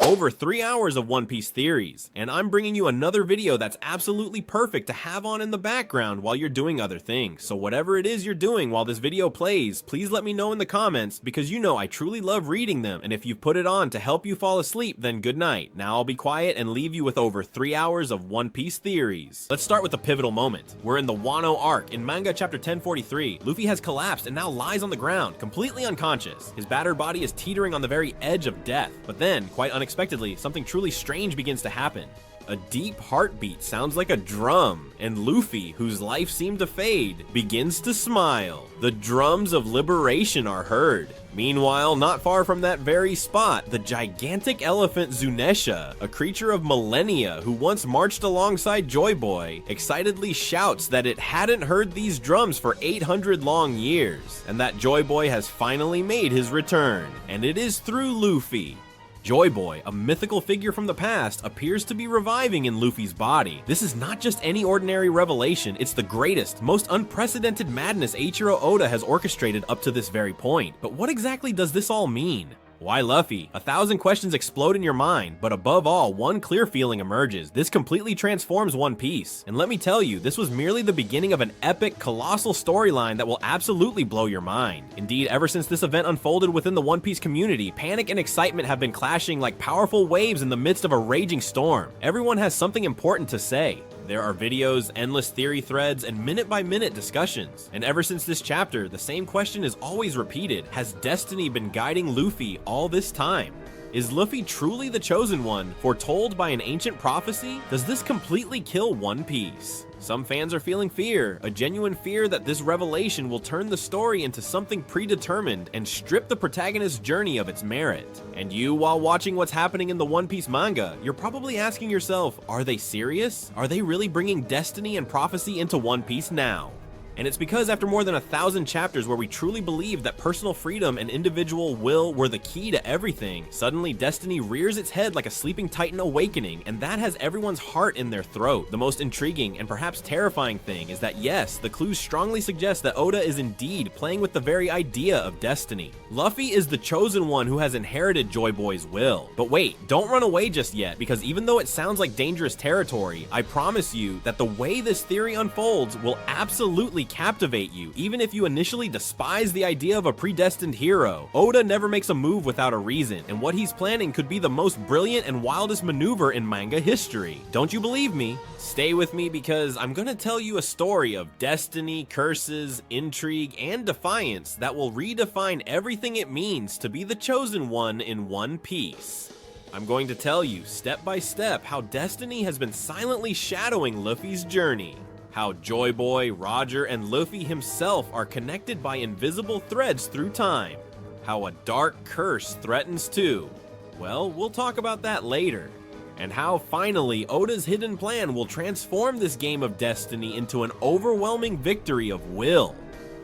Over 3 hours of One Piece theories, and I'm bringing you another video that's absolutely perfect to have on in the background while you're doing other things. So whatever it is you're doing while this video plays, please let me know in the comments, because you know I truly love reading them, and if you've put it on to help you fall asleep, then good night. Now I'll be quiet and leave you with over 3 hours of One Piece theories. Let's start with the pivotal moment. We're in the Wano arc. In manga chapter 1043, Luffy has collapsed and now lies on the ground, completely unconscious. His battered body is teetering on the very edge of death, but then, quite unexpectedly, something truly strange begins to happen. A deep heartbeat sounds like a drum, and Luffy, whose life seemed to fade, begins to smile. The drums of liberation are heard. Meanwhile, not far from that very spot, the gigantic elephant Zunesha, a creature of millennia who once marched alongside Joy Boy, excitedly shouts that it hadn't heard these drums for 800 long years, and that Joy Boy has finally made his return, and it is through Luffy. Joy Boy, a mythical figure from the past, appears to be reviving in Luffy's body. This is not just any ordinary revelation, it's the greatest, most unprecedented madness Eiichiro Oda has orchestrated up to this very point. But what exactly does this all mean? Why Luffy? 1,000 questions explode in your mind, but above all, one clear feeling emerges. This completely transforms One Piece. And let me tell you, this was merely the beginning of an epic, colossal storyline that will absolutely blow your mind. Indeed, ever since this event unfolded within the One Piece community, panic and excitement have been clashing like powerful waves in the midst of a raging storm. Everyone has something important to say. There are videos, endless theory threads, and minute-by-minute discussions. And ever since this chapter, the same question is always repeated. Has destiny been guiding Luffy all this time? Is Luffy truly the chosen one, foretold by an ancient prophecy? Does this completely kill One Piece? Some fans are feeling fear, a genuine fear that this revelation will turn the story into something predetermined and strip the protagonist's journey of its merit. And you, while watching what's happening in the One Piece manga, you're probably asking yourself, are they serious? Are they really bringing destiny and prophecy into One Piece now? And it's because after more than 1,000 chapters where we truly believed that personal freedom and individual will were the key to everything, suddenly destiny rears its head like a sleeping titan awakening, and that has everyone's heart in their throat. The most intriguing and perhaps terrifying thing is that yes, the clues strongly suggest that Oda is indeed playing with the very idea of destiny. Luffy is the chosen one who has inherited Joy Boy's will. But wait, don't run away just yet, because even though it sounds like dangerous territory, I promise you that the way this theory unfolds will absolutely captivate you, even if you initially despise the idea of a predestined hero. Oda never makes a move without a reason, and what he's planning could be the most brilliant and wildest maneuver in manga history. Don't you believe me? Stay with me, because I'm gonna tell you a story of destiny, curses, intrigue, and defiance that will redefine everything it means to be the chosen one in One Piece. I'm going to tell you, step by step, how destiny has been silently shadowing Luffy's journey. How Joy Boy, Roger, and Luffy himself are connected by invisible threads through time. How a dark curse threatens too. Well, we'll talk about that later. And how finally Oda's hidden plan will transform this game of destiny into an overwhelming victory of will.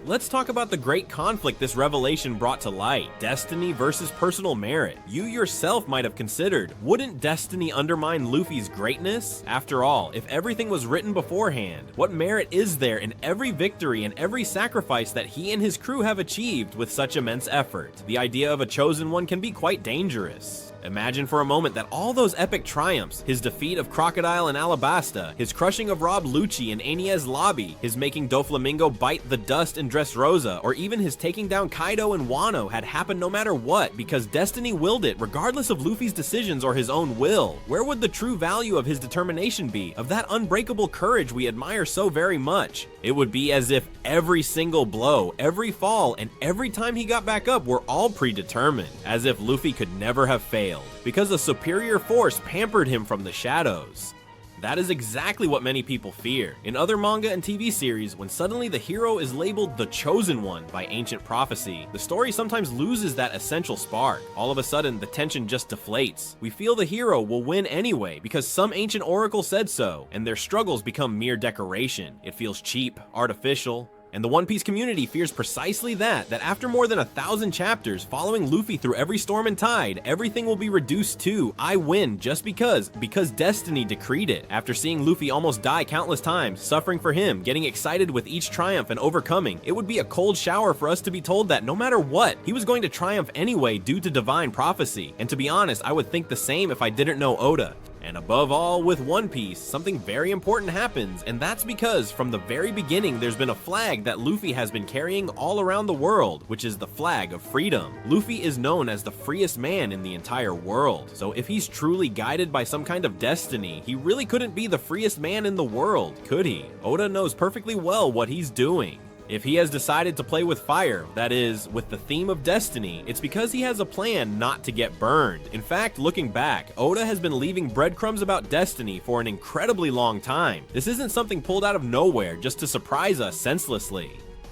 Let's talk about the great conflict this revelation brought to light. Destiny versus personal merit. You yourself might have considered, wouldn't destiny undermine Luffy's greatness? After all, if everything was written beforehand, what merit is there in every victory and every sacrifice that he and his crew have achieved with such immense effort? The idea of a chosen one can be quite dangerous. Imagine for a moment that all those epic triumphs, his defeat of Crocodile and Alabasta, his crushing of Rob Lucci in Aenia's lobby, his making Doflamingo bite the dust in Dressrosa, or even his taking down Kaido and Wano had happened no matter what, because destiny willed it regardless of Luffy's decisions or his own will. Where would the true value of his determination be, of that unbreakable courage we admire so very much? It would be as if every single blow, every fall, and every time he got back up were all predetermined, as if Luffy could never have failed, because a superior force pampered him from the shadows. That is exactly what many people fear. In other manga and TV series, when suddenly the hero is labeled the chosen one by ancient prophecy, the story sometimes loses that essential spark. All of a sudden, the tension just deflates. We feel the hero will win anyway because some ancient oracle said so, and their struggles become mere decoration. It feels cheap, artificial, And the One Piece community fears precisely that after more than 1,000 chapters following Luffy through every storm and tide, everything will be reduced to I win just because destiny decreed it. After seeing Luffy almost die countless times, suffering for him, getting excited with each triumph and overcoming, it would be a cold shower for us to be told that no matter what, he was going to triumph anyway due to divine prophecy. And to be honest, I would think the same if I didn't know Oda. And above all, with One Piece, something very important happens, and that's because from the very beginning there's been a flag that Luffy has been carrying all around the world, which is the flag of freedom. Luffy is known as the freest man in the entire world, so if he's truly guided by some kind of destiny, he really couldn't be the freest man in the world, could he? Oda knows perfectly well what he's doing. If he has decided to play with fire, that is, with the theme of destiny, it's because he has a plan not to get burned. In fact, looking back, Oda has been leaving breadcrumbs about destiny for an incredibly long time. This isn't something pulled out of nowhere just to surprise us senselessly.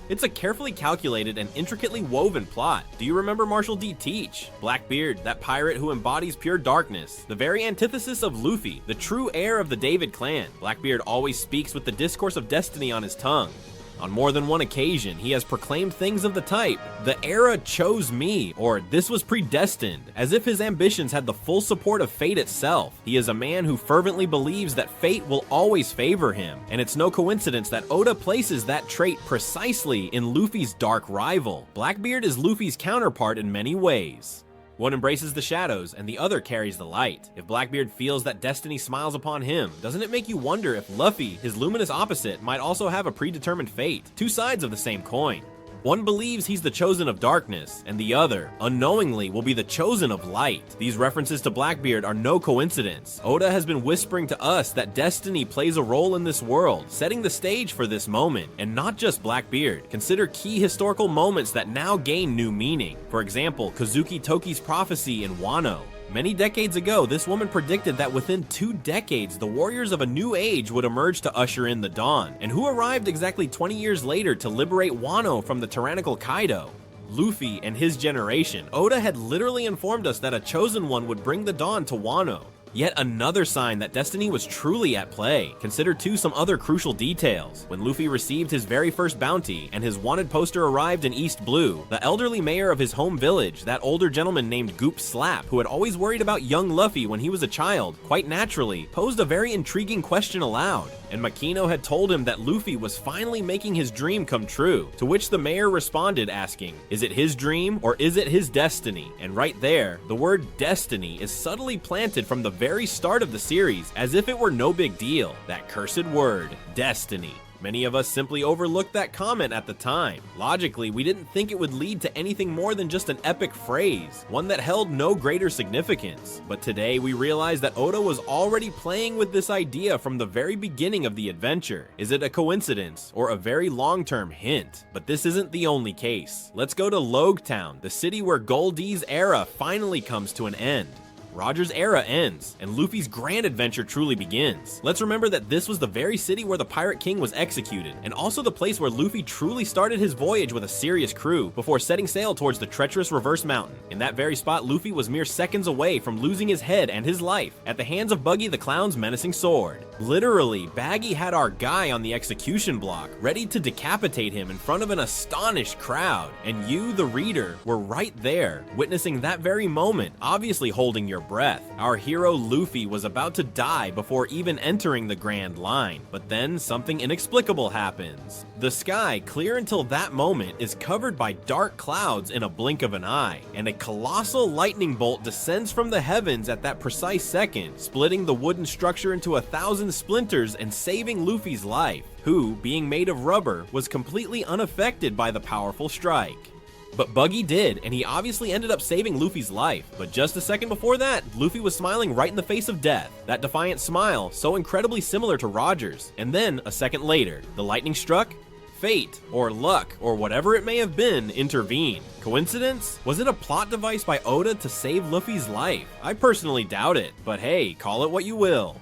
It's a carefully calculated and intricately woven plot. Do you remember Marshall D. Teach? Blackbeard, that pirate who embodies pure darkness, the very antithesis of Luffy, the true heir of the David clan. Blackbeard always speaks with the discourse of destiny on his tongue. On more than one occasion, he has proclaimed things of the type, "The era chose me," or "This was predestined," as if his ambitions had the full support of fate itself. He is a man who fervently believes that fate will always favor him, and it's no coincidence that Oda places that trait precisely in Luffy's dark rival. Blackbeard is Luffy's counterpart in many ways. One embraces the shadows, and the other carries the light. If Blackbeard feels that destiny smiles upon him, doesn't it make you wonder if Luffy, his luminous opposite, might also have a predetermined fate? Two sides of the same coin. One believes he's the chosen of darkness, and the other, unknowingly, will be the chosen of light. These references to Blackbeard are no coincidence. Oda has been whispering to us that destiny plays a role in this world, setting the stage for this moment, and not just Blackbeard. Consider key historical moments that now gain new meaning. For example, Kazuki Toki's prophecy in Wano. Many decades ago, this woman predicted that within 2 decades, the warriors of a new age would emerge to usher in the dawn. And who arrived exactly 20 years later to liberate Wano from the tyrannical Kaido? Luffy and his generation. Oda had literally informed us that a chosen one would bring the dawn to Wano. Yet another sign that destiny was truly at play. Consider too some other crucial details. When Luffy received his very first bounty and his wanted poster arrived in East Blue, the elderly mayor of his home village, that older gentleman named Goop Slap, who had always worried about young Luffy when he was a child, quite naturally, posed a very intriguing question aloud. And Makino had told him that Luffy was finally making his dream come true, to which the mayor responded asking, is it his dream or is it his destiny? And right there, the word destiny is subtly planted from the very start of the series, as if it were no big deal. That cursed word, destiny. Many of us simply overlooked that comment at the time. Logically, we didn't think it would lead to anything more than just an epic phrase, one that held no greater significance. But today, we realize that Oda was already playing with this idea from the very beginning of the adventure. Is it a coincidence or a very long-term hint? But this isn't the only case. Let's go to Logetown, the city where Goldie's era finally comes to an end. Roger's era ends, and Luffy's grand adventure truly begins. Let's remember that this was the very city where the Pirate King was executed, and also the place where Luffy truly started his voyage with a serious crew before setting sail towards the treacherous Reverse Mountain. In that very spot, Luffy was mere seconds away from losing his head and his life at the hands of Buggy the Clown's menacing sword. Literally, Baggy had our guy on the execution block, ready to decapitate him in front of an astonished crowd, and you, the reader, were right there, witnessing that very moment, obviously holding your breath. Our hero Luffy was about to die before even entering the Grand Line, but then something inexplicable happens. The sky, clear until that moment, is covered by dark clouds in a blink of an eye, and a colossal lightning bolt descends from the heavens at that precise second, splitting the wooden structure into 1,000 splinters and saving Luffy's life, who, being made of rubber, was completely unaffected by the powerful strike. But Buggy did, and he obviously ended up saving Luffy's life. But just a second before that, Luffy was smiling right in the face of death. That defiant smile, so incredibly similar to Roger's. And then, a second later, the lightning struck? Fate, or luck, or whatever it may have been, intervened. Coincidence? Was it a plot device by Oda to save Luffy's life? I personally doubt it, but hey, call it what you will.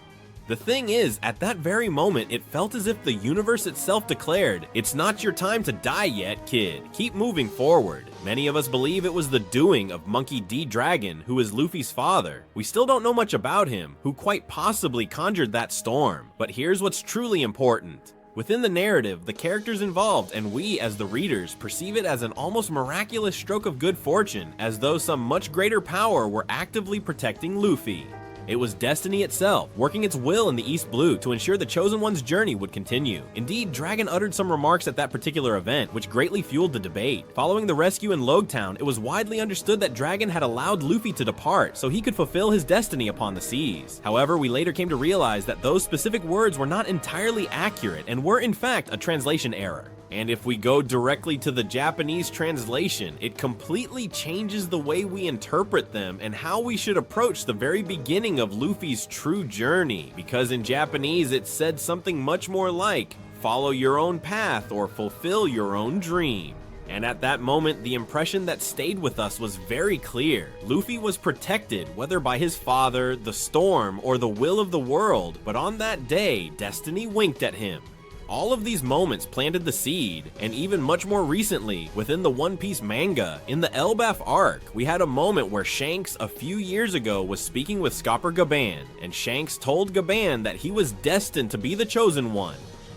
The thing is, at that very moment, it felt as if the universe itself declared, it's not your time to die yet, kid. Keep moving forward. Many of us believe it was the doing of Monkey D. Dragon, who is Luffy's father. We still don't know much about him, who quite possibly conjured that storm. But here's what's truly important. Within the narrative, the characters involved and we as the readers perceive it as an almost miraculous stroke of good fortune, as though some much greater power were actively protecting Luffy. It was destiny itself, working its will in the East Blue to ensure the Chosen One's journey would continue. Indeed, Dragon uttered some remarks at that particular event, which greatly fueled the debate. Following the rescue in Logtown, it was widely understood that Dragon had allowed Luffy to depart so he could fulfill his destiny upon the seas. However, we later came to realize that those specific words were not entirely accurate and were in fact a translation error. And if we go directly to the Japanese translation, it completely changes the way we interpret them and how we should approach the very beginning of Luffy's true journey, because in Japanese it said something much more like, "Follow your own path or fulfill your own dream." And at that moment, the impression that stayed with us was very clear. Luffy was protected, whether by his father, the storm, or the will of the world, but on that day, destiny winked at him. All of these moments planted the seed, and even much more recently, within the One Piece manga, in the Elbaf arc, we had a moment where Shanks a few years ago was speaking with Scopper Gaban, and Shanks told Gaban that he was destined to be the Chosen One.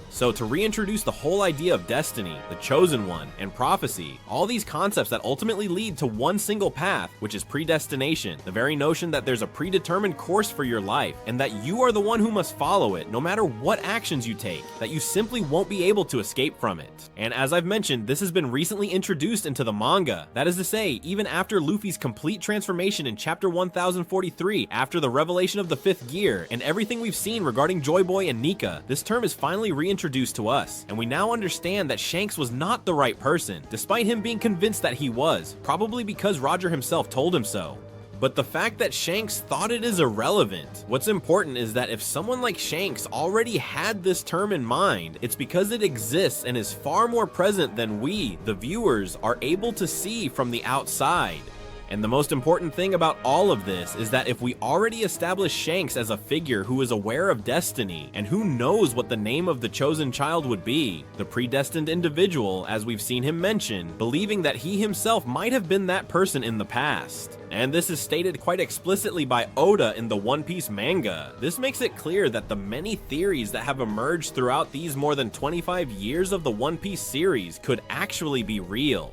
So to reintroduce the whole idea of destiny, the Chosen One, and prophecy, all these concepts that ultimately lead to one single path, which is predestination, the very notion that there's a predetermined course for your life, and that you are the one who must follow it no matter what actions you take, that you simply won't be able to escape from it. And as I've mentioned, this has been recently introduced into the manga. That is to say, even after Luffy's complete transformation in chapter 1043, after the revelation of the 5th gear, and everything we've seen regarding Joy Boy and Nika, this term is finally reintroduced to us, and we now understand that Shanks was not the right person, despite him being convinced that he was, probably because Roger himself told him so. But the fact that Shanks thought it is irrelevant. What's important is that if someone like Shanks already had this term in mind, it's because it exists and is far more present than we, the viewers, are able to see from the outside. And the most important thing about all of this is that if we already establish Shanks as a figure who is aware of destiny and who knows what the name of the chosen child would be, the predestined individual, as we've seen him mention, believing that he himself might have been that person in the past. And this is stated quite explicitly by Oda in the One Piece manga. This makes it clear that the many theories that have emerged throughout these more than 25 years of the One Piece series could actually be real.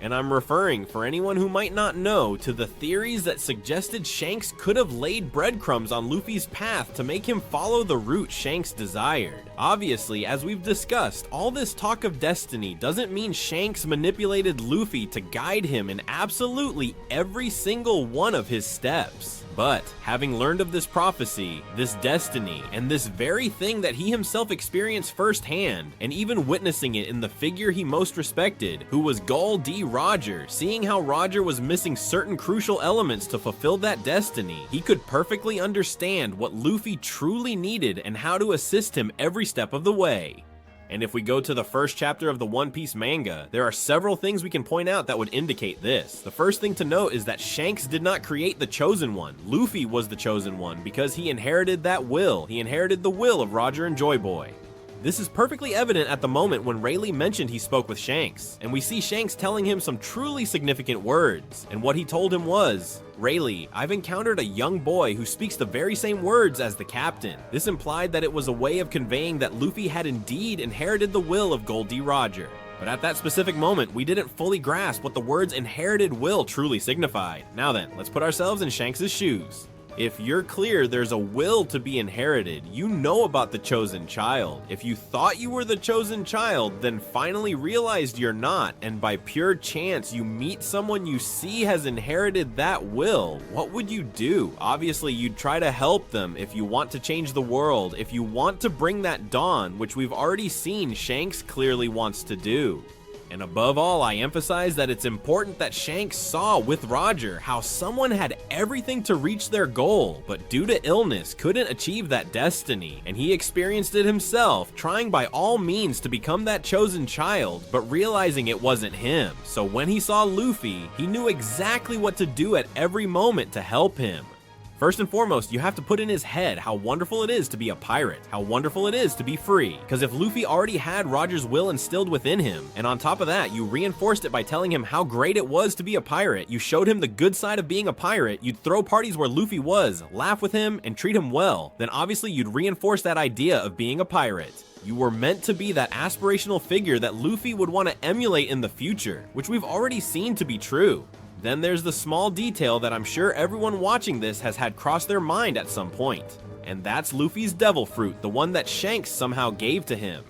And I'm referring, for anyone who might not know, to the theories that suggested Shanks could have laid breadcrumbs on Luffy's path to make him follow the route Shanks desired. Obviously, as we've discussed, all this talk of destiny doesn't mean Shanks manipulated Luffy to guide him in absolutely every single one of his steps. But, having learned of this prophecy, this destiny, and this very thing that he himself experienced firsthand, and even witnessing it in the figure he most respected, who was Gol D. Roger, seeing how Roger was missing certain crucial elements to fulfill that destiny, he could perfectly understand what Luffy truly needed and how to assist him every step of the way. And if we go to the first chapter of the One Piece manga, there are several things we can point out that would indicate this. The first thing to note is that Shanks did not create the Chosen One. Luffy was the Chosen One because he inherited that will. He inherited the will of Roger and Joy Boy. This is perfectly evident at the moment when Rayleigh mentioned he spoke with Shanks, and we see Shanks telling him some truly significant words, and what he told him was, "Rayleigh, I've encountered a young boy who speaks the very same words as the captain." This implied that it was a way of conveying that Luffy had indeed inherited the will of Gol D. Roger. But at that specific moment, we didn't fully grasp what the words inherited will truly signified. Now then, let's put ourselves in Shanks' shoes. If you're clear there's a will to be inherited, you know about the chosen child. If you thought you were the chosen child, then finally realized you're not, and by pure chance you meet someone you see has inherited that will, what would you do? Obviously, you'd try to help them if you want to change the world, if you want to bring that dawn, which we've already seen Shanks clearly wants to do. And above all, I emphasize that it's important that Shanks saw with Roger how someone had everything to reach their goal, but due to illness couldn't achieve that destiny, and he experienced it himself, trying by all means to become that chosen child, but realizing it wasn't him. So when he saw Luffy, he knew exactly what to do at every moment to help him. First and foremost, you have to put in his head how wonderful it is to be a pirate, how wonderful it is to be free. Because if Luffy already had Roger's will instilled within him, and on top of that, you reinforced it by telling him how great it was to be a pirate, you showed him the good side of being a pirate, you'd throw parties where Luffy was, laugh with him, and treat him well, then obviously you'd reinforce that idea of being a pirate. You were meant to be that aspirational figure that Luffy would want to emulate in the future, which we've already seen to be true. Then there's the small detail that I'm sure everyone watching this has had cross their mind at some point. And that's Luffy's devil fruit, the one that Shanks somehow gave to him.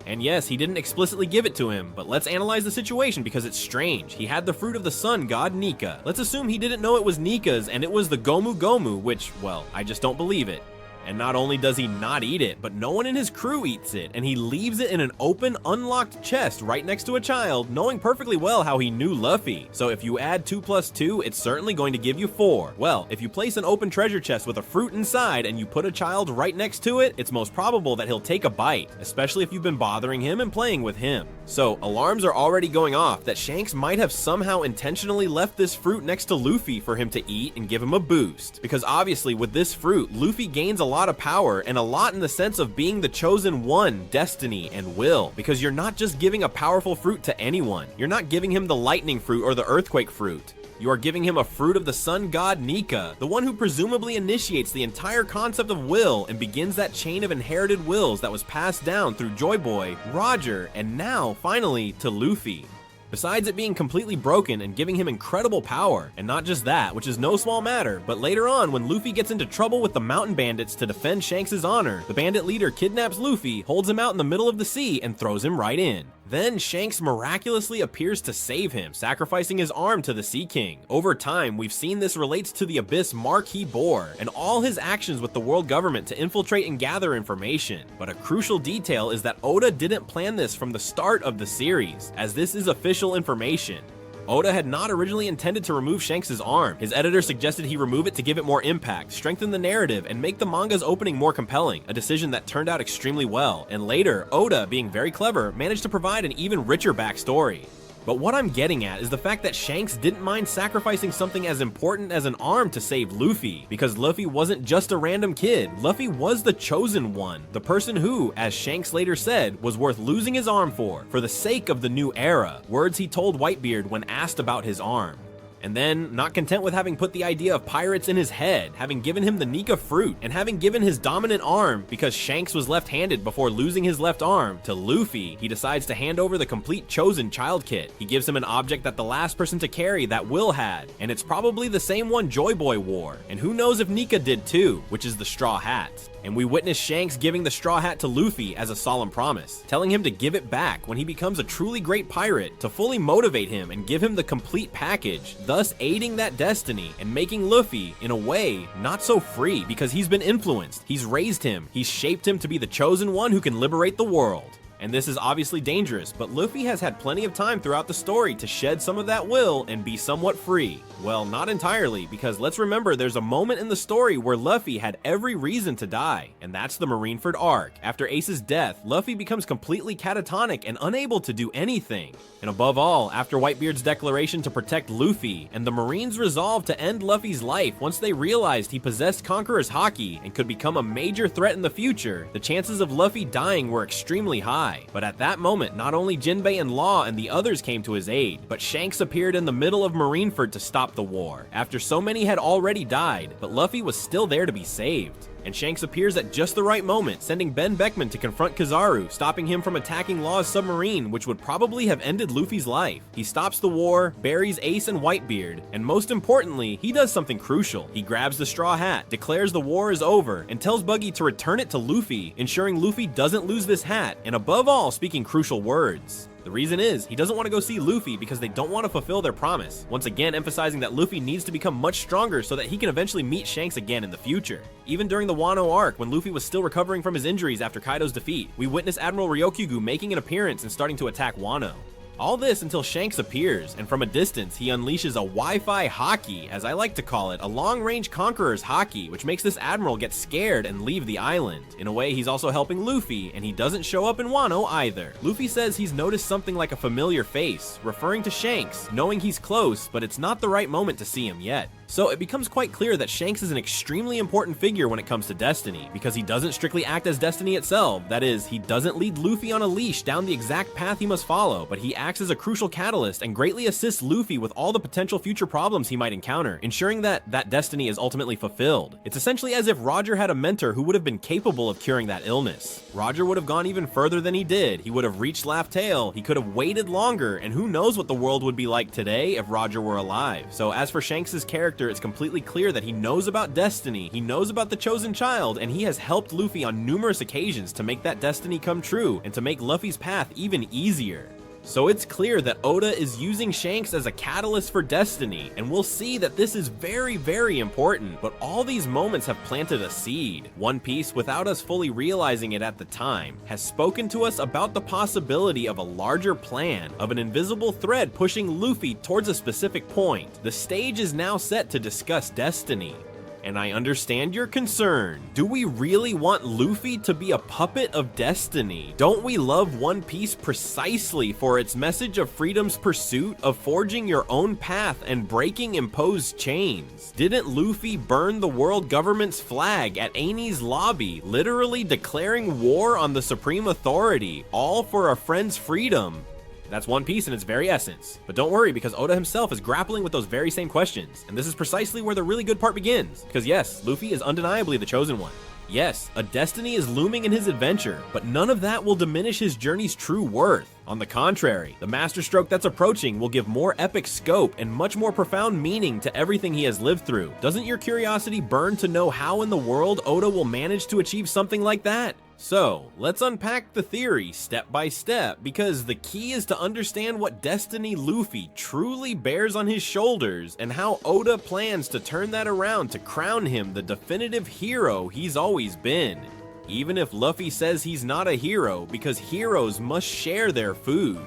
And yes, he didn't explicitly give it to him, but let's analyze the situation because it's strange. He had the fruit of the sun god Nika. Let's assume he didn't know it was Nika's and it was the Gomu Gomu, which, well, I just don't believe it. And not only does he not eat it, but no one in his crew eats it, and he leaves it in an open, unlocked chest right next to a child, knowing perfectly well how he knew Luffy. So if you add 2 plus 2, it's certainly going to give you 4. Well, if you place an open treasure chest with a fruit inside and you put a child right next to it, it's most probable that he'll take a bite, especially if you've been bothering him and playing with him. So alarms are already going off that Shanks might have somehow intentionally left this fruit next to Luffy for him to eat and give him a boost. Because obviously with this fruit, Luffy gains a lot of power, and a lot in the sense of being the chosen one, destiny, and will, because you're not just giving a powerful fruit to anyone. You're not giving him the lightning fruit or the earthquake fruit. You are giving him a fruit of the sun god Nika, the one who presumably initiates the entire concept of will and begins that chain of inherited wills that was passed down through Joy Boy, Roger, and now, finally, to Luffy. Besides it being completely broken and giving him incredible power, and not just that, which is no small matter, but later on when Luffy gets into trouble with the mountain bandits to defend Shanks' honor, the bandit leader kidnaps Luffy, holds him out in the middle of the sea, and throws him right in. Then Shanks miraculously appears to save him, sacrificing his arm to the Sea King. Over time, we've seen this relates to the abyss mark he bore, and all his actions with the world government to infiltrate and gather information. But a crucial detail is that Oda didn't plan this from the start of the series, as this is official information. Oda had not originally intended to remove Shanks' arm. His editor suggested he remove it to give it more impact, strengthen the narrative, and make the manga's opening more compelling, a decision that turned out extremely well, and later, Oda, being very clever, managed to provide an even richer backstory. But what I'm getting at is the fact that Shanks didn't mind sacrificing something as important as an arm to save Luffy, because Luffy wasn't just a random kid. Luffy was the chosen one, the person who, as Shanks later said, was worth losing his arm for the sake of the new era, words he told Whitebeard when asked about his arm. And then, not content with having put the idea of pirates in his head, having given him the Nika fruit, and having given his dominant arm, because Shanks was left-handed before losing his left arm, to Luffy, he decides to hand over the complete chosen child kit. He gives him an object that the last person to carry that Will had, and it's probably the same one Joy Boy wore, and who knows if Nika did too, which is the straw hat. And we witness Shanks giving the straw hat to Luffy as a solemn promise, telling him to give it back when he becomes a truly great pirate, to fully motivate him and give him the complete package, thus aiding that destiny and making Luffy, in a way, not so free because he's been influenced, he's raised him, he's shaped him to be the chosen one who can liberate the world. And this is obviously dangerous, but Luffy has had plenty of time throughout the story to shed some of that will and be somewhat free. Well, not entirely, because let's remember there's a moment in the story where Luffy had every reason to die, and that's the Marineford arc. After Ace's death, Luffy becomes completely catatonic and unable to do anything. And above all, after Whitebeard's declaration to protect Luffy, and the Marines resolved to end Luffy's life once they realized he possessed Conqueror's Haki and could become a major threat in the future, the chances of Luffy dying were extremely high. But at that moment, not only Jinbei and Law and the others came to his aid, but Shanks appeared in the middle of Marineford to stop the war, after so many had already died, but Luffy was still there to be saved. And Shanks appears at just the right moment, sending Ben Beckman to confront Kizaru, stopping him from attacking Law's submarine, which would probably have ended Luffy's life. He stops the war, buries Ace and Whitebeard, and most importantly, he does something crucial. He grabs the straw hat, declares the war is over, and tells Buggy to return it to Luffy, ensuring Luffy doesn't lose this hat, and above all, speaking crucial words. The reason is, he doesn't want to go see Luffy because they don't want to fulfill their promise, once again emphasizing that Luffy needs to become much stronger so that he can eventually meet Shanks again in the future. Even during the Wano arc, when Luffy was still recovering from his injuries after Kaido's defeat, we witnessed Admiral Ryokugu making an appearance and starting to attack Wano. All this until Shanks appears, and from a distance, he unleashes a Wi-Fi Haki, as I like to call it, a long-range Conqueror's Haki, which makes this Admiral get scared and leave the island. In a way, he's also helping Luffy, and he doesn't show up in Wano either. Luffy says he's noticed something like a familiar face, referring to Shanks, knowing he's close, but it's not the right moment to see him yet. So it becomes quite clear that Shanks is an extremely important figure when it comes to destiny, because he doesn't strictly act as destiny itself. That is, he doesn't lead Luffy on a leash down the exact path he must follow, but he acts as a crucial catalyst and greatly assists Luffy with all the potential future problems he might encounter, ensuring that that destiny is ultimately fulfilled. It's essentially as if Roger had a mentor who would have been capable of curing that illness. Roger would have gone even further than he did. He would have reached Laugh Tale, he could have waited longer, and who knows what the world would be like today if Roger were alive. So as for Shanks' character, it's completely clear that he knows about destiny, he knows about the chosen child, and he has helped Luffy on numerous occasions to make that destiny come true and to make Luffy's path even easier. So it's clear that Oda is using Shanks as a catalyst for destiny, and we'll see that this is very, very important, but all these moments have planted a seed. One Piece, without us fully realizing it at the time, has spoken to us about the possibility of a larger plan, of an invisible thread pushing Luffy towards a specific point. The stage is now set to discuss destiny. And I understand your concern. Do we really want Luffy to be a puppet of destiny? Don't we love One Piece precisely for its message of freedom's pursuit, of forging your own path and breaking imposed chains? Didn't Luffy burn the world government's flag at Enies lobby, literally declaring war on the supreme authority, all for a friend's freedom? That's One Piece in its very essence. But don't worry, because Oda himself is grappling with those very same questions, and this is precisely where the really good part begins. Because yes, Luffy is undeniably the chosen one. Yes, a destiny is looming in his adventure, but none of that will diminish his journey's true worth. On the contrary, the masterstroke that's approaching will give more epic scope and much more profound meaning to everything he has lived through. Doesn't your curiosity burn to know how in the world Oda will manage to achieve something like that? So, let's unpack the theory step by step, because the key is to understand what destiny Luffy truly bears on his shoulders and how Oda plans to turn that around to crown him the definitive hero he's always been. Even if Luffy says he's not a hero, because heroes must share their food.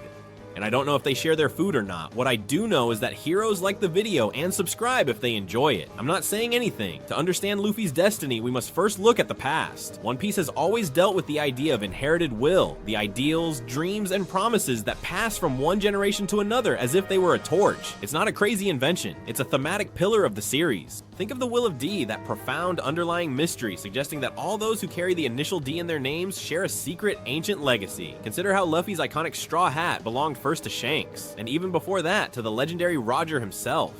And I don't know if they share their food or not. What I do know is that heroes like the video and subscribe if they enjoy it. I'm not saying anything. To understand Luffy's destiny, we must first look at the past. One Piece has always dealt with the idea of inherited will, the ideals, dreams, and promises that pass from one generation to another as if they were a torch. It's not a crazy invention. It's a thematic pillar of the series. Think of the Will of D, that profound underlying mystery suggesting that all those who carry the initial D in their names share a secret ancient legacy. Consider how Luffy's iconic straw hat belonged first to Shanks, and even before that to the legendary Roger himself.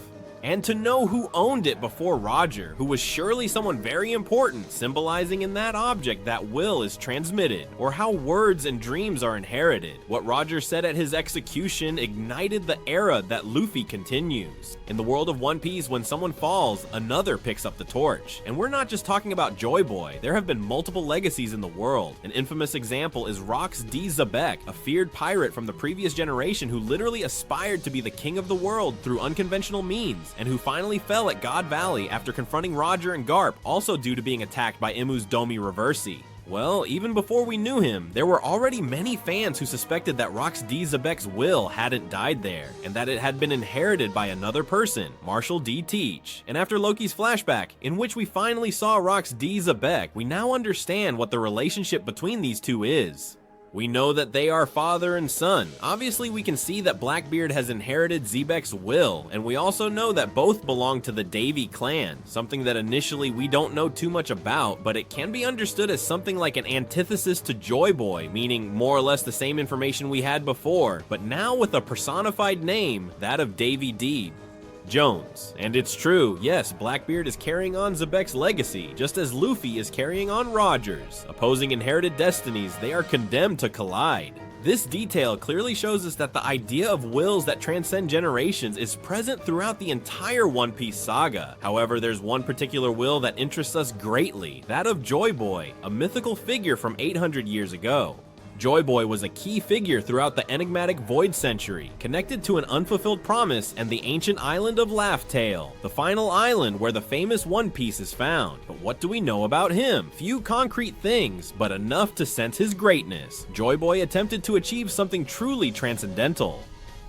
And to know who owned it before Roger, who was surely someone very important, symbolizing in that object that will is transmitted, or how words and dreams are inherited. What Roger said at his execution ignited the era that Luffy continues. In the world of One Piece, when someone falls, another picks up the torch. And we're not just talking about Joy Boy. There have been multiple legacies in the world. An infamous example is Rox D. Zabek, a feared pirate from the previous generation who literally aspired to be the king of the world through unconventional means, and who finally fell at God Valley after confronting Roger and Garp, also due to being attacked by Imu's Domi Reversi. Well, even before we knew him, there were already many fans who suspected that Rox D. Zabek's will hadn't died there, and that it had been inherited by another person, Marshall D. Teach. And after Loki's flashback, in which we finally saw Rox D. Zabek, we now understand what the relationship between these two is. We know that they are father and son. Obviously, we can see that Blackbeard has inherited Zebek's will, and we also know that both belong to the Davy clan, something that initially we don't know too much about, but it can be understood as something like an antithesis to Joy Boy, meaning more or less the same information we had before, but now with a personified name, that of Davy D. Jones. And it's true, yes, Blackbeard is carrying on Zabek's legacy, just as Luffy is carrying on Roger's. Opposing inherited destinies, they are condemned to collide. This detail clearly shows us that the idea of wills that transcend generations is present throughout the entire One Piece saga. However, there's one particular will that interests us greatly, that of Joy Boy, a mythical figure from 800 years ago. Joy Boy was a key figure throughout the enigmatic Void Century, connected to an unfulfilled promise and the ancient island of Laugh Tale, the final island where the famous One Piece is found. But what do we know about him? Few concrete things, but enough to sense his greatness. Joy Boy attempted to achieve something truly transcendental.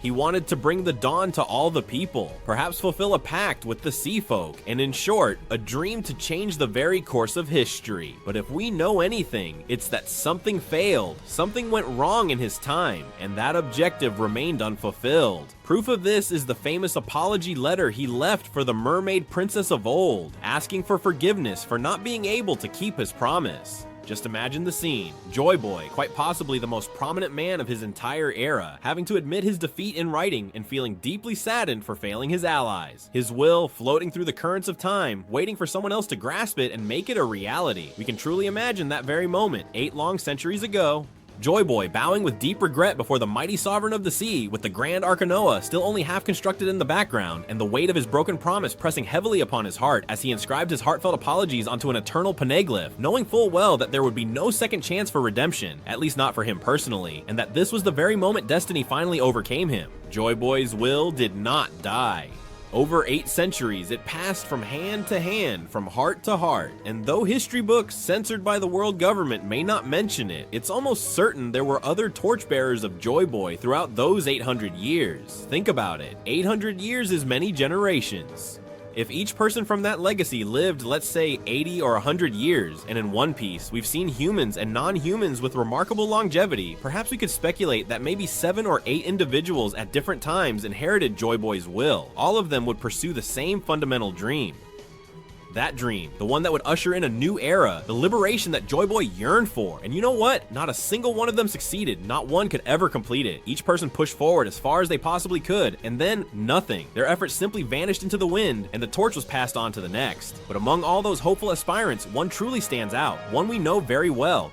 He wanted to bring the dawn to all the people, perhaps fulfill a pact with the sea folk, and in short, a dream to change the very course of history. But if we know anything, it's that something failed, something went wrong in his time, and that objective remained unfulfilled. Proof of this is the famous apology letter he left for the mermaid princess of old, asking for forgiveness for not being able to keep his promise. Just imagine the scene. Joy Boy, quite possibly the most prominent man of his entire era, having to admit his defeat in writing and feeling deeply saddened for failing his allies. His will floating through the currents of time, waiting for someone else to grasp it and make it a reality. We can truly imagine that very moment, 8 long centuries ago. Joy Boy bowing with deep regret before the mighty sovereign of the sea, with the Grand Arcanoa still only half constructed in the background, and the weight of his broken promise pressing heavily upon his heart as he inscribed his heartfelt apologies onto an eternal poneglyph, knowing full well that there would be no second chance for redemption, at least not for him personally, and that this was the very moment destiny finally overcame him. Joy Boy's will did not die. Over 8 centuries, it passed from hand to hand, from heart to heart, and though history books censored by the world government may not mention it, it's almost certain there were other torchbearers of Joy Boy throughout those 800 years. Think about it, 800 years is many generations. If each person from that legacy lived, let's say, 80 or 100 years, and in One Piece, we've seen humans and non-humans with remarkable longevity, perhaps we could speculate that maybe 7 or 8 individuals at different times inherited Joy Boy's will. All of them would pursue the same fundamental dream. That dream, the one that would usher in a new era, the liberation that Joy Boy yearned for. And you know what? Not a single one of them succeeded. Not one could ever complete it. Each person pushed forward as far as they possibly could, and then nothing. Their efforts simply vanished into the wind, and the torch was passed on to the next. But among all those hopeful aspirants, one truly stands out, one we know very well,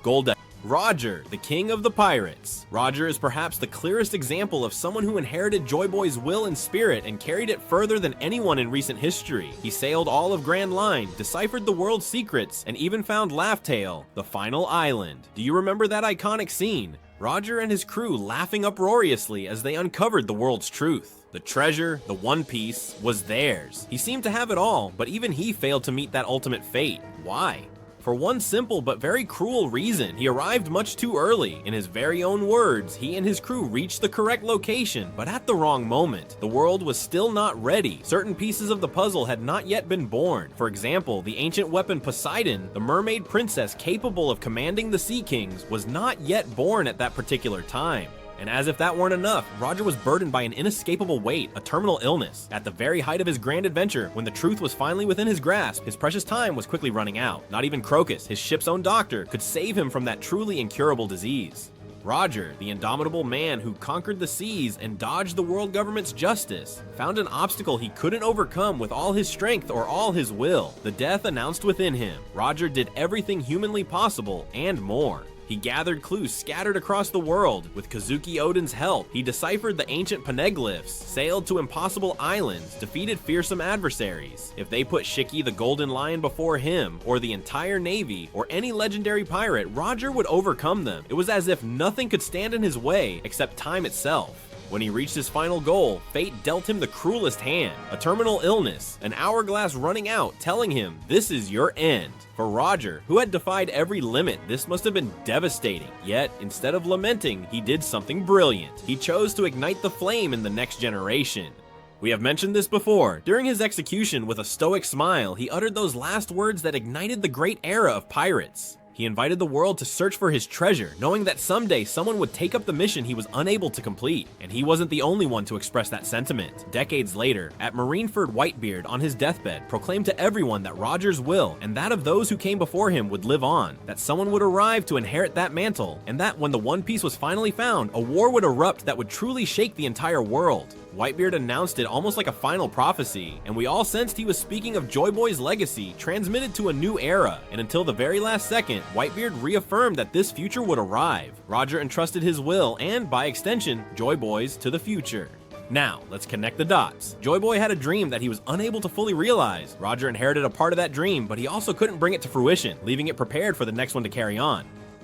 Roger, the king of the pirates. Roger is perhaps the clearest example of someone who inherited Joy Boy's will and spirit and carried it further than anyone in recent history. He sailed all of Grand Line, deciphered the world's secrets, and even found Laugh Tale, the final island. Do you remember that iconic scene? Roger and his crew laughing uproariously as they uncovered the world's truth. The treasure, the One Piece, was theirs. He seemed to have it all, but even he failed to meet that ultimate fate. Why? For one simple but very cruel reason. He arrived much too early. In his very own words, he and his crew reached the correct location, but at the wrong moment. The world was still not ready. Certain pieces of the puzzle had not yet been born. For example, the ancient weapon Poseidon, the mermaid princess capable of commanding the Sea Kings, was not yet born at that particular time. And as if that weren't enough, Roger was burdened by an inescapable weight, a terminal illness. At the very height of his grand adventure, when the truth was finally within his grasp, his precious time was quickly running out. Not even Crocus, his ship's own doctor, could save him from that truly incurable disease. Roger, the indomitable man who conquered the seas and dodged the world government's justice, found an obstacle he couldn't overcome with all his strength or all his will. The death announced within him. Roger did everything humanly possible and more. He gathered clues scattered across the world. With Kazuki Oden's help, he deciphered the ancient poneglyphs, sailed to impossible islands, defeated fearsome adversaries. If they put Shiki the Golden Lion before him, or the entire navy, or any legendary pirate, Roger would overcome them. It was as if nothing could stand in his way except time itself. When he reached his final goal, fate dealt him the cruelest hand, a terminal illness, an hourglass running out, telling him, this is your end. For Roger, who had defied every limit, this must have been devastating. Yet, instead of lamenting, he did something brilliant. He chose to ignite the flame in the next generation. We have mentioned this before. During his execution, with a stoic smile, he uttered those last words that ignited the great era of pirates. He invited the world to search for his treasure, knowing that someday someone would take up the mission he was unable to complete. And he wasn't the only one to express that sentiment. Decades later, at Marineford, Whitebeard, on his deathbed, proclaimed to everyone that Roger's will, and that of those who came before him, would live on, that someone would arrive to inherit that mantle, and that when the One Piece was finally found, a war would erupt that would truly shake the entire world. Whitebeard announced it almost like a final prophecy, and we all sensed he was speaking of Joy Boy's legacy, transmitted to a new era, and until the very last second, Whitebeard reaffirmed that this future would arrive. Roger entrusted his will, and by extension, Joy Boy's, to the future. Now, let's connect the dots. Joy Boy had a dream that he was unable to fully realize. Roger inherited a part of that dream, but he also couldn't bring it to fruition, leaving it prepared for the next one to carry on.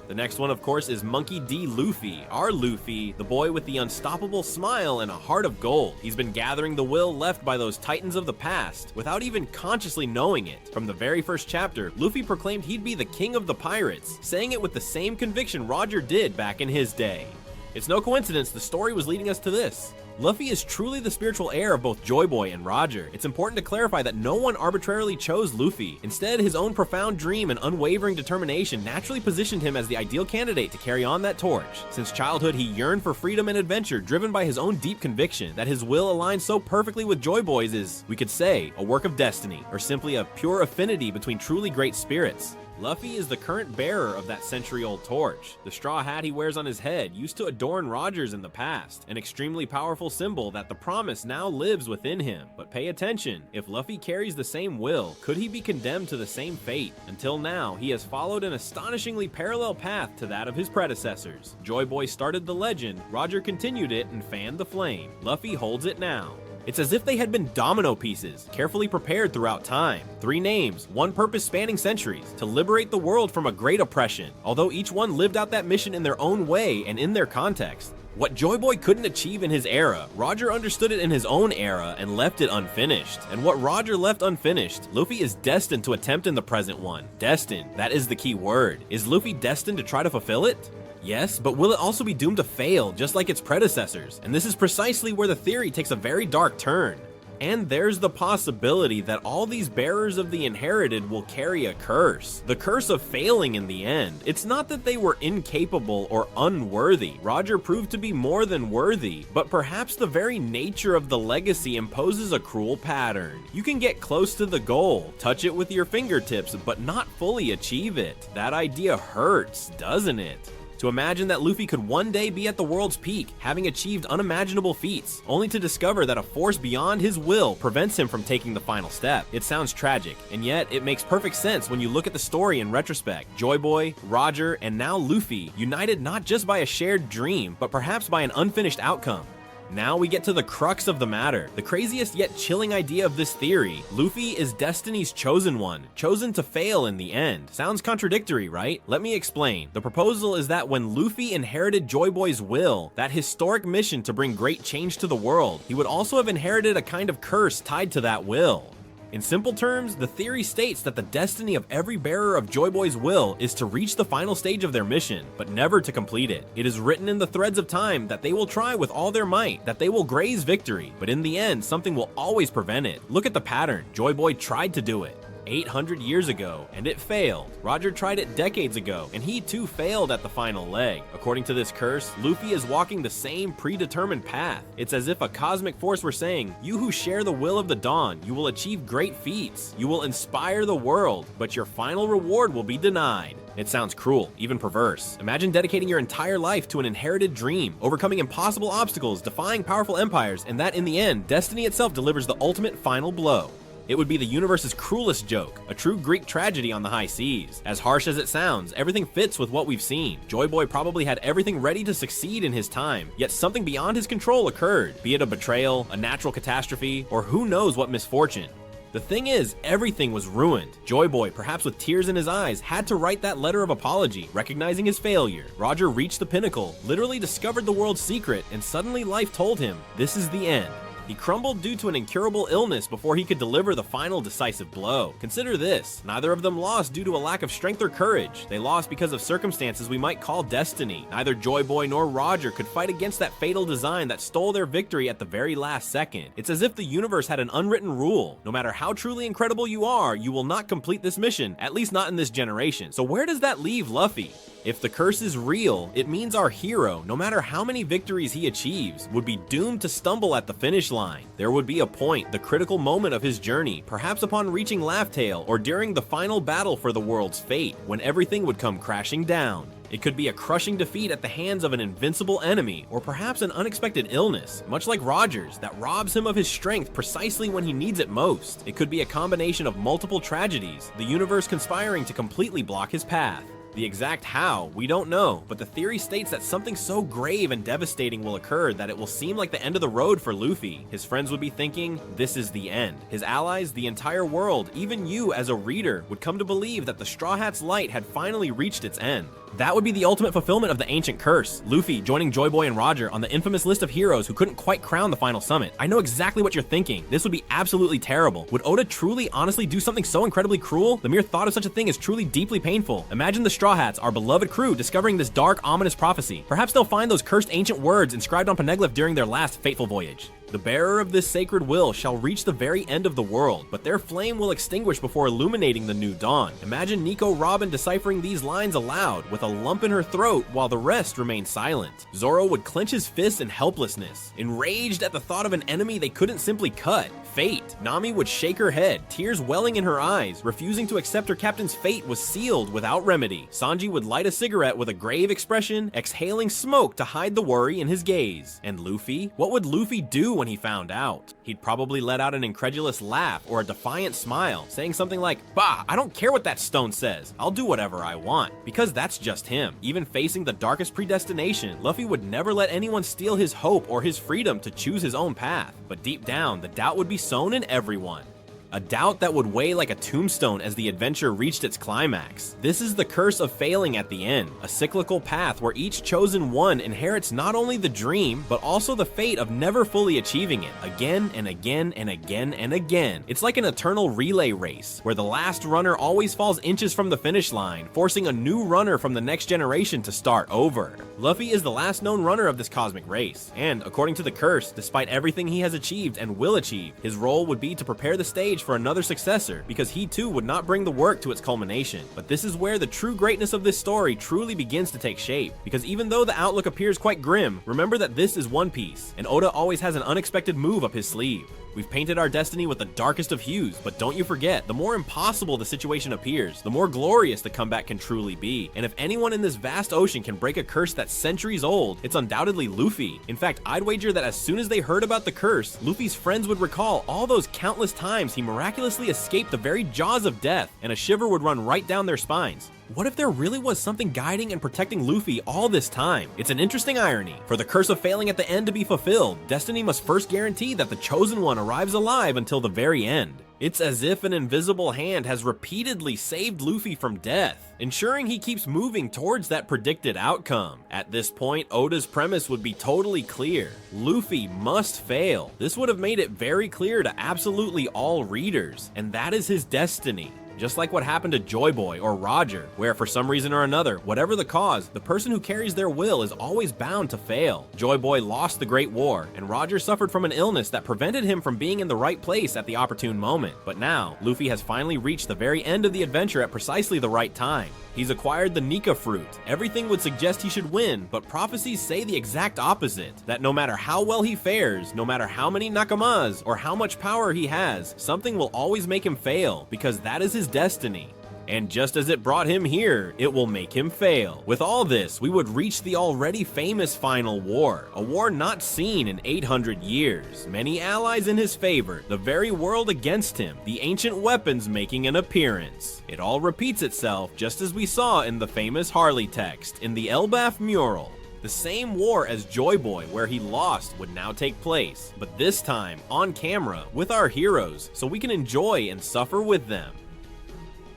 The next one, of course, is Monkey D. Luffy, our Luffy, the boy with the unstoppable smile and a heart of gold. He's been gathering the will left by those titans of the past, without even consciously knowing it. From the very first chapter, Luffy proclaimed he'd be the king of the pirates, saying it with the same conviction Roger did back in his day. It's no coincidence the story was leading us to this. Luffy is truly the spiritual heir of both Joy Boy and Roger. It's important to clarify that no one arbitrarily chose Luffy. Instead, his own profound dream and unwavering determination naturally positioned him as the ideal candidate to carry on that torch. Since childhood, he yearned for freedom and adventure, driven by his own deep conviction that his will aligned so perfectly with Joy Boy's is, we could say, a work of destiny, or simply a pure affinity between truly great spirits. Luffy is the current bearer of that century-old torch. The straw hat he wears on his head used to adorn Roger's in the past, an extremely powerful symbol that the promise now lives within him. But pay attention, if Luffy carries the same will, could he be condemned to the same fate? Until now, he has followed an astonishingly parallel path to that of his predecessors. Joy Boy started the legend, Roger continued it and fanned the flame. Luffy holds it now. It's as if they had been domino pieces, carefully prepared throughout time. 3 names, one purpose spanning centuries, to liberate the world from a great oppression, although each one lived out that mission in their own way and in their context. What Joy Boy couldn't achieve in his era, Roger understood it in his own era and left it unfinished. And what Roger left unfinished, Luffy is destined to attempt in the present one. Destined, that is the key word. Is Luffy destined to try to fulfill it? Yes, but will it also be doomed to fail, just like its predecessors? And this is precisely where the theory takes a very dark turn. And there's the possibility that all these bearers of the inherited will carry a curse. The curse of failing in the end. It's not that they were incapable or unworthy. Roger proved to be more than worthy, but perhaps the very nature of the legacy imposes a cruel pattern. You can get close to the goal, touch it with your fingertips, but not fully achieve it. That idea hurts, doesn't it? To imagine that Luffy could one day be at the world's peak, having achieved unimaginable feats, only to discover that a force beyond his will prevents him from taking the final step. It sounds tragic, and yet it makes perfect sense when you look at the story in retrospect. Joy Boy, Roger, and now Luffy, united not just by a shared dream, but perhaps by an unfinished outcome. Now we get to the crux of the matter, the craziest yet chilling idea of this theory. Luffy is Destiny's chosen one, chosen to fail in the end. Sounds contradictory, right? Let me explain. The proposal is that when Luffy inherited Joy Boy's will, that historic mission to bring great change to the world, he would also have inherited a kind of curse tied to that will. In simple terms, the theory states that the destiny of every bearer of Joy Boy's will is to reach the final stage of their mission, but never to complete it. It is written in the threads of time that they will try with all their might, that they will graze victory, but in the end, something will always prevent it. Look at the pattern. Joy Boy tried to do it 800 years ago, and it failed. Roger tried it decades ago, and he too failed at the final leg. According to this curse, Luffy is walking the same predetermined path. It's as if a cosmic force were saying, you who share the will of the dawn, you will achieve great feats. You will inspire the world, but your final reward will be denied. It sounds cruel, even perverse. Imagine dedicating your entire life to an inherited dream, overcoming impossible obstacles, defying powerful empires, and that in the end, destiny itself delivers the ultimate final blow. It would be the universe's cruelest joke, a true Greek tragedy on the high seas. As harsh as it sounds, everything fits with what we've seen. Joy Boy probably had everything ready to succeed in his time, yet something beyond his control occurred, be it a betrayal, a natural catastrophe, or who knows what misfortune. The thing is, everything was ruined. Joy Boy, perhaps with tears in his eyes, had to write that letter of apology, recognizing his failure. Roger reached the pinnacle, literally discovered the world's secret, and suddenly life told him, this is the end. He crumbled due to an incurable illness before he could deliver the final decisive blow. Consider this, neither of them lost due to a lack of strength or courage. They lost because of circumstances we might call destiny. Neither Joy Boy nor Roger could fight against that fatal design that stole their victory at the very last second. It's as if the universe had an unwritten rule. No matter how truly incredible you are, you will not complete this mission, at least not in this generation. So where does that leave Luffy? If the curse is real, it means our hero, no matter how many victories he achieves, would be doomed to stumble at the finish line. There would be a point, the critical moment of his journey, perhaps upon reaching Laugh Tale or during the final battle for the world's fate, when everything would come crashing down. It could be a crushing defeat at the hands of an invincible enemy, or perhaps an unexpected illness, much like Roger's, that robs him of his strength precisely when he needs it most. It could be a combination of multiple tragedies, the universe conspiring to completely block his path. The exact how, we don't know, but the theory states that something so grave and devastating will occur that it will seem like the end of the road for Luffy. His friends would be thinking, this is the end. His allies, the entire world, even you as a reader, would come to believe that the Straw Hat's light had finally reached its end. That would be the ultimate fulfillment of the ancient curse, Luffy joining Joy Boy and Roger on the infamous list of heroes who couldn't quite crown the final summit. I know exactly what you're thinking. This would be absolutely terrible. Would Oda truly honestly do something so incredibly cruel? The mere thought of such a thing is truly deeply painful. Imagine the Straw Hats, our beloved crew, discovering this dark, ominous prophecy. Perhaps they'll find those cursed ancient words inscribed on Poneglyph during their last fateful voyage. The bearer of this sacred will shall reach the very end of the world, but their flame will extinguish before illuminating the new dawn. Imagine Nico Robin deciphering these lines aloud, with a lump in her throat while the rest remain silent. Zoro would clench his fists in helplessness, enraged at the thought of an enemy they couldn't simply cut. Fate. Nami would shake her head, tears welling in her eyes, refusing to accept her captain's fate was sealed without remedy. Sanji would light a cigarette with a grave expression, exhaling smoke to hide the worry in his gaze. And Luffy? What would Luffy do when he found out? He'd probably let out an incredulous laugh or a defiant smile, saying something like, "Bah, I don't care what that stone says. I'll do whatever I want." Because that's just him. Even facing the darkest predestination, Luffy would never let anyone steal his hope or his freedom to choose his own path. But deep down, the doubt would be sown in everyone. A doubt that would weigh like a tombstone as the adventure reached its climax. This is the curse of failing at the end, a cyclical path where each chosen one inherits not only the dream, but also the fate of never fully achieving it, again and again and again and again. It's like an eternal relay race, where the last runner always falls inches from the finish line, forcing a new runner from the next generation to start over. Luffy is the last known runner of this cosmic race, and according to the curse, despite everything he has achieved and will achieve, his role would be to prepare the stage for another successor, because he too would not bring the work to its culmination. But this is where the true greatness of this story truly begins to take shape, because even though the outlook appears quite grim, remember that this is One Piece, and Oda always has an unexpected move up his sleeve. We've painted our destiny with the darkest of hues, but don't you forget, the more impossible the situation appears, the more glorious the comeback can truly be. And if anyone in this vast ocean can break a curse that's centuries old, it's undoubtedly Luffy. In fact, I'd wager that as soon as they heard about the curse, Luffy's friends would recall all those countless times he miraculously escaped the very jaws of death, and a shiver would run right down their spines. What if there really was something guiding and protecting Luffy all this time? It's an interesting irony. For the curse of failing at the end to be fulfilled, destiny must first guarantee that the chosen one arrives alive until the very end. It's as if an invisible hand has repeatedly saved Luffy from death, ensuring he keeps moving towards that predicted outcome. At this point, Oda's premise would be totally clear. Luffy must fail. This would have made it very clear to absolutely all readers, and that is his destiny. Just like what happened to Joy Boy or Roger, where for some reason or another, whatever the cause, the person who carries their will is always bound to fail. Joy Boy lost the Great War, and Roger suffered from an illness that prevented him from being in the right place at the opportune moment. But now, Luffy has finally reached the very end of the adventure at precisely the right time. He's acquired the Nika fruit. Everything would suggest he should win, but prophecies say the exact opposite. That no matter how well he fares, no matter how many nakamas or how much power he has, something will always make him fail, because that is his destiny. And just as it brought him here, it will make him fail. With all this, we would reach the already famous final war, a war not seen in 800 years, many allies in his favor, the very world against him, the ancient weapons making an appearance. It all repeats itself just as we saw in the famous Harley text in the Elbaf mural. The same war as Joy Boy, where he lost, would now take place, but this time on camera with our heroes, so we can enjoy and suffer with them.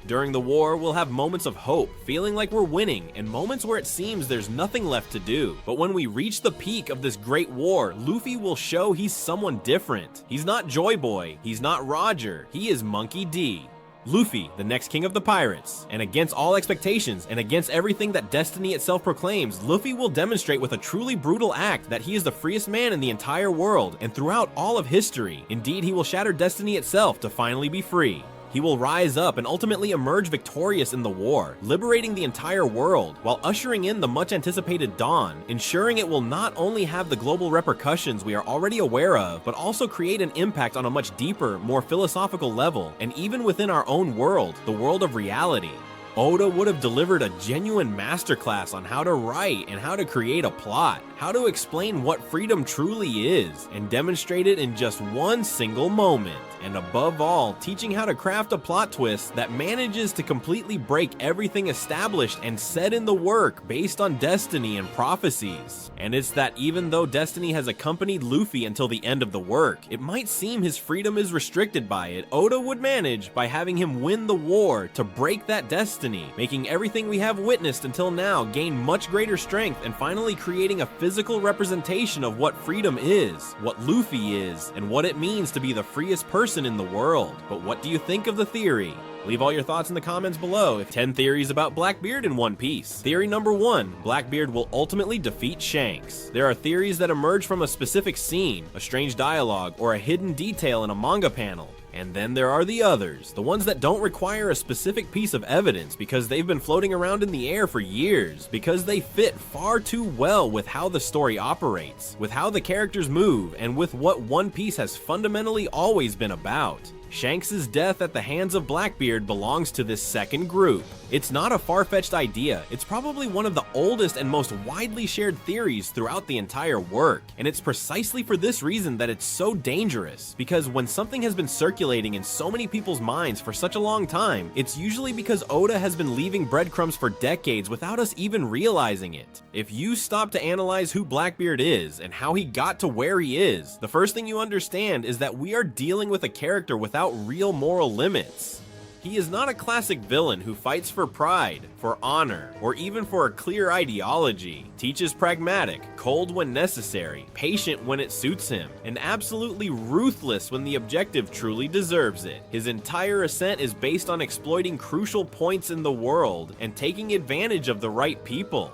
During the war, we'll have moments of hope, feeling like we're winning, and moments where it seems there's nothing left to do. But when we reach the peak of this great war, Luffy will show he's someone different. He's not Joy Boy, he's not Roger, he is Monkey D. Luffy, the next king of the pirates. And against all expectations, and against everything that destiny itself proclaims, Luffy will demonstrate with a truly brutal act that he is the freest man in the entire world, and throughout all of history. Indeed, he will shatter destiny itself to finally be free. He will rise up and ultimately emerge victorious in the war, liberating the entire world, while ushering in the much-anticipated dawn, ensuring it will not only have the global repercussions we are already aware of, but also create an impact on a much deeper, more philosophical level, and even within our own world, the world of reality. Oda would have delivered a genuine masterclass on how to write and how to create a plot, how to explain what freedom truly is, and demonstrate it in just one single moment. And above all, teaching how to craft a plot twist that manages to completely break everything established and set in the work based on destiny and prophecies. And it's that even though destiny has accompanied Luffy until the end of the work, it might seem his freedom is restricted by it, Oda would manage by having him win the war to break that destiny, making everything we have witnessed until now gain much greater strength and finally creating a physical representation of what freedom is, what Luffy is, and what it means to be the freest person in the world. But what do you think of the theory? Leave all your thoughts in the comments below. If 10 theories about Blackbeard in One Piece. Theory number 1, Blackbeard will ultimately defeat Shanks. There are theories that emerge from a specific scene, a strange dialogue, or a hidden detail in a manga panel. And then there are the others, the ones that don't require a specific piece of evidence because they've been floating around in the air for years, because they fit far too well with how the story operates, with how the characters move, and with what One Piece has fundamentally always been about. Shanks' death at the hands of Blackbeard belongs to this second group. It's not a far-fetched idea, it's probably one of the oldest and most widely shared theories throughout the entire work, and it's precisely for this reason that it's so dangerous, because when something has been circulating in so many people's minds for such a long time, it's usually because Oda has been leaving breadcrumbs for decades without us even realizing it. If you stop to analyze who Blackbeard is and how he got to where he is, the first thing you understand is that we are dealing with a character without real moral limits. He is not a classic villain who fights for pride, for honor, or even for a clear ideology. Teach is pragmatic, cold when necessary, patient when it suits him, and absolutely ruthless when the objective truly deserves it. His entire ascent is based on exploiting crucial points in the world and taking advantage of the right people.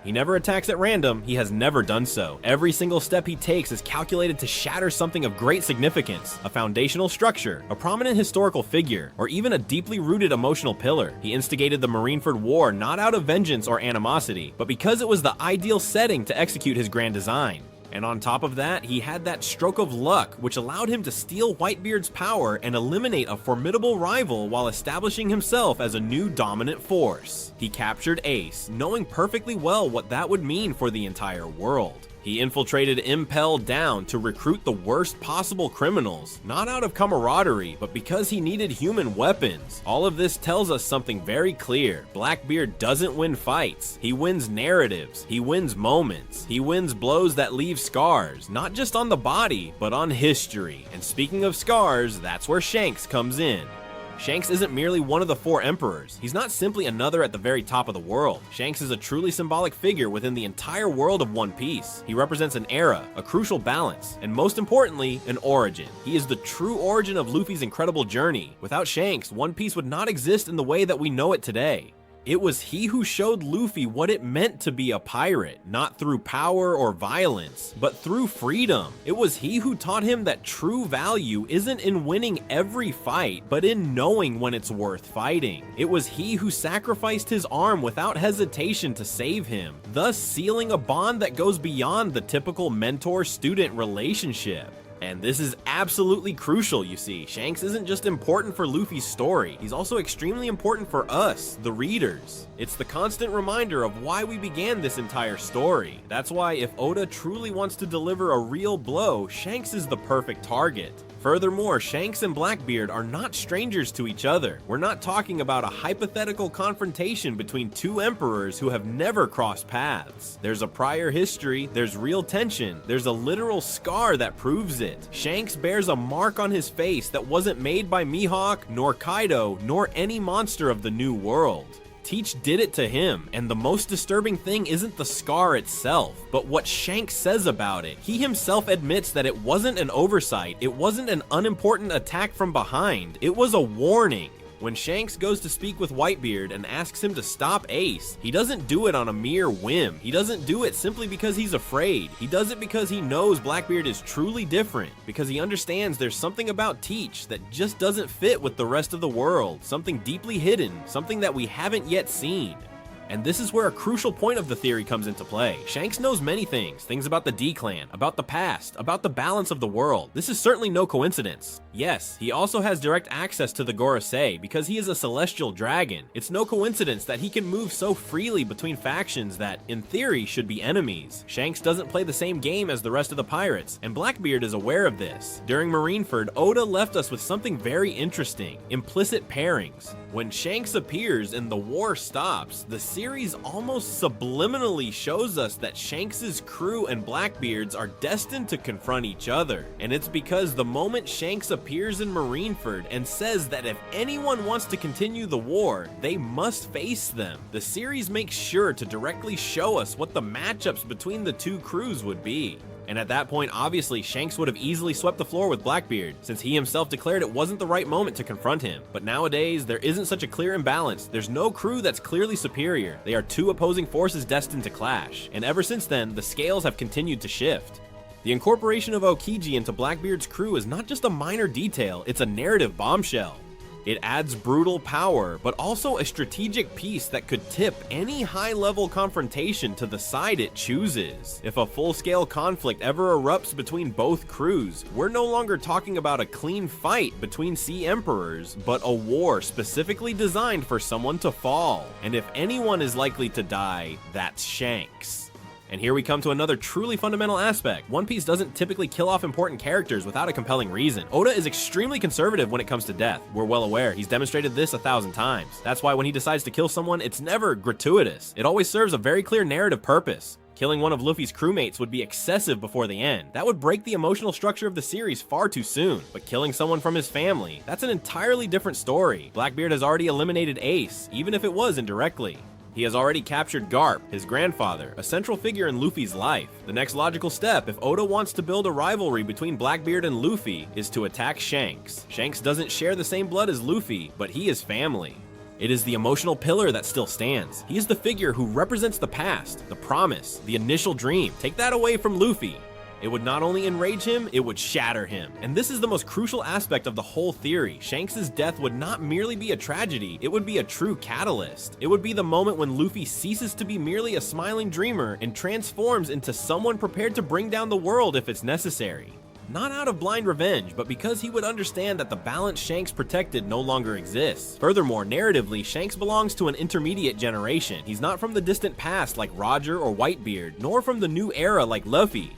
He never attacks at random, he has never done so. Every single step he takes is calculated to shatter something of great significance, a foundational structure, a prominent historical figure, or even a deeply rooted emotional pillar. He instigated the Marineford War not out of vengeance or animosity, but because it was the ideal setting to execute his grand design. And on top of that, he had that stroke of luck which allowed him to steal Whitebeard's power and eliminate a formidable rival while establishing himself as a new dominant force. He captured Ace, knowing perfectly well what that would mean for the entire world. He infiltrated Impel Down to recruit the worst possible criminals, not out of camaraderie, but because he needed human weapons. All of this tells us something very clear. Blackbeard doesn't win fights. He wins narratives. He wins moments. He wins blows that leave scars, not just on the body, but on history. And speaking of scars, that's where Shanks comes in. Shanks isn't merely one of the 4 emperors. He's not simply another at the very top of the world. Shanks is a truly symbolic figure within the entire world of One Piece. He represents an era, a crucial balance, and most importantly, an origin. He is the true origin of Luffy's incredible journey. Without Shanks, One Piece would not exist in the way that we know it today. It was he who showed Luffy what it meant to be a pirate, not through power or violence, but through freedom. It was he who taught him that true value isn't in winning every fight, but in knowing when it's worth fighting. It was he who sacrificed his arm without hesitation to save him, thus sealing a bond that goes beyond the typical mentor-student relationship. And this is absolutely crucial, you see. Shanks isn't just important for Luffy's story, he's also extremely important for us, the readers. It's the constant reminder of why we began this entire story. That's why if Oda truly wants to deliver a real blow, Shanks is the perfect target. Furthermore, Shanks and Blackbeard are not strangers to each other. We're not talking about a hypothetical confrontation between 2 emperors who have never crossed paths. There's a prior history, there's real tension, there's a literal scar that proves it. Shanks bears a mark on his face that wasn't made by Mihawk, nor Kaido, nor any monster of the New World. Teach did it to him, and the most disturbing thing isn't the scar itself, but what Shanks says about it. He himself admits that it wasn't an oversight, it wasn't an unimportant attack from behind, it was a warning. When Shanks goes to speak with Whitebeard and asks him to stop Ace, he doesn't do it on a mere whim. He doesn't do it simply because he's afraid. He does it because he knows Blackbeard is truly different, because he understands there's something about Teach that just doesn't fit with the rest of the world, something deeply hidden, something that we haven't yet seen. And this is where a crucial point of the theory comes into play. Shanks knows many things about the D-Clan, about the past, about the balance of the world. This is certainly no coincidence. Yes, he also has direct access to the Gorosei because he is a celestial dragon. It's no coincidence that he can move so freely between factions that, in theory, should be enemies. Shanks doesn't play the same game as the rest of the pirates, and Blackbeard is aware of this. During Marineford, Oda left us with something very interesting: implicit pairings. When Shanks appears and the war stops, the series almost subliminally shows us that Shanks' crew and Blackbeard's are destined to confront each other. And it's because the moment Shanks appears in Marineford and says that if anyone wants to continue the war, they must face them, the series makes sure to directly show us what the matchups between the 2 crews would be. And at that point, obviously, Shanks would have easily swept the floor with Blackbeard, since he himself declared it wasn't the right moment to confront him. But nowadays, there isn't such a clear imbalance. There's no crew that's clearly superior. They are two opposing forces destined to clash. And ever since then, the scales have continued to shift. The incorporation of Aokiji into Blackbeard's crew is not just a minor detail, it's a narrative bombshell. It adds brutal power, but also a strategic piece that could tip any high-level confrontation to the side it chooses. If a full-scale conflict ever erupts between both crews, we're no longer talking about a clean fight between Sea Emperors, but a war specifically designed for someone to fall. And if anyone is likely to die, that's Shanks. And here we come to another truly fundamental aspect. One Piece doesn't typically kill off important characters without a compelling reason. Oda is extremely conservative when it comes to death. We're well aware, he's demonstrated this 1,000 times. That's why when he decides to kill someone, it's never gratuitous. It always serves a very clear narrative purpose. Killing one of Luffy's crewmates would be excessive before the end. That would break the emotional structure of the series far too soon. But killing someone from his family, that's an entirely different story. Blackbeard has already eliminated Ace, even if it was indirectly. He has already captured Garp, his grandfather, a central figure in Luffy's life. The next logical step, if Oda wants to build a rivalry between Blackbeard and Luffy, is to attack Shanks. Shanks doesn't share the same blood as Luffy, but he is family. It is the emotional pillar that still stands. He is the figure who represents the past, the promise, the initial dream. Take that away from Luffy. It would not only enrage him, it would shatter him. And this is the most crucial aspect of the whole theory. Shanks' death would not merely be a tragedy, it would be a true catalyst. It would be the moment when Luffy ceases to be merely a smiling dreamer and transforms into someone prepared to bring down the world if it's necessary. Not out of blind revenge, but because he would understand that the balance Shanks protected no longer exists. Furthermore, narratively, Shanks belongs to an intermediate generation. He's not from the distant past like Roger or Whitebeard, nor from the new era like Luffy.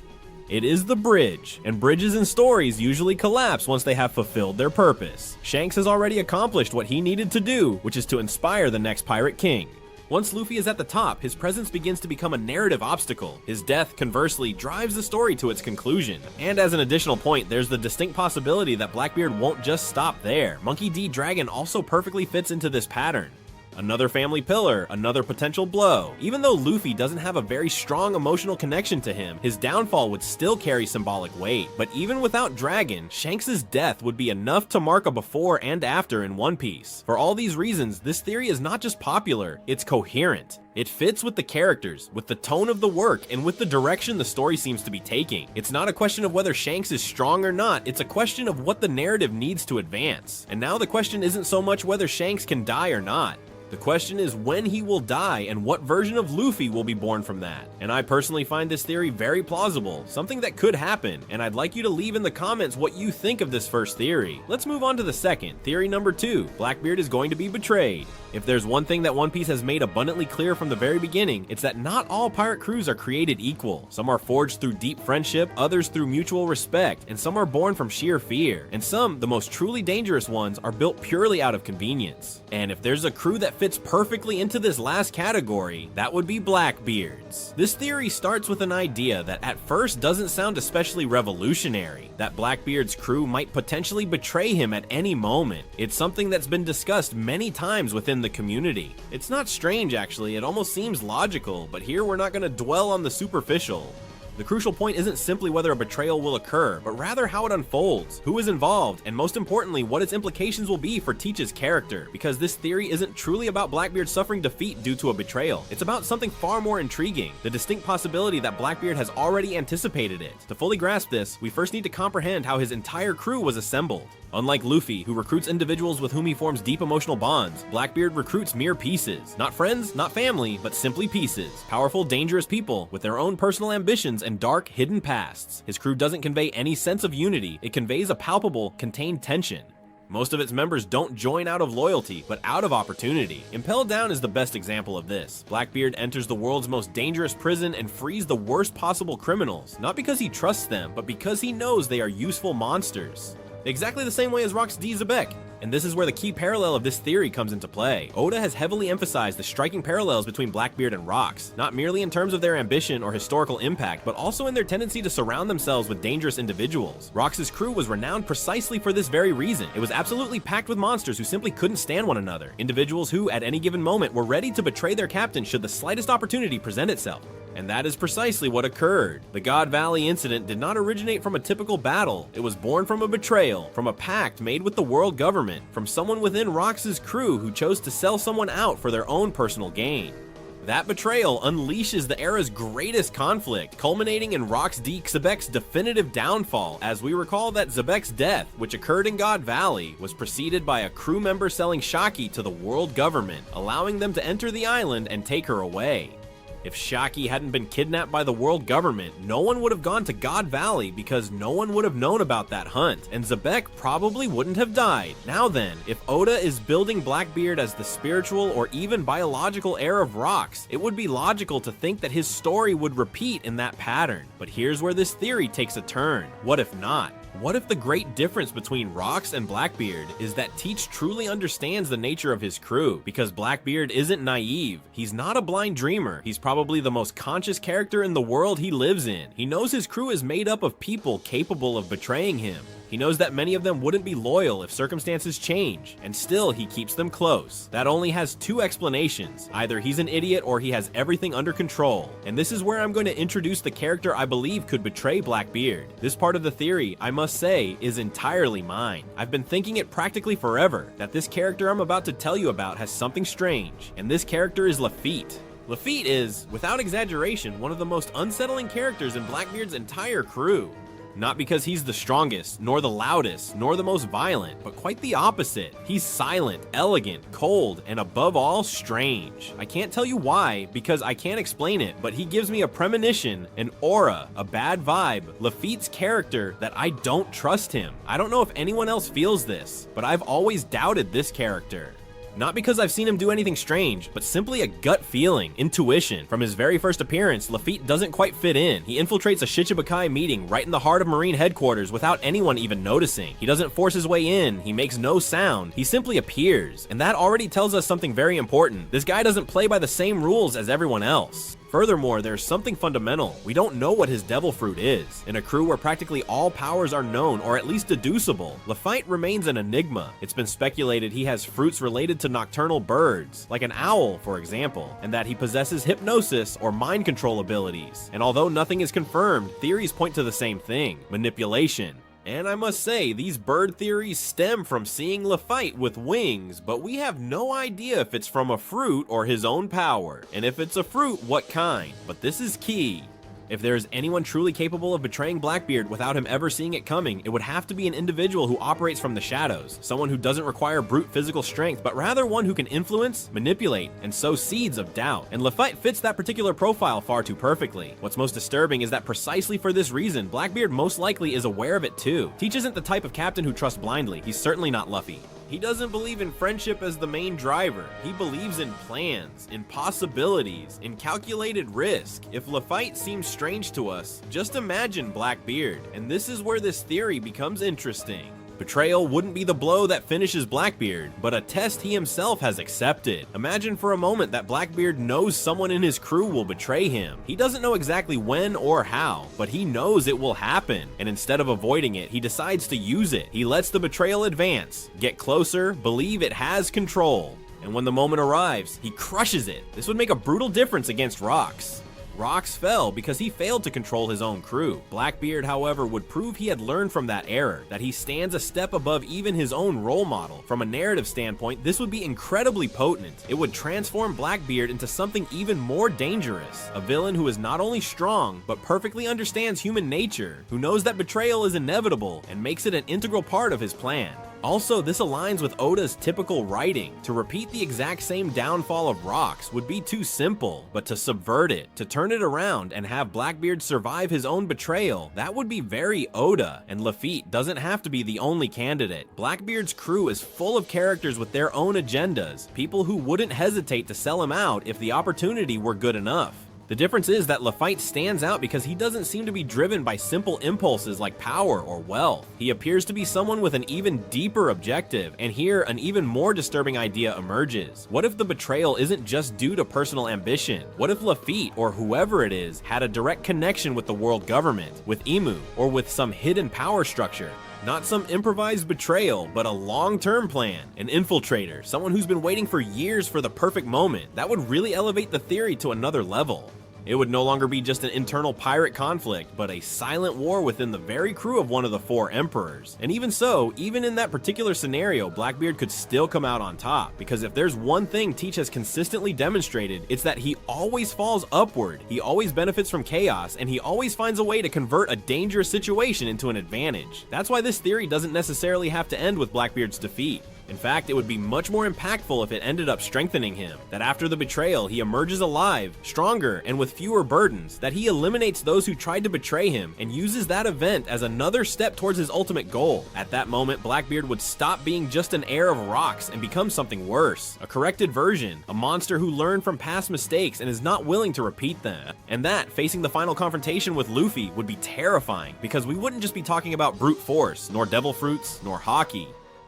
It is the bridge, and bridges in stories usually collapse once they have fulfilled their purpose. Shanks has already accomplished what he needed to do, which is to inspire the next Pirate King. Once Luffy is at the top, his presence begins to become a narrative obstacle. His death, conversely, drives the story to its conclusion. And as an additional point, there's the distinct possibility that Blackbeard won't just stop there. Monkey D. Dragon also perfectly fits into this pattern. Another family pillar, another potential blow. Even though Luffy doesn't have a very strong emotional connection to him, his downfall would still carry symbolic weight. But even without Dragon, Shanks' death would be enough to mark a before and after in One Piece. For all these reasons, this theory is not just popular, it's coherent. It fits with the characters, with the tone of the work, and with the direction the story seems to be taking. It's not a question of whether Shanks is strong or not, it's a question of what the narrative needs to advance. And now the question isn't so much whether Shanks can die or not. The question is when he will die and what version of Luffy will be born from that. And I personally find this theory very plausible, something that could happen, and I'd like you to leave in the comments what you think of this first theory. Let's move on to the second. Theory number 2, Blackbeard is going to be betrayed. If there's one thing that One Piece has made abundantly clear from the very beginning, it's that not all pirate crews are created equal. Some are forged through deep friendship, others through mutual respect, and some are born from sheer fear. And some, the most truly dangerous ones, are built purely out of convenience. And if there's a crew that fits perfectly into this last category, that would be Blackbeard's. This theory starts with an idea that at first doesn't sound especially revolutionary, that Blackbeard's crew might potentially betray him at any moment. It's something that's been discussed many times within the community. It's not strange actually, it almost seems logical, but here we're not going to dwell on the superficial. The crucial point isn't simply whether a betrayal will occur, but rather how it unfolds, who is involved, and most importantly, what its implications will be for Teach's character, because this theory isn't truly about Blackbeard suffering defeat due to a betrayal. It's about something far more intriguing, the distinct possibility that Blackbeard has already anticipated it. To fully grasp this, we first need to comprehend how his entire crew was assembled. Unlike Luffy, who recruits individuals with whom he forms deep emotional bonds, Blackbeard recruits mere pieces. Not friends, not family, but simply pieces. Powerful, dangerous people with their own personal ambitions and dark, hidden pasts. His crew doesn't convey any sense of unity, it conveys a palpable, contained tension. Most of its members don't join out of loyalty, but out of opportunity. Impelled Down is the best example of this. Blackbeard enters the world's most dangerous prison and frees the worst possible criminals, not because he trusts them, but because he knows they are useful monsters. Exactly the same way as Rock's D. Zebek. And this is where the key parallel of this theory comes into play. Oda has heavily emphasized the striking parallels between Blackbeard and Rox, not merely in terms of their ambition or historical impact, but also in their tendency to surround themselves with dangerous individuals. Rox's crew was renowned precisely for this very reason. It was absolutely packed with monsters who simply couldn't stand one another, individuals who, at any given moment, were ready to betray their captain should the slightest opportunity present itself. And that is precisely what occurred. The God Valley incident did not originate from a typical battle. It was born from a betrayal, from a pact made with the world government, from someone within Rox's crew who chose to sell someone out for their own personal gain. That betrayal unleashes the era's greatest conflict, culminating in Rox D. Xebec's definitive downfall, as we recall that Xebec's death, which occurred in God Valley, was preceded by a crew member selling Haki to the world government, allowing them to enter the island and take her away. If Haki hadn't been kidnapped by the world government, no one would have gone to God Valley because no one would have known about that hunt, and Xebec probably wouldn't have died. Now then, if Oda is building Blackbeard as the spiritual or even biological heir of Rox, it would be logical to think that his story would repeat in that pattern. But here's where this theory takes a turn. What if not? What if the great difference between Rox and Blackbeard is that Teach truly understands the nature of his crew? Because Blackbeard isn't naive, he's not a blind dreamer, he's probably the most conscious character in the world he lives in. He knows his crew is made up of people capable of betraying him. He knows that many of them wouldn't be loyal if circumstances change, and still he keeps them close. That only has two explanations. Either he's an idiot or he has everything under control. And this is where I'm going to introduce the character I believe could betray Blackbeard. This part of the theory, I must say, is entirely mine. I've been thinking it practically forever, that this character I'm about to tell you about has something strange, and this character is Lafitte. Lafitte is, without exaggeration, one of the most unsettling characters in Blackbeard's entire crew. Not because he's the strongest, nor the loudest, nor the most violent, but quite the opposite. He's silent, elegant, cold, and above all, strange. I can't tell you why, because I can't explain it, but he gives me a premonition, an aura, a bad vibe, Lafitte's character, that I don't trust him. I don't know if anyone else feels this, but I've always doubted this character. Not because I've seen him do anything strange, but simply a gut feeling, intuition. From his very first appearance, Lafitte doesn't quite fit in. He infiltrates a Shichibukai meeting right in the heart of Marine headquarters without anyone even noticing. He doesn't force his way in, he makes no sound, he simply appears. And that already tells us something very important. This guy doesn't play by the same rules as everyone else. Furthermore, there's something fundamental. We don't know what his devil fruit is. In a crew where practically all powers are known or at least deducible, Lafitte remains an enigma. It's been speculated he has fruits related to nocturnal birds, like an owl for example, and that he possesses hypnosis or mind control abilities. And although nothing is confirmed, theories point to the same thing: manipulation. And I must say, these bird theories stem from seeing Lafitte with wings, but we have no idea if it's from a fruit or his own power. And if it's a fruit, what kind? But this is key. If there is anyone truly capable of betraying Blackbeard without him ever seeing it coming, it would have to be an individual who operates from the shadows, someone who doesn't require brute physical strength, but rather one who can influence, manipulate, and sow seeds of doubt. And Lafitte fits that particular profile far too perfectly. What's most disturbing is that precisely for this reason, Blackbeard most likely is aware of it too. Teach isn't the type of captain who trusts blindly. He's certainly not Luffy. He doesn't believe in friendship as the main driver. He believes in plans, in possibilities, in calculated risk. If Lafitte seems strange to us, just imagine Blackbeard. And this is where this theory becomes interesting. Betrayal wouldn't be the blow that finishes Blackbeard, but a test he himself has accepted. Imagine for a moment that Blackbeard knows someone in his crew will betray him. He doesn't know exactly when or how, but he knows it will happen, and instead of avoiding it, he decides to use it. He lets the betrayal advance, get closer, believe it has control, and when the moment arrives, he crushes it. This would make a brutal difference against Rox. Rox fell because he failed to control his own crew. Blackbeard, however, would prove he had learned from that error, that he stands a step above even his own role model. From a narrative standpoint, this would be incredibly potent. It would transform Blackbeard into something even more dangerous. A villain who is not only strong, but perfectly understands human nature, who knows that betrayal is inevitable and makes it an integral part of his plan. Also, this aligns with Oda's typical writing. To repeat the exact same downfall of Rox would be too simple, but to subvert it, to turn it around and have Blackbeard survive his own betrayal, that would be very Oda, and Lafitte doesn't have to be the only candidate. Blackbeard's crew is full of characters with their own agendas, people who wouldn't hesitate to sell him out if the opportunity were good enough. The difference is that Lafitte stands out because he doesn't seem to be driven by simple impulses like power or wealth. He appears to be someone with an even deeper objective, and here an even more disturbing idea emerges. What if the betrayal isn't just due to personal ambition? What if Lafitte, or whoever it is, had a direct connection with the world government, with Imu, or with some hidden power structure? Not some improvised betrayal, but a long-term plan. An infiltrator, someone who's been waiting for years for the perfect moment. That would really elevate the theory to another level. It would no longer be just an internal pirate conflict, but a silent war within the very crew of one of the 4 emperors. And even so, even in that particular scenario, Blackbeard could still come out on top, because if there's one thing Teach has consistently demonstrated, it's that he always falls upward, he always benefits from chaos, and he always finds a way to convert a dangerous situation into an advantage. That's why this theory doesn't necessarily have to end with Blackbeard's defeat. In fact, it would be much more impactful if it ended up strengthening him, that after the betrayal, he emerges alive, stronger, and with fewer burdens, that he eliminates those who tried to betray him, and uses that event as another step towards his ultimate goal. At that moment, Blackbeard would stop being just an heir of rocks and become something worse, a corrected version, a monster who learned from past mistakes and is not willing to repeat them. And that, facing the final confrontation with Luffy, would be terrifying, because we wouldn't just be talking about brute force, nor devil fruits, nor Haki.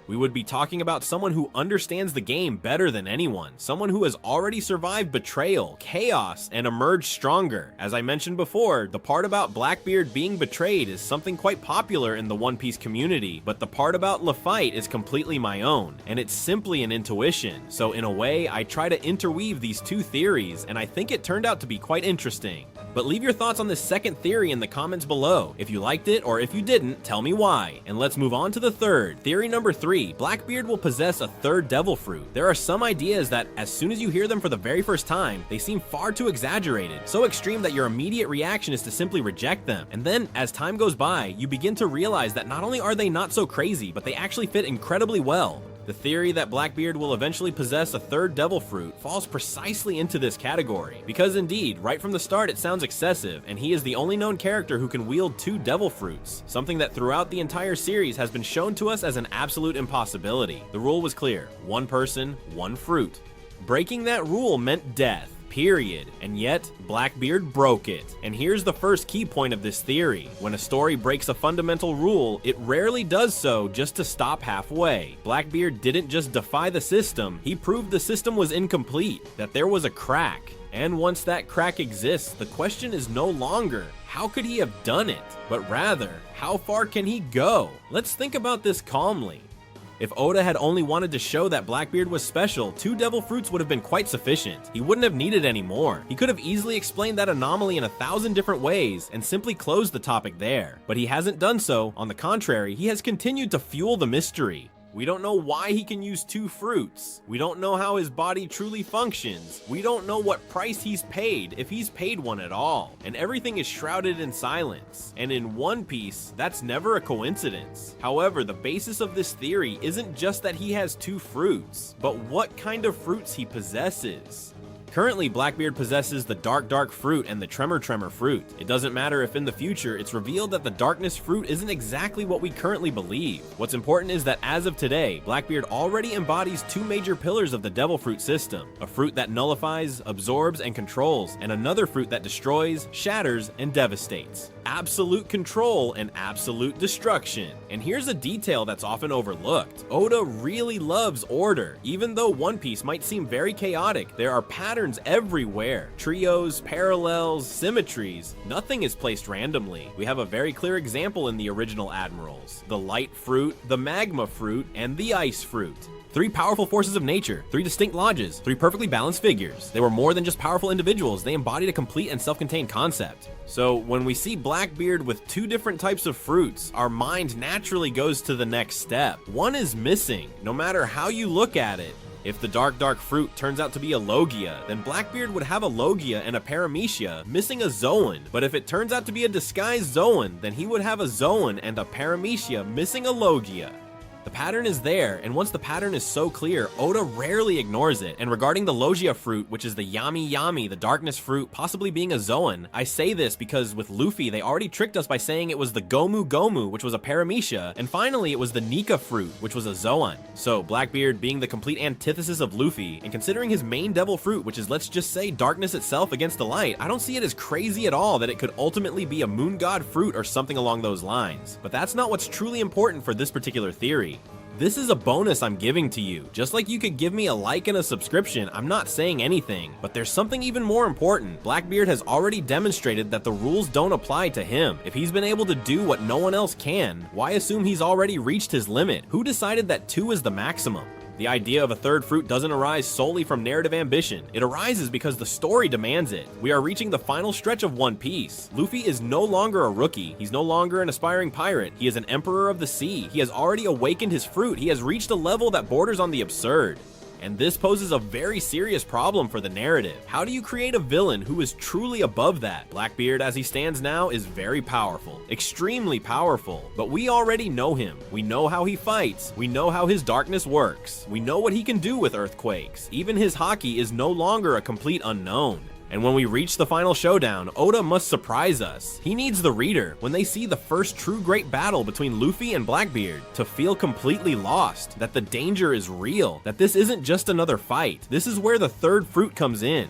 We would be talking about someone who understands the game better than anyone, someone who has already survived betrayal, chaos, and emerged stronger. As I mentioned before, the part about Blackbeard being betrayed is something quite popular in the One Piece community, but the part about Lafitte is completely my own, and it's simply an intuition. So in a way, I try to interweave these 2 theories, and I think it turned out to be quite interesting. But leave your thoughts on this second theory in the comments below. If you liked it, or if you didn't, tell me why. And let's move on to the third. Theory number 3, Blackbeard will possess a 3rd devil fruit. There are some ideas that, as soon as you hear them for the very first time, they seem far too exaggerated, so extreme that your immediate reaction is to simply reject them. And then, as time goes by, you begin to realize that not only are they not so crazy, but they actually fit incredibly well. The theory that Blackbeard will eventually possess a 3rd devil fruit falls precisely into this category, because indeed, right from the start it sounds excessive, and he is the only known character who can wield 2 devil fruits, something that throughout the entire series has been shown to us as an absolute impossibility. The rule was clear: 1 person, 1 fruit. Breaking that rule meant death. Period. And yet, Blackbeard broke it. And here's the first key point of this theory. When a story breaks a fundamental rule, it rarely does so just to stop halfway. Blackbeard didn't just defy the system, he proved the system was incomplete, that there was a crack. And once that crack exists, the question is no longer, how could he have done it? But rather, how far can he go? Let's think about this calmly. If Oda had only wanted to show that Blackbeard was special, 2 devil fruits would have been quite sufficient. He wouldn't have needed any more. He could have easily explained that anomaly in 1,000 different ways and simply closed the topic there. But he hasn't done so. On the contrary, he has continued to fuel the mystery. We don't know why he can use 2 fruits. We don't know how his body truly functions. We don't know what price he's paid, if he's paid one at all. And everything is shrouded in silence. And in One Piece, that's never a coincidence. However, the basis of this theory isn't just that he has 2 fruits, but what kind of fruits he possesses. Currently, Blackbeard possesses the Dark fruit and the Tremor fruit. It doesn't matter if in the future it's revealed that the Darkness fruit isn't exactly what we currently believe. What's important is that as of today, Blackbeard already embodies 2 major pillars of the Devil Fruit system. A fruit that nullifies, absorbs, and controls, and another fruit that destroys, shatters, and devastates. Absolute control and absolute destruction. And here's a detail that's often overlooked. Oda really loves order. Even though One Piece might seem very chaotic, there are patterns everywhere. Trios, parallels, symmetries. Nothing is placed randomly. We have a very clear example in the original Admirals. The Light Fruit, the Magma Fruit, and the Ice Fruit. 3 powerful forces of nature, 3 distinct lodges, 3 perfectly balanced figures. They were more than just powerful individuals, they embodied a complete and self-contained concept. So when we see Blackbeard with 2 different types of fruits, our mind naturally goes to the next step. One is missing, no matter how you look at it. If the dark fruit turns out to be a Logia, then Blackbeard would have a Logia and a Paramecia, missing a Zoan. But if it turns out to be a disguised Zoan, then he would have a Zoan and a Paramecia, missing a Logia. The pattern is there, and once the pattern is so clear, Oda rarely ignores it. And regarding the Logia fruit, which is the Yami, the darkness fruit, possibly being a Zoan, I say this because with Luffy, they already tricked us by saying it was the Gomu, which was a Paramecia, and finally it was the Nika fruit, which was a Zoan. So Blackbeard being the complete antithesis of Luffy, and considering his main devil fruit, which is, let's just say, darkness itself against the light, I don't see it as crazy at all that it could ultimately be a moon god fruit or something along those lines. But that's not what's truly important for this particular theory. This is a bonus I'm giving to you. Just like you could give me a like and a subscription, I'm not saying anything. But there's something even more important. Blackbeard has already demonstrated that the rules don't apply to him. If he's been able to do what no one else can, why assume he's already reached his limit? Who decided that 2 is the maximum? The idea of a third fruit doesn't arise solely from narrative ambition. It arises because the story demands it. We are reaching the final stretch of One Piece. Luffy is no longer a rookie. He's no longer an aspiring pirate. He is an emperor of the sea. He has already awakened his fruit. He has reached a level that borders on the absurd. And this poses a very serious problem for the narrative. How do you create a villain who is truly above that? Blackbeard, as he stands now, is very powerful, extremely powerful, but we already know him. We know how he fights. We know how his darkness works. We know what he can do with earthquakes. Even his Haki is no longer a complete unknown. And when we reach the final showdown, Oda must surprise us. He needs the reader, when they see the first true great battle between Luffy and Blackbeard, to feel completely lost, that the danger is real, that this isn't just another fight. This is where the third fruit comes in.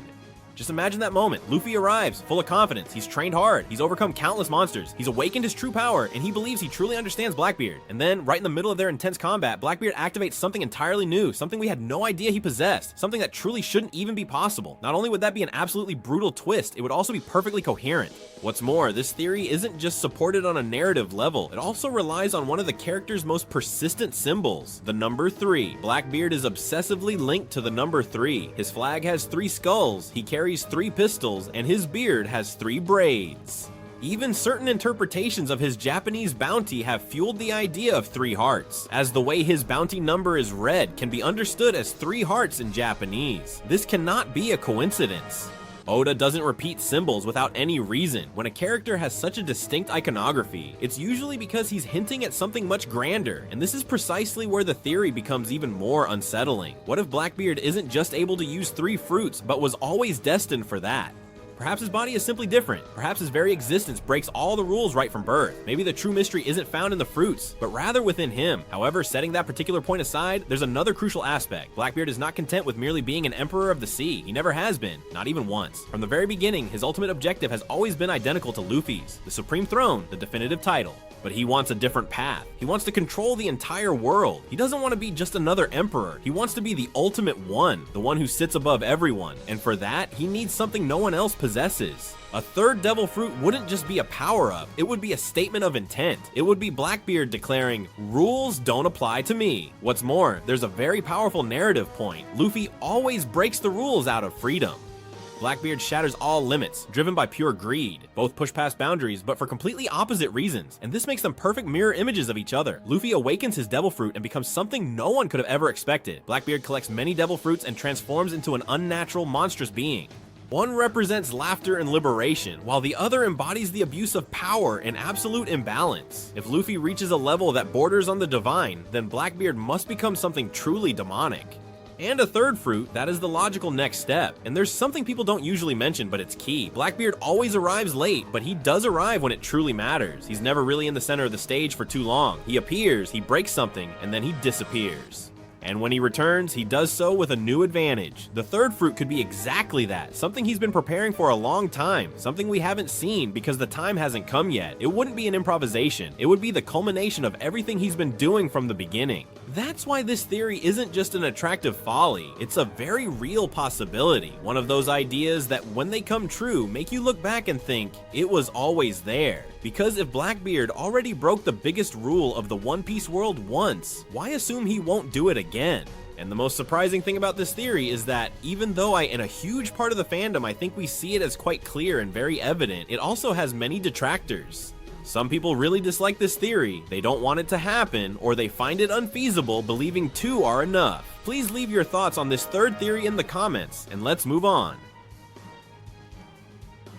Just imagine that moment. Luffy arrives, full of confidence. He's trained hard. He's overcome countless monsters. He's awakened his true power, and he believes he truly understands Blackbeard. And then, right in the middle of their intense combat, Blackbeard activates something entirely new, something we had no idea he possessed, something that truly shouldn't even be possible. Not only would that be an absolutely brutal twist, it would also be perfectly coherent. What's more, this theory isn't just supported on a narrative level, it also relies on one of the character's most persistent symbols, the number 3. Blackbeard is obsessively linked to the number 3. His flag has 3 skulls, he carries 3 pistols, and his beard has 3 braids. Even certain interpretations of his Japanese bounty have fueled the idea of 3 hearts, as the way his bounty number is read can be understood as 3 hearts in Japanese. This cannot be a coincidence. Oda doesn't repeat symbols without any reason. When a character has such a distinct iconography, it's usually because he's hinting at something much grander, and this is precisely where the theory becomes even more unsettling. What if Blackbeard isn't just able to use 3 fruits, but was always destined for that? Perhaps his body is simply different. Perhaps his very existence breaks all the rules right from birth. Maybe the true mystery isn't found in the fruits, but rather within him. However, setting that particular point aside, there's another crucial aspect. Blackbeard is not content with merely being an emperor of the sea. He never has been, not even once. From the very beginning, his ultimate objective has always been identical to Luffy's, the supreme throne, the definitive title. But he wants a different path. He wants to control the entire world. He doesn't want to be just another emperor. He wants to be the ultimate one, the one who sits above everyone. And for that, he needs something no one else possesses. A third devil fruit wouldn't just be a power-up, it would be a statement of intent. It would be Blackbeard declaring, "Rules don't apply to me." What's more, there's a very powerful narrative point. Luffy always breaks the rules out of freedom. Blackbeard shatters all limits, driven by pure greed. Both push past boundaries, but for completely opposite reasons, and this makes them perfect mirror images of each other. Luffy awakens his devil fruit and becomes something no one could have ever expected. Blackbeard collects many devil fruits and transforms into an unnatural, monstrous being. One represents laughter and liberation, while the other embodies the abuse of power and absolute imbalance. If Luffy reaches a level that borders on the divine, then Blackbeard must become something truly demonic. And a third fruit, that is the logical next step. And there's something people don't usually mention, but it's key. Blackbeard always arrives late, but he does arrive when it truly matters. He's never really in the center of the stage for too long. He appears, he breaks something, and then he disappears. And when he returns, he does so with a new advantage. The third fruit could be exactly that, something he's been preparing for a long time, something we haven't seen because the time hasn't come yet. It wouldn't be an improvisation, it would be the culmination of everything he's been doing from the beginning. That's why this theory isn't just an attractive folly, it's a very real possibility. One of those ideas that when they come true, make you look back and think, it was always there. Because if Blackbeard already broke the biggest rule of the One Piece world once, why assume he won't do it again? And the most surprising thing about this theory is that even though in a huge part of the fandom I think we see it as quite clear and very evident, it also has many detractors. Some people really dislike this theory, they don't want it to happen, or they find it unfeasible, believing 2 are enough. Please leave your thoughts on this third theory in the comments, and let's move on.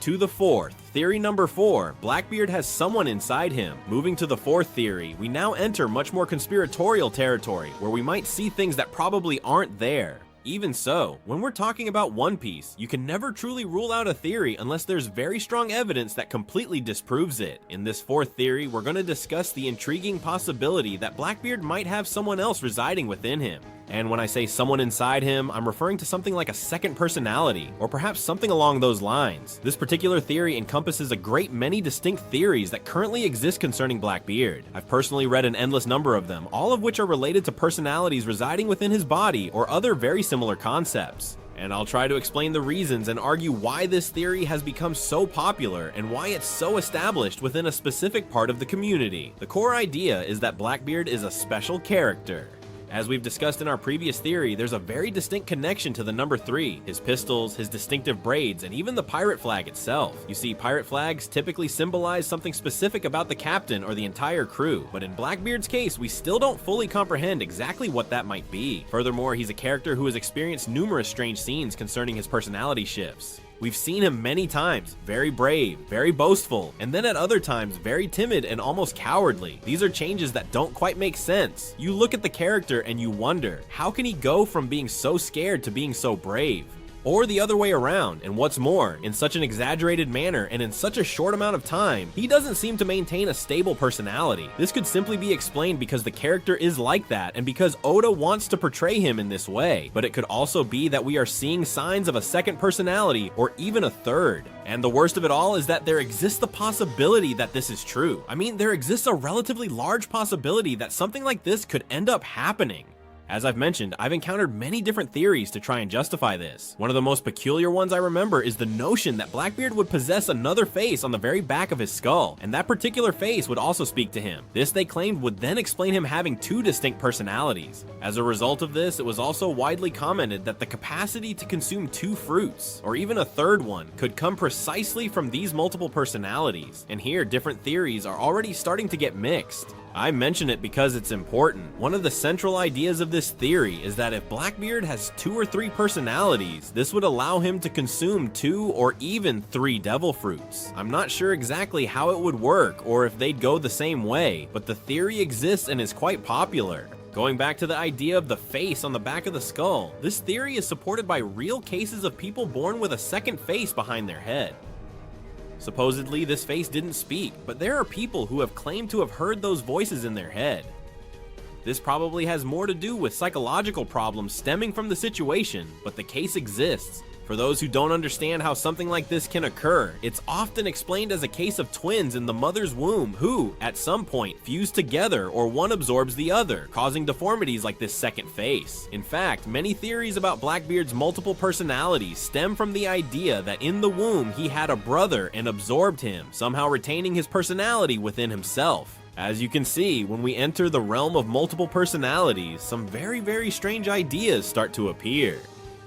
To the fourth. Theory number 4, Blackbeard has someone inside him. Moving to the fourth theory, we now enter much more conspiratorial territory, where we might see things that probably aren't there. Even so, when we're talking about One Piece, you can never truly rule out a theory unless there's very strong evidence that completely disproves it. In this fourth theory, we're going to discuss the intriguing possibility that Blackbeard might have someone else residing within him. And when I say someone inside him, I'm referring to something like a second personality, or perhaps something along those lines. This particular theory encompasses a great many distinct theories that currently exist concerning Blackbeard. I've personally read an endless number of them, all of which are related to personalities residing within his body or other very similar concepts. And I'll try to explain the reasons and argue why this theory has become so popular and why it's so established within a specific part of the community. The core idea is that Blackbeard is a special character. As we've discussed in our previous theory, there's a very distinct connection to the number 3, his pistols, his distinctive braids, and even the pirate flag itself. You see, pirate flags typically symbolize something specific about the captain or the entire crew, but in Blackbeard's case, we still don't fully comprehend exactly what that might be. Furthermore, he's a character who has experienced numerous strange scenes concerning his personality shifts. We've seen him many times, very brave, very boastful, and then at other times very timid and almost cowardly. These are changes that don't quite make sense. You look at the character and you wonder, how can he go from being so scared to being so brave? Or the other way around, and what's more, in such an exaggerated manner and in such a short amount of time, he doesn't seem to maintain a stable personality. This could simply be explained because the character is like that and because Oda wants to portray him in this way, but it could also be that we are seeing signs of a second personality or even a third. And the worst of it all is that there exists the possibility that this is true. I mean, there exists a relatively large possibility that something like this could end up happening. As I've mentioned, I've encountered many different theories to try and justify this. One of the most peculiar ones I remember is the notion that Blackbeard would possess another face on the very back of his skull, and that particular face would also speak to him. This, they claimed, would then explain him having 2 distinct personalities. As a result of this, it was also widely commented that the capacity to consume 2 fruits, or even a third one, could come precisely from these multiple personalities. And here, different theories are already starting to get mixed. I mention it because it's important. One of the central ideas of this theory is that if Blackbeard has 2 or 3 personalities, this would allow him to consume 2 or even 3 devil fruits. I'm not sure exactly how it would work or if they'd go the same way, but the theory exists and is quite popular. Going back to the idea of the face on the back of the skull, this theory is supported by real cases of people born with a second face behind their head. Supposedly, this face didn't speak, but there are people who have claimed to have heard those voices in their head. This probably has more to do with psychological problems stemming from the situation, but the case exists. For those who don't understand how something like this can occur, it's often explained as a case of twins in the mother's womb who, at some point, fuse together or one absorbs the other, causing deformities like this second face. In fact, many theories about Blackbeard's multiple personalities stem from the idea that in the womb he had a brother and absorbed him, somehow retaining his personality within himself. As you can see, when we enter the realm of multiple personalities, some very strange ideas start to appear.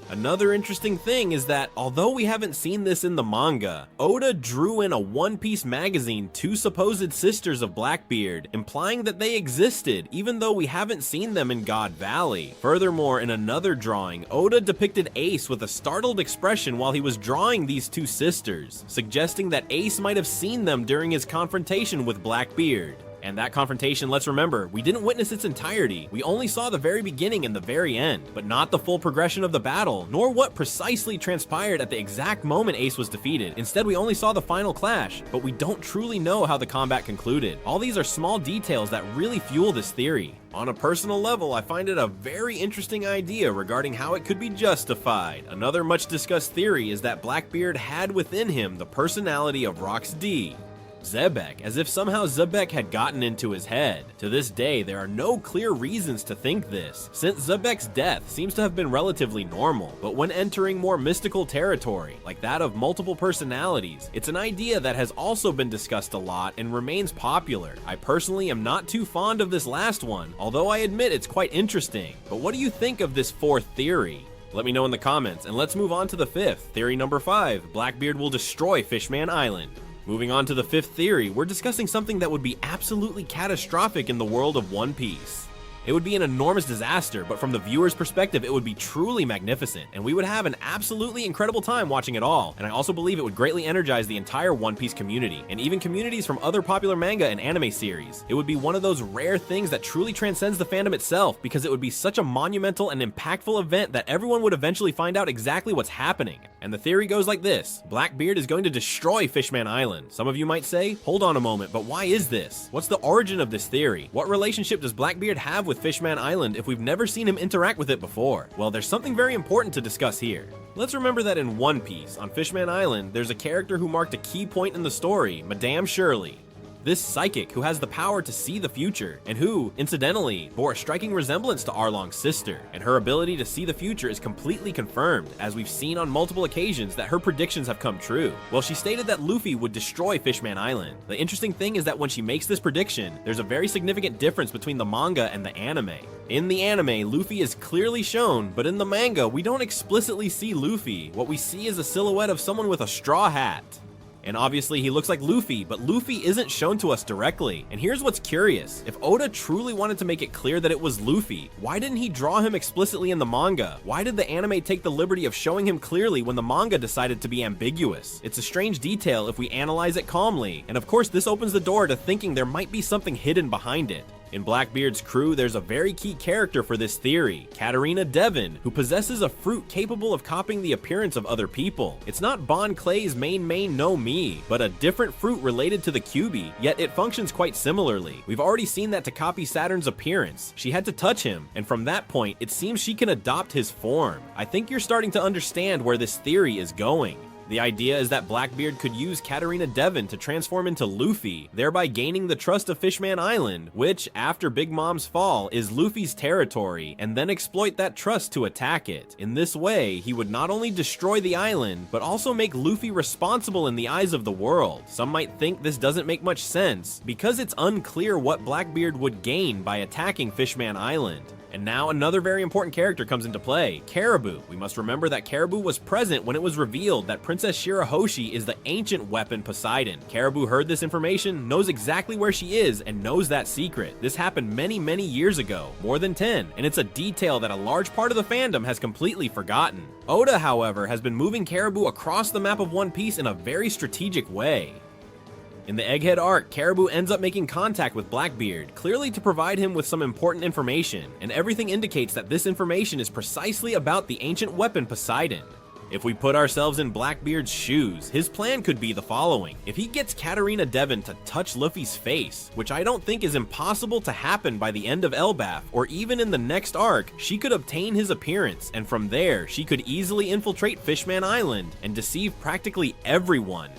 Another interesting thing is that, although we haven't seen this in the manga, Oda drew in a One Piece magazine 2 supposed sisters of Blackbeard, implying that they existed, even though we haven't seen them in God Valley. Furthermore, in another drawing, Oda depicted Ace with a startled expression while he was drawing these 2 sisters, suggesting that Ace might have seen them during his confrontation with Blackbeard. And that confrontation, let's remember, we didn't witness its entirety. We only saw the very beginning and the very end, but not the full progression of the battle, nor what precisely transpired at the exact moment Ace was defeated. Instead, we only saw the final clash, but we don't truly know how the combat concluded. All these are small details that really fuel this theory. On a personal level, I find it a very interesting idea regarding how it could be justified. Another much discussed theory is that Blackbeard had within him the personality of Rox D, Xebec, as if somehow Xebec had gotten into his head. To this day, there are no clear reasons to think this, since Xebec's death seems to have been relatively normal, but when entering more mystical territory, like that of multiple personalities, it's an idea that has also been discussed a lot and remains popular. I personally am not too fond of this last one, although I admit it's quite interesting. But what do you think of this 4th theory? Let me know in the comments, and let's move on to the 5th. Theory number 5, Blackbeard will destroy Fishman Island. Moving on to the 5th theory, we're discussing something that would be absolutely catastrophic in the world of One Piece. It would be an enormous disaster, but from the viewer's perspective, it would be truly magnificent, and we would have an absolutely incredible time watching it all. And I also believe it would greatly energize the entire One Piece community, and even communities from other popular manga and anime series. It would be one of those rare things that truly transcends the fandom itself, because it would be such a monumental and impactful event that everyone would eventually find out exactly what's happening. And the theory goes like this: Blackbeard is going to destroy Fishman Island. Some of you might say, hold on a moment, but why is this? What's the origin of this theory? What relationship does Blackbeard have with Fishman Island if we've never seen him interact with it before? Well, there's something very important to discuss here. Let's remember that in One Piece, on Fishman Island, there's a character who marked a key point in the story, Madame Shirley. This psychic who has the power to see the future, and who, incidentally, bore a striking resemblance to Arlong's sister, and her ability to see the future is completely confirmed, as we've seen on multiple occasions that her predictions have come true. Well, she stated that Luffy would destroy Fishman Island. The interesting thing is that when she makes this prediction, there's a very significant difference between the manga and the anime. In the anime, Luffy is clearly shown, but in the manga, we don't explicitly see Luffy. What we see is a silhouette of someone with a straw hat. And obviously he looks like Luffy, but Luffy isn't shown to us directly. And here's what's curious. If Oda truly wanted to make it clear that it was Luffy, why didn't he draw him explicitly in the manga? Why did the anime take the liberty of showing him clearly when the manga decided to be ambiguous? It's a strange detail if we analyze it calmly. And of course this opens the door to thinking there might be something hidden behind it. In Blackbeard's crew, there's a very key character for this theory, Katarina Devon, who possesses a fruit capable of copying the appearance of other people. It's not Bon Clay's main no me, but a different fruit related to the Kyuubi, yet it functions quite similarly. We've already seen that to copy Saturn's appearance, she had to touch him, and from that point, it seems she can adopt his form. I think you're starting to understand where this theory is going. The idea is that Blackbeard could use Katarina Devon to transform into Luffy, thereby gaining the trust of Fishman Island, which, after Big Mom's fall, is Luffy's territory, and then exploit that trust to attack it. In this way, he would not only destroy the island, but also make Luffy responsible in the eyes of the world. Some might think this doesn't make much sense, because it's unclear what Blackbeard would gain by attacking Fishman Island. And now another very important character comes into play, Caribou. We must remember that Caribou was present when it was revealed that Princess Shirahoshi is the ancient weapon Poseidon. Caribou heard this information, knows exactly where she is, and knows that secret. This happened many years ago, more than 10, and it's a detail that a large part of the fandom has completely forgotten. Oda, however, has been moving Caribou across the map of One Piece in a very strategic way. In the Egghead arc, Caribou ends up making contact with Blackbeard, clearly to provide him with some important information, and everything indicates that this information is precisely about the ancient weapon Poseidon. If we put ourselves in Blackbeard's shoes, his plan could be the following. If he gets Katarina Devon to touch Luffy's face, which I don't think is impossible to happen by the end of Elbaf, or even in the next arc, she could obtain his appearance, and from there, she could easily infiltrate Fishman Island and deceive practically everyone.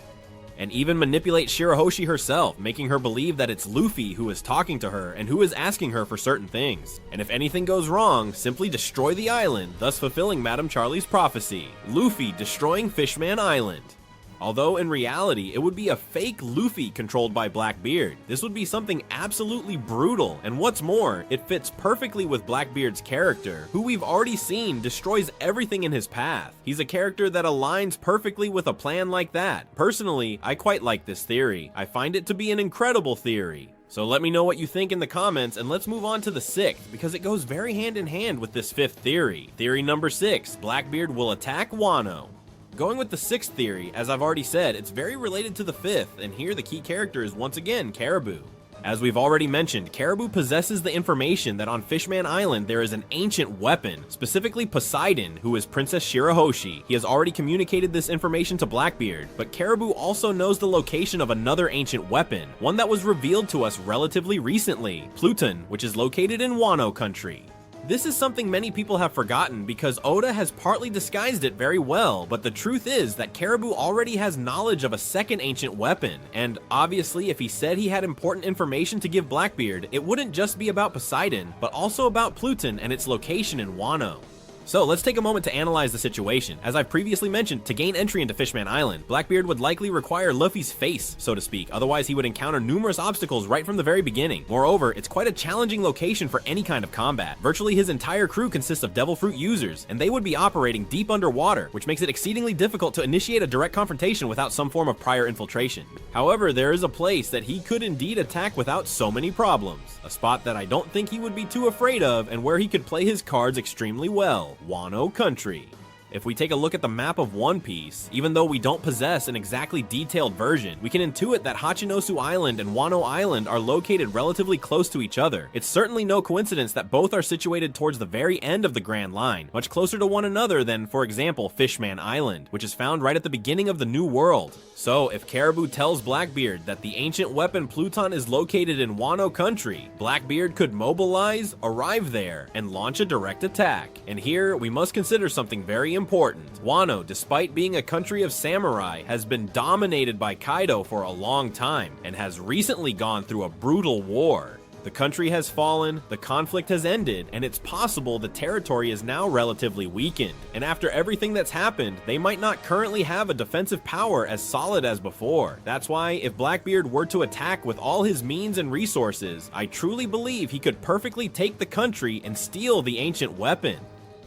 And even manipulate Shirahoshi herself, making her believe that it's Luffy who is talking to her and who is asking her for certain things. And if anything goes wrong, simply destroy the island, thus fulfilling Madame Charlie's prophecy. Luffy destroying Fishman Island. Although in reality, it would be a fake Luffy controlled by Blackbeard. This would be something absolutely brutal, and what's more, it fits perfectly with Blackbeard's character, who we've already seen destroys everything in his path. He's a character that aligns perfectly with a plan like that. Personally, I quite like this theory. I find it to be an incredible theory. So let me know what you think in the comments, and let's move on to the 6th, because it goes very hand in hand with this 5th theory. Theory number 6, Blackbeard will attack Wano. Going with the 6th theory, as I've already said, it's very related to the 5th, and here the key character is once again Caribou. As we've already mentioned, Caribou possesses the information that on Fishman Island there is an ancient weapon, specifically Poseidon, who is Princess Shirahoshi. He has already communicated this information to Blackbeard, but Caribou also knows the location of another ancient weapon, one that was revealed to us relatively recently, Pluton, which is located in Wano country. This is something many people have forgotten because Oda has partly disguised it very well, but the truth is that Caribou already has knowledge of a second ancient weapon, and obviously if he said he had important information to give Blackbeard, it wouldn't just be about Poseidon, but also about Pluton and its location in Wano. So let's take a moment to analyze the situation. As I've previously mentioned, to gain entry into Fishman Island, Blackbeard would likely require Luffy's face, so to speak, otherwise he would encounter numerous obstacles right from the very beginning. Moreover, it's quite a challenging location for any kind of combat. Virtually his entire crew consists of Devil Fruit users, and they would be operating deep underwater, which makes it exceedingly difficult to initiate a direct confrontation without some form of prior infiltration. However, there is a place that he could indeed attack without so many problems. A spot that I don't think he would be too afraid of, and where he could play his cards extremely well. Wano country. If we take a look at the map of One Piece, even though we don't possess an exactly detailed version, we can intuit that Hachinosu Island and Wano Island are located relatively close to each other. It's certainly no coincidence that both are situated towards the very end of the Grand Line, much closer to one another than, for example, Fishman Island, which is found right at the beginning of the New World. So, if Caribou tells Blackbeard that the ancient weapon Pluton is located in Wano country, Blackbeard could mobilize, arrive there, and launch a direct attack. And here, we must consider something very important. Wano, despite being a country of samurai, has been dominated by Kaido for a long time, and has recently gone through a brutal war. The country has fallen, the conflict has ended, and it's possible the territory is now relatively weakened. And after everything that's happened, they might not currently have a defensive power as solid as before. That's why, if Blackbeard were to attack with all his means and resources, I truly believe he could perfectly take the country and steal the ancient weapon.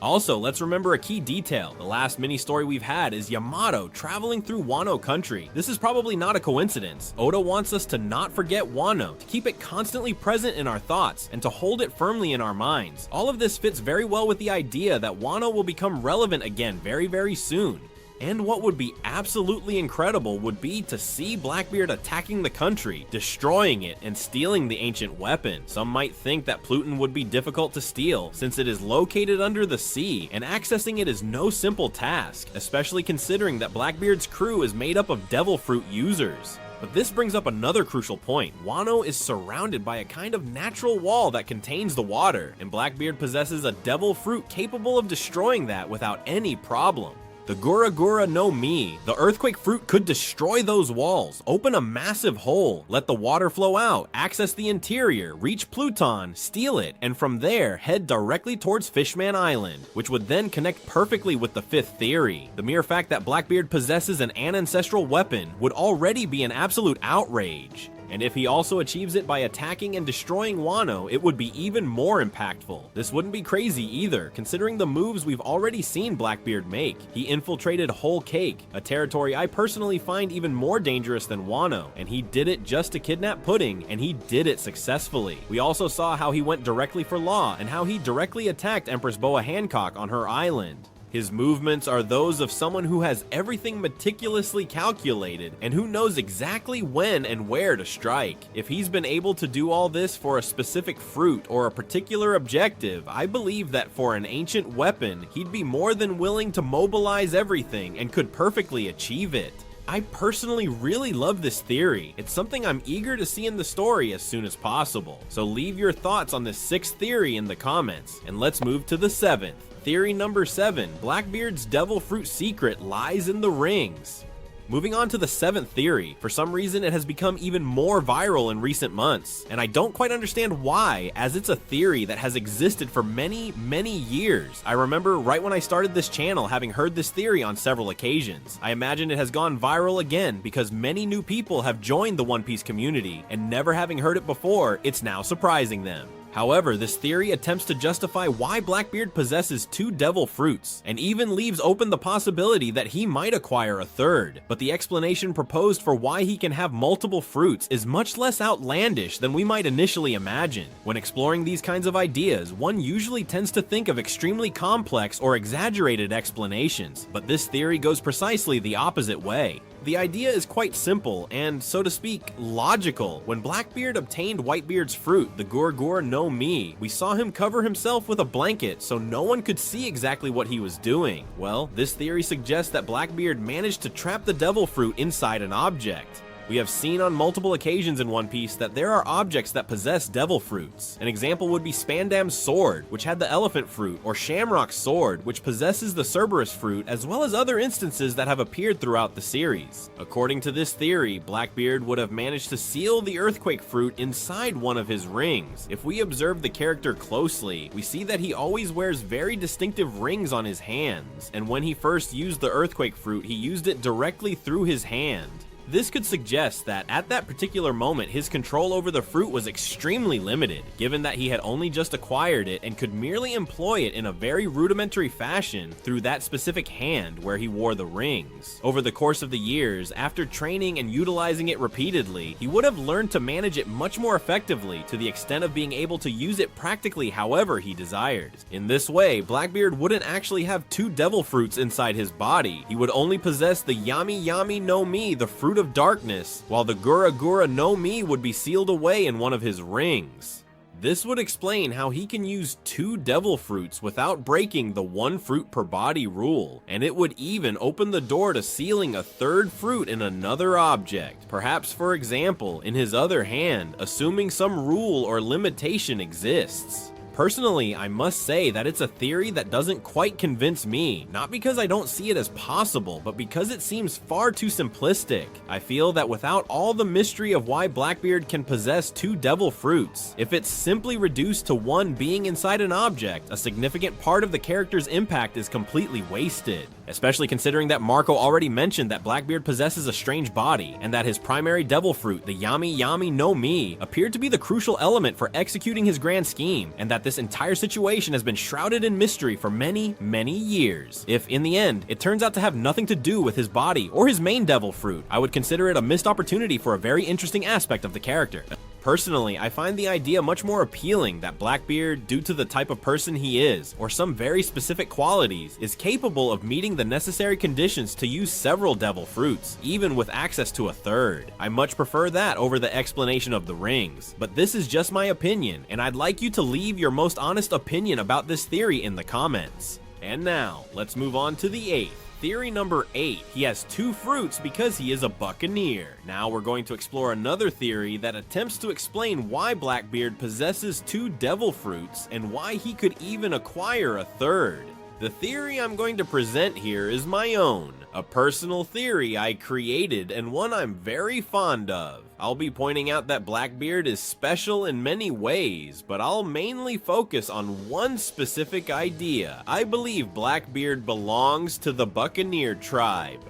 Also, let's remember a key detail. The last mini-story we've had is Yamato traveling through Wano country. This is probably not a coincidence. Oda wants us to not forget Wano, to keep it constantly present in our thoughts, and to hold it firmly in our minds. All of this fits very well with the idea that Wano will become relevant again very soon. And what would be absolutely incredible would be to see Blackbeard attacking the country, destroying it, and stealing the ancient weapon. Some might think that Pluton would be difficult to steal, since it is located under the sea, and accessing it is no simple task, especially considering that Blackbeard's crew is made up of devil fruit users. But this brings up another crucial point. Wano is surrounded by a kind of natural wall that contains the water, and Blackbeard possesses a devil fruit capable of destroying that without any problem. The Gura Gura no Mi, the earthquake fruit could destroy those walls, open a massive hole, let the water flow out, access the interior, reach Pluton, steal it, and from there head directly towards Fishman Island, which would then connect perfectly with the fifth theory. The mere fact that Blackbeard possesses an ancestral weapon would already be an absolute outrage. And if he also achieves it by attacking and destroying Wano, it would be even more impactful. This wouldn't be crazy either, considering the moves we've already seen Blackbeard make. He infiltrated Whole Cake, a territory I personally find even more dangerous than Wano, and he did it just to kidnap Pudding, and he did it successfully. We also saw how he went directly for Law, and how he directly attacked Empress Boa Hancock on her island. His movements are those of someone who has everything meticulously calculated and who knows exactly when and where to strike. If he's been able to do all this for a specific fruit or a particular objective, I believe that for an ancient weapon, he'd be more than willing to mobilize everything and could perfectly achieve it. I personally really love this theory. It's something I'm eager to see in the story as soon as possible. So leave your thoughts on this sixth theory in the comments, and let's move to the seventh. Theory number 7, Blackbeard's devil fruit secret lies in the rings. Moving on to the seventh theory, for some reason it has become even more viral in recent months, and I don't quite understand why, as it's a theory that has existed for many years. I remember right when I started this channel having heard this theory on several occasions. I imagine it has gone viral again because many new people have joined the One Piece community, and never having heard it before, it's now surprising them. However, this theory attempts to justify why Blackbeard possesses 2 devil fruits, and even leaves open the possibility that he might acquire a third. But the explanation proposed for why he can have multiple fruits is much less outlandish than we might initially imagine. When exploring these kinds of ideas, one usually tends to think of extremely complex or exaggerated explanations, but this theory goes precisely the opposite way. The idea is quite simple and, so to speak, logical. When Blackbeard obtained Whitebeard's fruit, the Gura Gura no Mi, we saw him cover himself with a blanket so no one could see exactly what he was doing. Well, this theory suggests that Blackbeard managed to trap the devil fruit inside an object. We have seen on multiple occasions in One Piece that there are objects that possess devil fruits. An example would be Spandam's sword, which had the elephant fruit, or Shamrock's sword, which possesses the Cerberus fruit, as well as other instances that have appeared throughout the series. According to this theory, Blackbeard would have managed to seal the earthquake fruit inside one of his rings. If we observe the character closely, we see that he always wears very distinctive rings on his hands, and when he first used the earthquake fruit, he used it directly through his hand. This could suggest that at that particular moment his control over the fruit was extremely limited, given that he had only just acquired it and could merely employ it in a very rudimentary fashion through that specific hand where he wore the rings. Over the course of the years, after training and utilizing it repeatedly, he would have learned to manage it much more effectively to the extent of being able to use it practically however he desired. In this way, Blackbeard wouldn't actually have 2 devil fruits inside his body. He would only possess the Yami Yami no Mi, the fruit of darkness, while the Gura Gura no Mi would be sealed away in one of his rings. This would explain how he can use 2 devil fruits without breaking the 1 fruit per body rule, and it would even open the door to sealing a 3rd fruit in another object, perhaps for example in his other hand, assuming some rule or limitation exists. Personally, I must say that it's a theory that doesn't quite convince me, not because I don't see it as possible, but because it seems far too simplistic. I feel that without all the mystery of why Blackbeard can possess 2 devil fruits, if it's simply reduced to one being inside an object, a significant part of the character's impact is completely wasted. Especially considering that Marco already mentioned that Blackbeard possesses a strange body, and that his primary devil fruit, the Yami Yami no Mi, appeared to be the crucial element for executing his grand scheme, and that this entire situation has been shrouded in mystery for many, many years. If, in the end, it turns out to have nothing to do with his body or his main devil fruit, I would consider it a missed opportunity for a very interesting aspect of the character. Personally, I find the idea much more appealing that Blackbeard, due to the type of person he is, or some very specific qualities, is capable of meeting the necessary conditions to use several devil fruits, even with access to a third. I much prefer that over the explanation of the rings, but this is just my opinion, and I'd like you to leave your most honest opinion about this theory in the comments. And now, let's move on to the 8th. Theory number 8, he has 2 fruits because he is a buccaneer. Now we're going to explore another theory that attempts to explain why Blackbeard possesses 2 devil fruits and why he could even acquire a third. The theory I'm going to present here is my own, a personal theory I created and one I'm very fond of. I'll be pointing out that Blackbeard is special in many ways, but I'll mainly focus on one specific idea. I believe Blackbeard belongs to the Buccaneer tribe.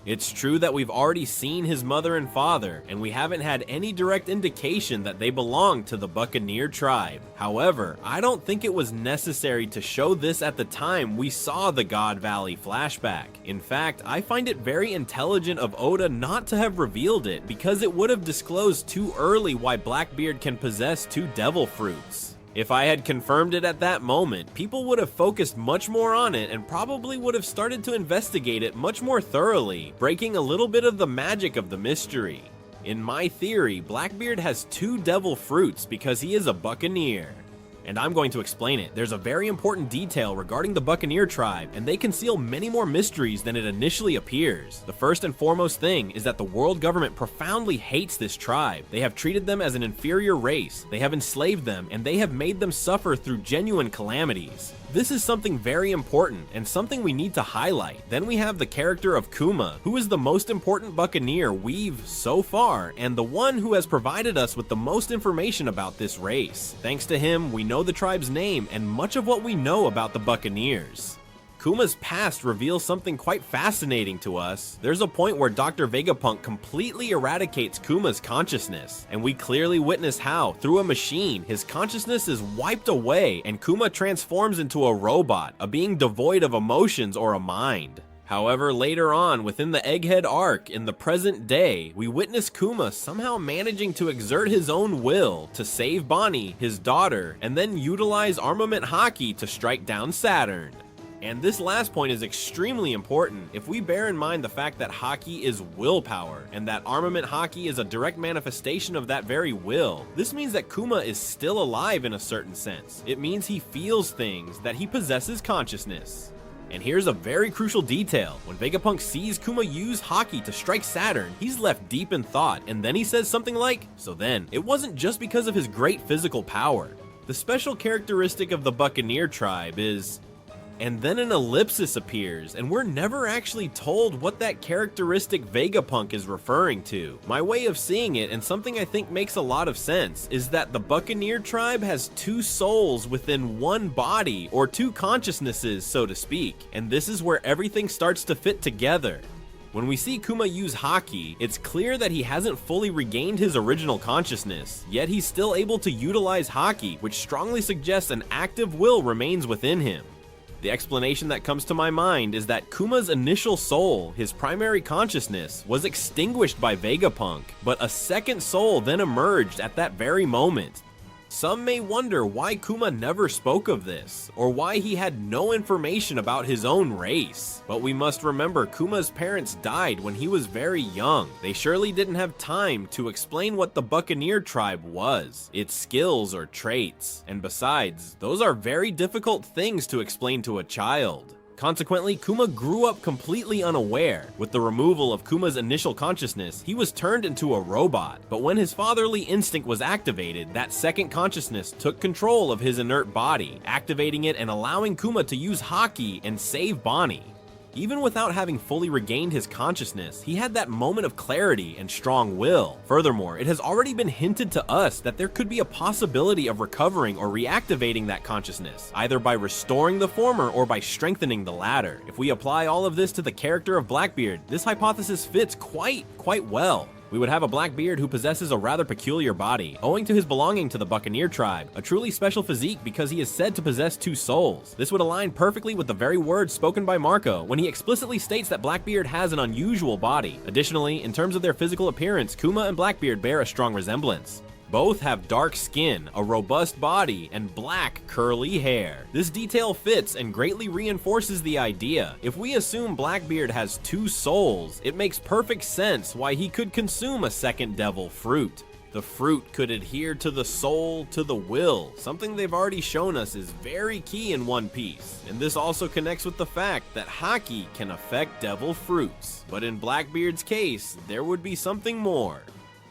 It's true that we've already seen his mother and father, and we haven't had any direct indication that they belong to the Buccaneer tribe. However, I don't think it was necessary to show this at the time we saw the God Valley flashback. In fact, I find it very intelligent of Oda not to have revealed it, because it would have disclosed too early why Blackbeard can possess 2 devil fruits. If I had confirmed it at that moment, people would have focused much more on it and probably would have started to investigate it much more thoroughly, breaking a little bit of the magic of the mystery. In my theory, Blackbeard has 2 devil fruits because he is a buccaneer. And I'm going to explain it. There's a very important detail regarding the Buccaneer tribe, and they conceal many more mysteries than it initially appears. The first and foremost thing is that the world government profoundly hates this tribe. They have treated them as an inferior race, they have enslaved them, and they have made them suffer through genuine calamities. This is something very important, and something we need to highlight. Then we have the character of Kuma, who is the most important buccaneer we've, so far, and the one who has provided us with the most information about this race. Thanks to him, we know the tribe's name and much of what we know about the Buccaneers. Kuma's past reveals something quite fascinating to us. There's a point where Dr. Vegapunk completely eradicates Kuma's consciousness, and we clearly witness how, through a machine, his consciousness is wiped away and Kuma transforms into a robot, a being devoid of emotions or a mind. However, later on, within the Egghead arc, in the present day, we witness Kuma somehow managing to exert his own will to save Bonnie, his daughter, and then utilize Armament Haki to strike down Saturn. And this last point is extremely important if we bear in mind the fact that Haki is willpower, and that Armament Haki is a direct manifestation of that very will. This means that Kuma is still alive in a certain sense. It means he feels things, that he possesses consciousness. And here's a very crucial detail. When Vegapunk sees Kuma use Haki to strike Saturn, he's left deep in thought, and then he says something like, "So then, it wasn't just because of his great physical power." The special characteristic of the Buccaneer tribe is... And then an ellipsis appears, and we're never actually told what that characteristic Vegapunk is referring to. My way of seeing it, and something I think makes a lot of sense, is that the Buccaneer tribe has 2 souls within one body, or 2 consciousnesses, so to speak, and this is where everything starts to fit together. When we see Kuma use Haki, it's clear that he hasn't fully regained his original consciousness, yet he's still able to utilize Haki, which strongly suggests an active will remains within him. The explanation that comes to my mind is that Kuma's initial soul, his primary consciousness, was extinguished by Vegapunk, but a second soul then emerged at that very moment. Some may wonder why Kuma never spoke of this, or why he had no information about his own race. But we must remember Kuma's parents died when he was very young. They surely didn't have time to explain what the Buccaneer tribe was, its skills or traits. And besides, those are very difficult things to explain to a child. Consequently, Kuma grew up completely unaware. With the removal of Kuma's initial consciousness, he was turned into a robot. But when his fatherly instinct was activated, that second consciousness took control of his inert body, activating it and allowing Kuma to use Haki and save Bonnie. Even without having fully regained his consciousness, he had that moment of clarity and strong will. Furthermore, it has already been hinted to us that there could be a possibility of recovering or reactivating that consciousness, either by restoring the former or by strengthening the latter. If we apply all of this to the character of Blackbeard, this hypothesis fits quite well. We would have a Blackbeard who possesses a rather peculiar body, owing to his belonging to the Buccaneer tribe, a truly special physique because he is said to possess 2 souls. This would align perfectly with the very words spoken by Marco when he explicitly states that Blackbeard has an unusual body. Additionally, in terms of their physical appearance, Kuma and Blackbeard bear a strong resemblance. Both have dark skin, a robust body, and black curly hair. This detail fits and greatly reinforces the idea. If we assume Blackbeard has 2 souls, it makes perfect sense why he could consume a second devil fruit. The fruit could adhere to the soul, to the will, something they've already shown us is very key in One Piece. And this also connects with the fact that Haki can affect devil fruits. But in Blackbeard's case, there would be something more.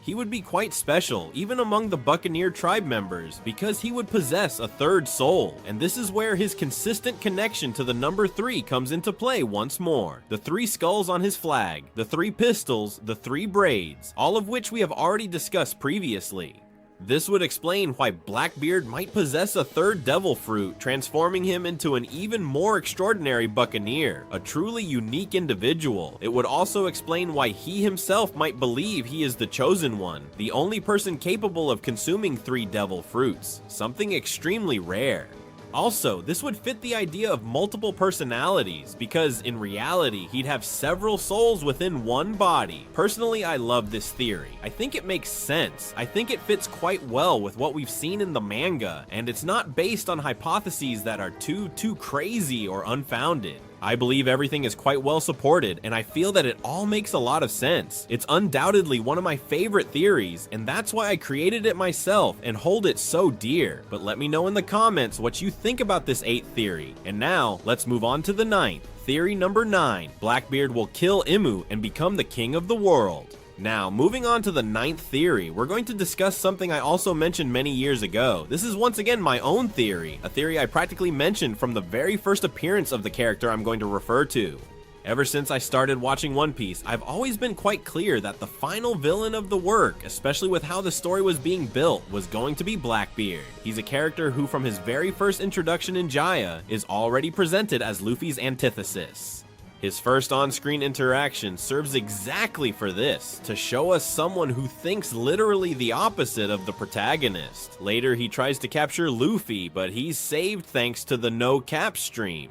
He would be quite special, even among the Buccaneer tribe members, because he would possess a 3rd soul, and this is where his consistent connection to the number 3 comes into play once more. The 3 skulls on his flag, the 3 pistols, the 3 braids, all of which we have already discussed previously. This would explain why Blackbeard might possess a 3rd devil fruit, transforming him into an even more extraordinary Buccaneer, a truly unique individual. It would also explain why he himself might believe he is the chosen one, the only person capable of consuming 3 devil fruits, something extremely rare. Also, this would fit the idea of multiple personalities, because in reality, he'd have several souls within one body. Personally, I love this theory. I think it makes sense. I think it fits quite well with what we've seen in the manga, and it's not based on hypotheses that are too crazy or unfounded. I believe everything is quite well supported, and I feel that it all makes a lot of sense. It's undoubtedly one of my favorite theories, and that's why I created it myself and hold it so dear. But let me know in the comments what you think about this 8th theory. And now, let's move on to the 9th. Theory number 9, Blackbeard will kill Imu and become the king of the world. Now, moving on to the 9th theory, we're going to discuss something I also mentioned many years ago. This is once again my own theory, a theory I practically mentioned from the very first appearance of the character I'm going to refer to. Ever since I started watching One Piece, I've always been quite clear that the final villain of the work, especially with how the story was being built, was going to be Blackbeard. He's a character who from his very first introduction in Jaya is already presented as Luffy's antithesis. His first on-screen interaction serves exactly for this, to show us someone who thinks literally the opposite of the protagonist. Later he tries to capture Luffy, but he's saved thanks to the no-cap stream.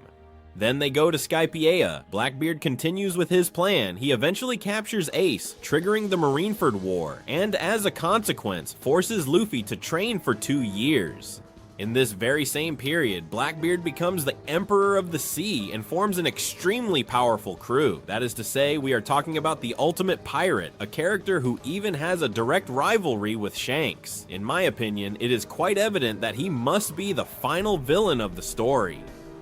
Then they go to Skypiea. Blackbeard continues with his plan. He eventually captures Ace, triggering the Marineford War, and as a consequence, forces Luffy to train for 2 years. In this very same period, Blackbeard becomes the Emperor of the Sea and forms an extremely powerful crew. That is to say, we are talking about the ultimate pirate, a character who even has a direct rivalry with Shanks. In my opinion, it is quite evident that he must be the final villain of the story.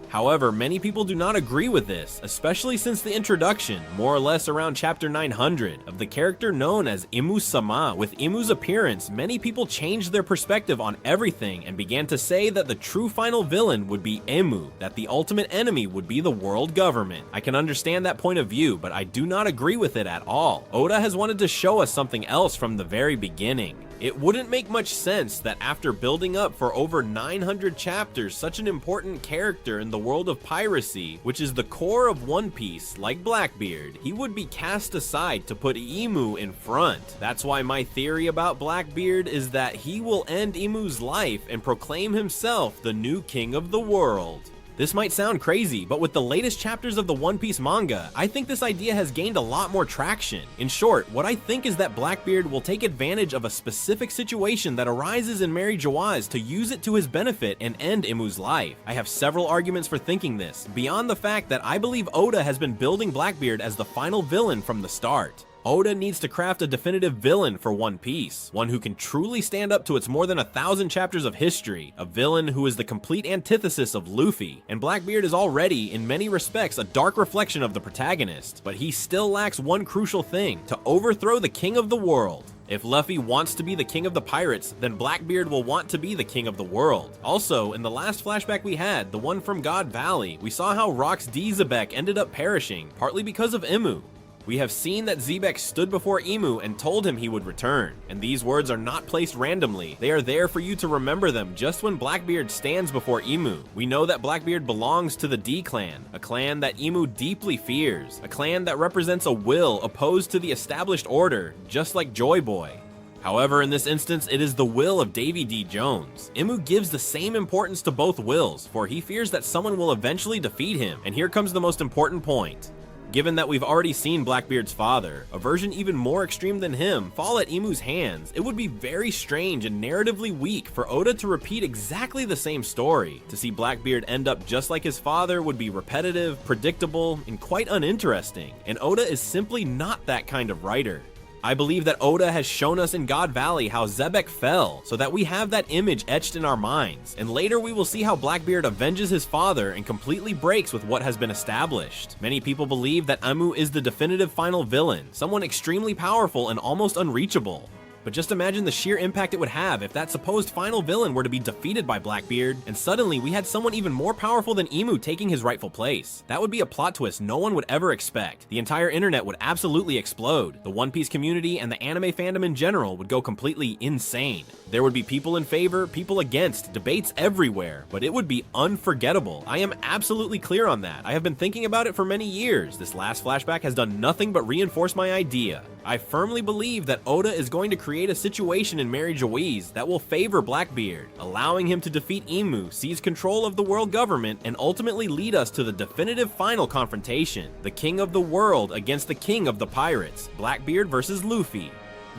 However, many people do not agree with this, especially since the introduction, more or less around chapter 900, of the character known as Imu-sama. With Imu's appearance, many people changed their perspective on everything and began to say that the true final villain would be Imu, that the ultimate enemy would be the world government. I can understand that point of view, but I do not agree with it at all. Oda has wanted to show us something else from the very beginning. It wouldn't make much sense that after building up for over 900 chapters such an important character in the world of piracy, which is the core of One Piece, like Blackbeard, he would be cast aside to put Imu in front. That's why my theory about Blackbeard is that he will end Imu's life and proclaim himself the new king of the world. This might sound crazy, but with the latest chapters of the One Piece manga, I think this idea has gained a lot more traction. In short, what I think is that Blackbeard will take advantage of a specific situation that arises in Mary Geoise to use it to his benefit and end Imu's life. I have several arguments for thinking this, beyond the fact that I believe Oda has been building Blackbeard as the final villain from the start. Oda needs to craft a definitive villain for One Piece, one who can truly stand up to its more than 1,000 chapters of history, a villain who is the complete antithesis of Luffy. And Blackbeard is already, in many respects, a dark reflection of the protagonist, but he still lacks one crucial thing: to overthrow the king of the world. If Luffy wants to be the king of the pirates, then Blackbeard will want to be the king of the world. Also, in the last flashback we had, the one from God Valley, we saw how Rock's D Zebek ended up perishing, partly because of Imu. We have seen that Zebek stood before Imu and told him he would return, and these words are not placed randomly. They are there for you to remember them just when Blackbeard stands before Imu. We know that Blackbeard belongs to the D clan, a clan that Imu deeply fears, a clan that represents a will opposed to the established order, just like Joy Boy. However, in this instance, it is the will of Davy D. Jones. Imu gives the same importance to both wills, for he fears that someone will eventually defeat him, and here comes the most important point. Given that we've already seen Blackbeard's father, a version even more extreme than him, fall at Imu's hands, it would be very strange and narratively weak for Oda to repeat exactly the same story. To see Blackbeard end up just like his father would be repetitive, predictable, and quite uninteresting, and Oda is simply not that kind of writer. I believe that Oda has shown us in God Valley how Zebek fell, so that we have that image etched in our minds, and later we will see how Blackbeard avenges his father and completely breaks with what has been established. Many people believe that Imu is the definitive final villain, someone extremely powerful and almost unreachable. But just imagine the sheer impact it would have if that supposed final villain were to be defeated by Blackbeard, and suddenly we had someone even more powerful than Imu taking his rightful place. That would be a plot twist no one would ever expect. The entire internet would absolutely explode. The One Piece community and the anime fandom in general would go completely insane. There would be people in favor, people against, debates everywhere, but it would be unforgettable. I am absolutely clear on that. I have been thinking about it for many years. This last flashback has done nothing but reinforce my idea. I firmly believe that Oda is going to create a situation in Mary Joize that will favor Blackbeard, allowing him to defeat Imu, seize control of the world government, and ultimately lead us to the definitive final confrontation: the king of the world against the king of the pirates, Blackbeard versus Luffy.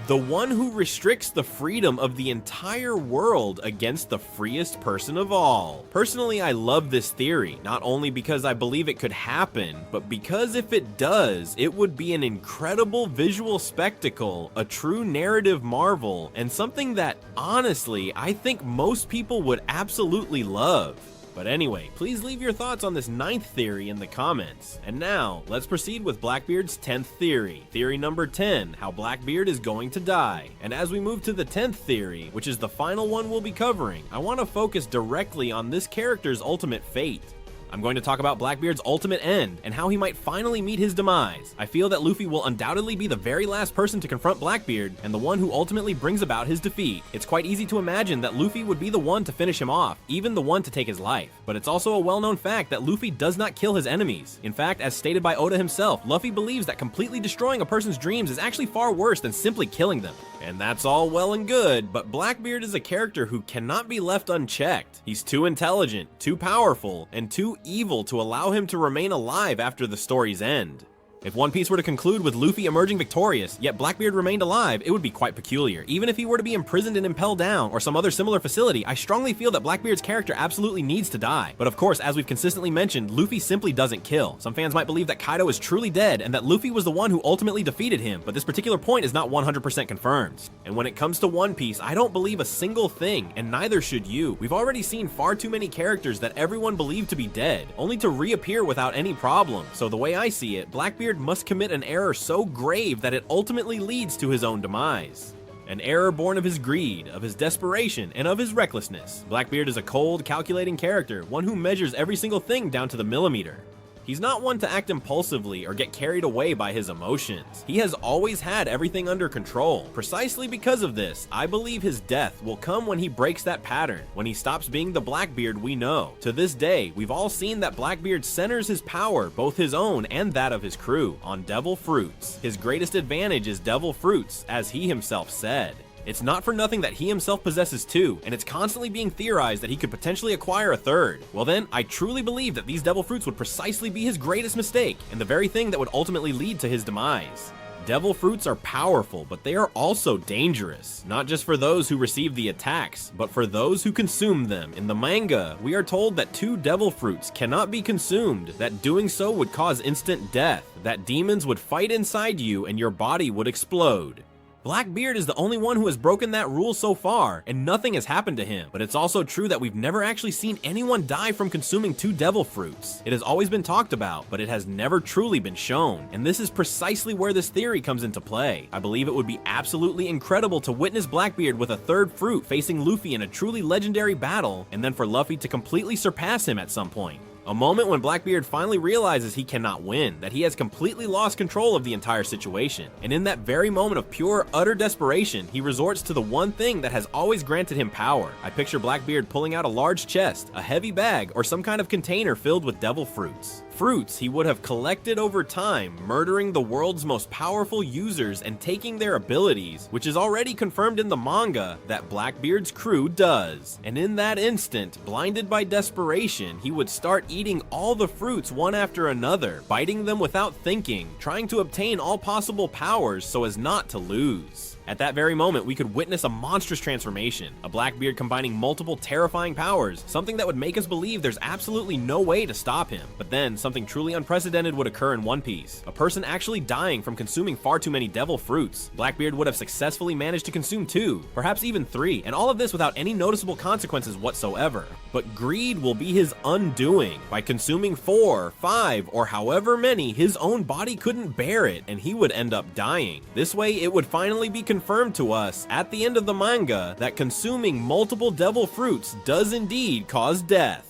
The one who restricts the freedom of the entire world against the freest person of all. Personally, I love this theory, not only because I believe it could happen, but because if it does, it would be an incredible visual spectacle, a true narrative marvel, and something that, honestly, I think most people would absolutely love. But anyway, please leave your thoughts on this 9th theory in the comments. And now, let's proceed with Blackbeard's 10th theory. Theory number 10, how Blackbeard is going to die. And as we move to the 10th theory, which is the final one we'll be covering, I want to focus directly on this character's ultimate fate. I'm going to talk about Blackbeard's ultimate end, and how he might finally meet his demise. I feel that Luffy will undoubtedly be the very last person to confront Blackbeard, and the one who ultimately brings about his defeat. It's quite easy to imagine that Luffy would be the one to finish him off, even the one to take his life. But it's also a well-known fact that Luffy does not kill his enemies. In fact, as stated by Oda himself, Luffy believes that completely destroying a person's dreams is actually far worse than simply killing them. And that's all well and good, but Blackbeard is a character who cannot be left unchecked. He's too intelligent, too powerful, and too evil to allow him to remain alive after the story's end. If One Piece were to conclude with Luffy emerging victorious, yet Blackbeard remained alive, it would be quite peculiar. Even if he were to be imprisoned and impelled down, or some other similar facility, I strongly feel that Blackbeard's character absolutely needs to die. But of course, as we've consistently mentioned, Luffy simply doesn't kill. Some fans might believe that Kaido is truly dead, and that Luffy was the one who ultimately defeated him, but this particular point is not 100% confirmed. And when it comes to One Piece, I don't believe a single thing, and neither should you. We've already seen far too many characters that everyone believed to be dead, only to reappear without any problem. So the way I see it, Blackbeard must commit an error so grave that it ultimately leads to his own demise. An error born of his greed, of his desperation, and of his recklessness. Blackbeard is a cold, calculating character, one who measures every single thing down to the millimeter. He's not one to act impulsively or get carried away by his emotions. He has always had everything under control. Precisely because of this, I believe his death will come when he breaks that pattern, when he stops being the Blackbeard we know. To this day, we've all seen that Blackbeard centers his power, both his own and that of his crew, on devil fruits. His greatest advantage is devil fruits, as he himself said. It's not for nothing that he himself possesses 2, and it's constantly being theorized that he could potentially acquire a 3rd. Well then, I truly believe that these devil fruits would precisely be his greatest mistake, and the very thing that would ultimately lead to his demise. Devil fruits are powerful, but they are also dangerous, not just for those who receive the attacks, but for those who consume them. In the manga, we are told that 2 devil fruits cannot be consumed, that doing so would cause instant death, that demons would fight inside you and your body would explode. Blackbeard is the only one who has broken that rule so far, and nothing has happened to him. But it's also true that we've never actually seen anyone die from consuming 2 devil fruits. It has always been talked about, but it has never truly been shown. And this is precisely where this theory comes into play. I believe it would be absolutely incredible to witness Blackbeard with a 3rd fruit facing Luffy in a truly legendary battle, and then for Luffy to completely surpass him at some point. A moment when Blackbeard finally realizes he cannot win, that he has completely lost control of the entire situation. And in that very moment of pure, utter desperation, he resorts to the one thing that has always granted him power. I picture Blackbeard pulling out a large chest, a heavy bag, or some kind of container filled with devil fruits. Fruits he would have collected over time, murdering the world's most powerful users and taking their abilities, which is already confirmed in the manga that Blackbeard's crew does. And in that instant, blinded by desperation, he would start eating all the fruits one after another, biting them without thinking, trying to obtain all possible powers so as not to lose. At that very moment, we could witness a monstrous transformation, a Blackbeard combining multiple terrifying powers, something that would make us believe there's absolutely no way to stop him. But then, something truly unprecedented would occur in One Piece. A person actually dying from consuming far too many devil fruits. Blackbeard would have successfully managed to consume 2, perhaps even 3, and all of this without any noticeable consequences whatsoever. But greed will be his undoing. By consuming 4, 5, or however many, his own body couldn't bear it, and he would end up dying. This way, it would finally be confirmed to us at the end of the manga that consuming multiple devil fruits does indeed cause death.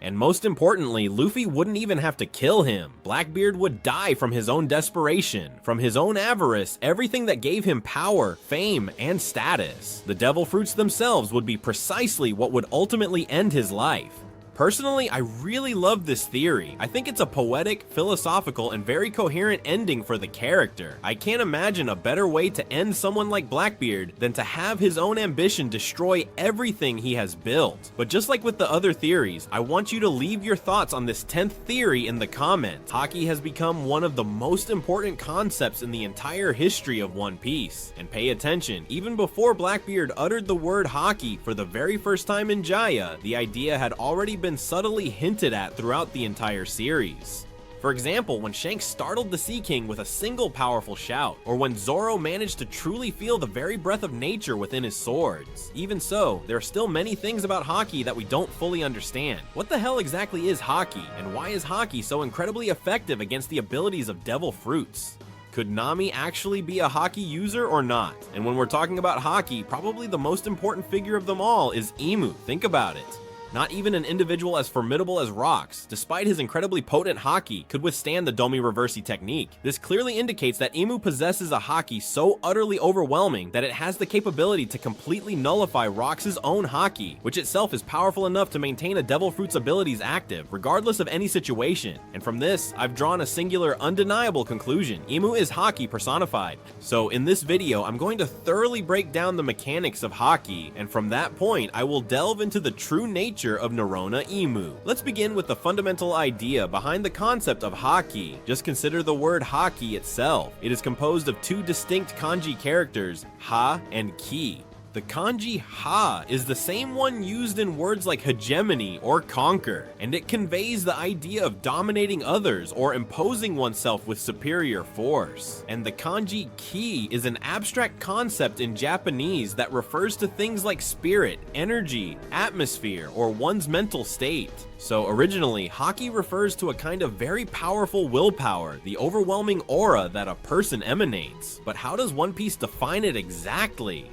And most importantly, Luffy wouldn't even have to kill him. Blackbeard would die from his own desperation, from his own avarice, everything that gave him power, fame, and status. The devil fruits themselves would be precisely what would ultimately end his life. Personally, I really love this theory. I think it's a poetic, philosophical, and very coherent ending for the character. I can't imagine a better way to end someone like Blackbeard than to have his own ambition destroy everything he has built. But just like with the other theories, I want you to leave your thoughts on this 10th theory in the comments. Haki has become one of the most important concepts in the entire history of One Piece. And pay attention, even before Blackbeard uttered the word Haki for the very first time in Jaya, the idea had already been subtly hinted at throughout the entire series. For example, when Shanks startled the Sea King with a single powerful shout, or when Zoro managed to truly feel the very breath of nature within his swords. Even so, there are still many things about Haki that we don't fully understand. What the hell exactly is Haki, and why is Haki so incredibly effective against the abilities of devil fruits? Could Nami actually be a Haki user or not? And when we're talking about Haki, probably the most important figure of them all is Imu. Think about it. Not even an individual as formidable as Rocks, despite his incredibly potent Haki, could withstand the Domi Reversi technique. This clearly indicates that Imu possesses a Haki so utterly overwhelming that it has the capability to completely nullify Rocks' own Haki, which itself is powerful enough to maintain a Devil Fruit's abilities active, regardless of any situation. And from this, I've drawn a singular, undeniable conclusion. Imu is Haki personified. So in this video, I'm going to thoroughly break down the mechanics of Haki, and from that point, I will delve into the true nature of Nerona Imu. Let's begin with the fundamental idea behind the concept of Haki. Just consider the word Haki itself. It is composed of 2 distinct kanji characters, Ha and Ki. The kanji Ha is the same one used in words like hegemony or conquer, and it conveys the idea of dominating others or imposing oneself with superior force. And the kanji Ki is an abstract concept in Japanese that refers to things like spirit, energy, atmosphere, or one's mental state. So originally, Haki refers to a kind of very powerful willpower, the overwhelming aura that a person emanates. But how does One Piece define it exactly?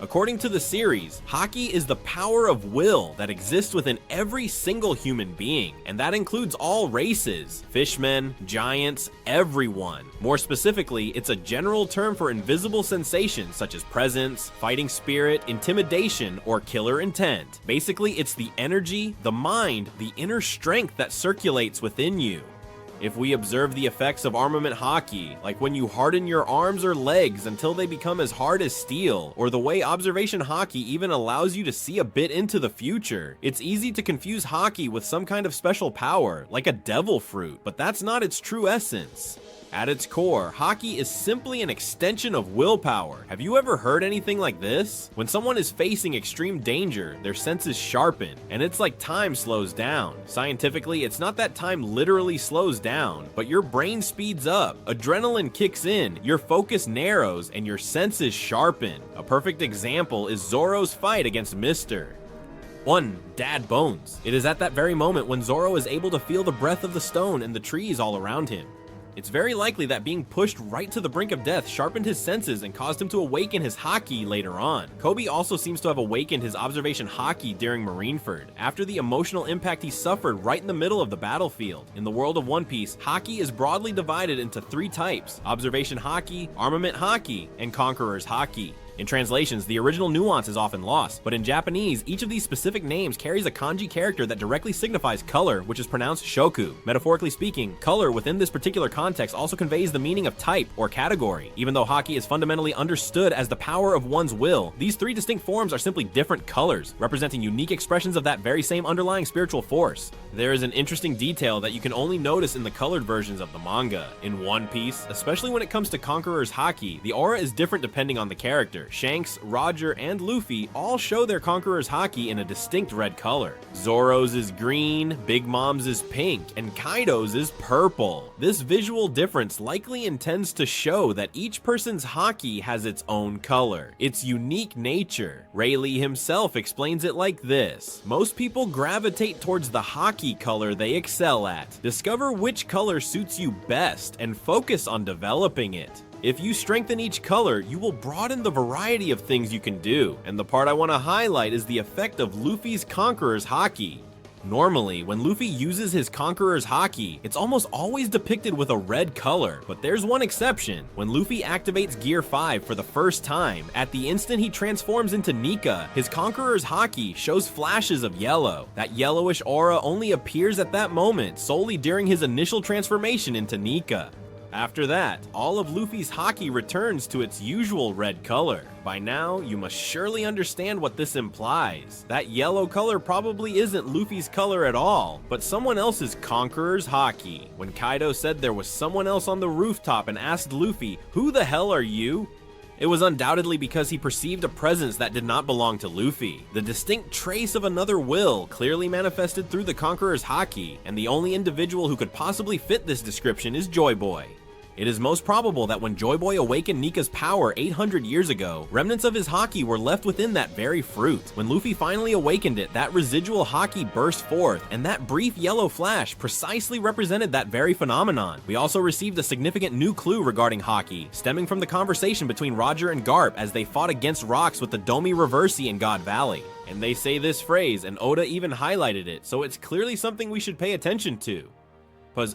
According to the series, Haki is the power of will that exists within every single human being, and that includes all races, fishmen, giants, everyone. More specifically, it's a general term for invisible sensations such as presence, fighting spirit, intimidation, or killer intent. Basically, it's the energy, the mind, the inner strength that circulates within you. If we observe the effects of armament Haki, like when you harden your arms or legs until they become as hard as steel, or the way observation Haki even allows you to see a bit into the future, it's easy to confuse Haki with some kind of special power, like a devil fruit, but that's not its true essence. At its core, Haki is simply an extension of willpower. Have you ever heard anything like this? When someone is facing extreme danger, their senses sharpen, and it's like time slows down. Scientifically, it's not that time literally slows down, but your brain speeds up, adrenaline kicks in, your focus narrows, and your senses sharpen. A perfect example is Zoro's fight against Mr. 1. Dad Bones. It is at that very moment when Zoro is able to feel the breath of the stone and the trees all around him. It's very likely that being pushed right to the brink of death sharpened his senses and caused him to awaken his Haki later on. Kobe also seems to have awakened his observation Haki during Marineford, after the emotional impact he suffered right in the middle of the battlefield. In the world of One Piece, Haki is broadly divided into 3 types: observation Haki, armament Haki, and conqueror's Haki. In translations, the original nuance is often lost, but in Japanese, each of these specific names carries a kanji character that directly signifies color, which is pronounced shoku. Metaphorically speaking, color within this particular context also conveys the meaning of type or category. Even though Haki is fundamentally understood as the power of one's will, these 3 distinct forms are simply different colors, representing unique expressions of that very same underlying spiritual force. There is an interesting detail that you can only notice in the colored versions of the manga. In One Piece, especially when it comes to Conqueror's Haki, the aura is different depending on the character. Shanks, Roger, and Luffy all show their Conqueror's Haki in a distinct red color. Zoro's is green, Big Mom's is pink, and Kaido's is purple. This visual difference likely intends to show that each person's Haki has its own color, its unique nature. Rayleigh himself explains it like this: most people gravitate towards the Haki color they excel at. Discover which color suits you best and focus on developing it. If you strengthen each color, you will broaden the variety of things you can do, and the part I want to highlight is the effect of Luffy's Conqueror's Haki. Normally, when Luffy uses his Conqueror's Haki, it's almost always depicted with a red color, but there's one exception. When Luffy activates Gear 5 for the first time, at the instant he transforms into Nika, his Conqueror's Haki shows flashes of yellow. That yellowish aura only appears at that moment, solely during his initial transformation into Nika. After that, all of Luffy's Haki returns to its usual red color. By now, you must surely understand what this implies. That yellow color probably isn't Luffy's color at all, but someone else's Conqueror's Haki. When Kaido said there was someone else on the rooftop and asked Luffy, "Who the hell are you?" it was undoubtedly because he perceived a presence that did not belong to Luffy. The distinct trace of another will clearly manifested through the Conqueror's Haki, and the only individual who could possibly fit this description is Joy Boy. It is most probable that when Joy Boy awakened Nika's power 800 years ago, remnants of his Haki were left within that very fruit. When Luffy finally awakened it, that residual Haki burst forth, and that brief yellow flash precisely represented that very phenomenon. We also received a significant new clue regarding Haki, stemming from the conversation between Roger and Garp as they fought against rocks with the Domi Reversi in God Valley. And they say this phrase, and Oda even highlighted it, so it's clearly something we should pay attention to.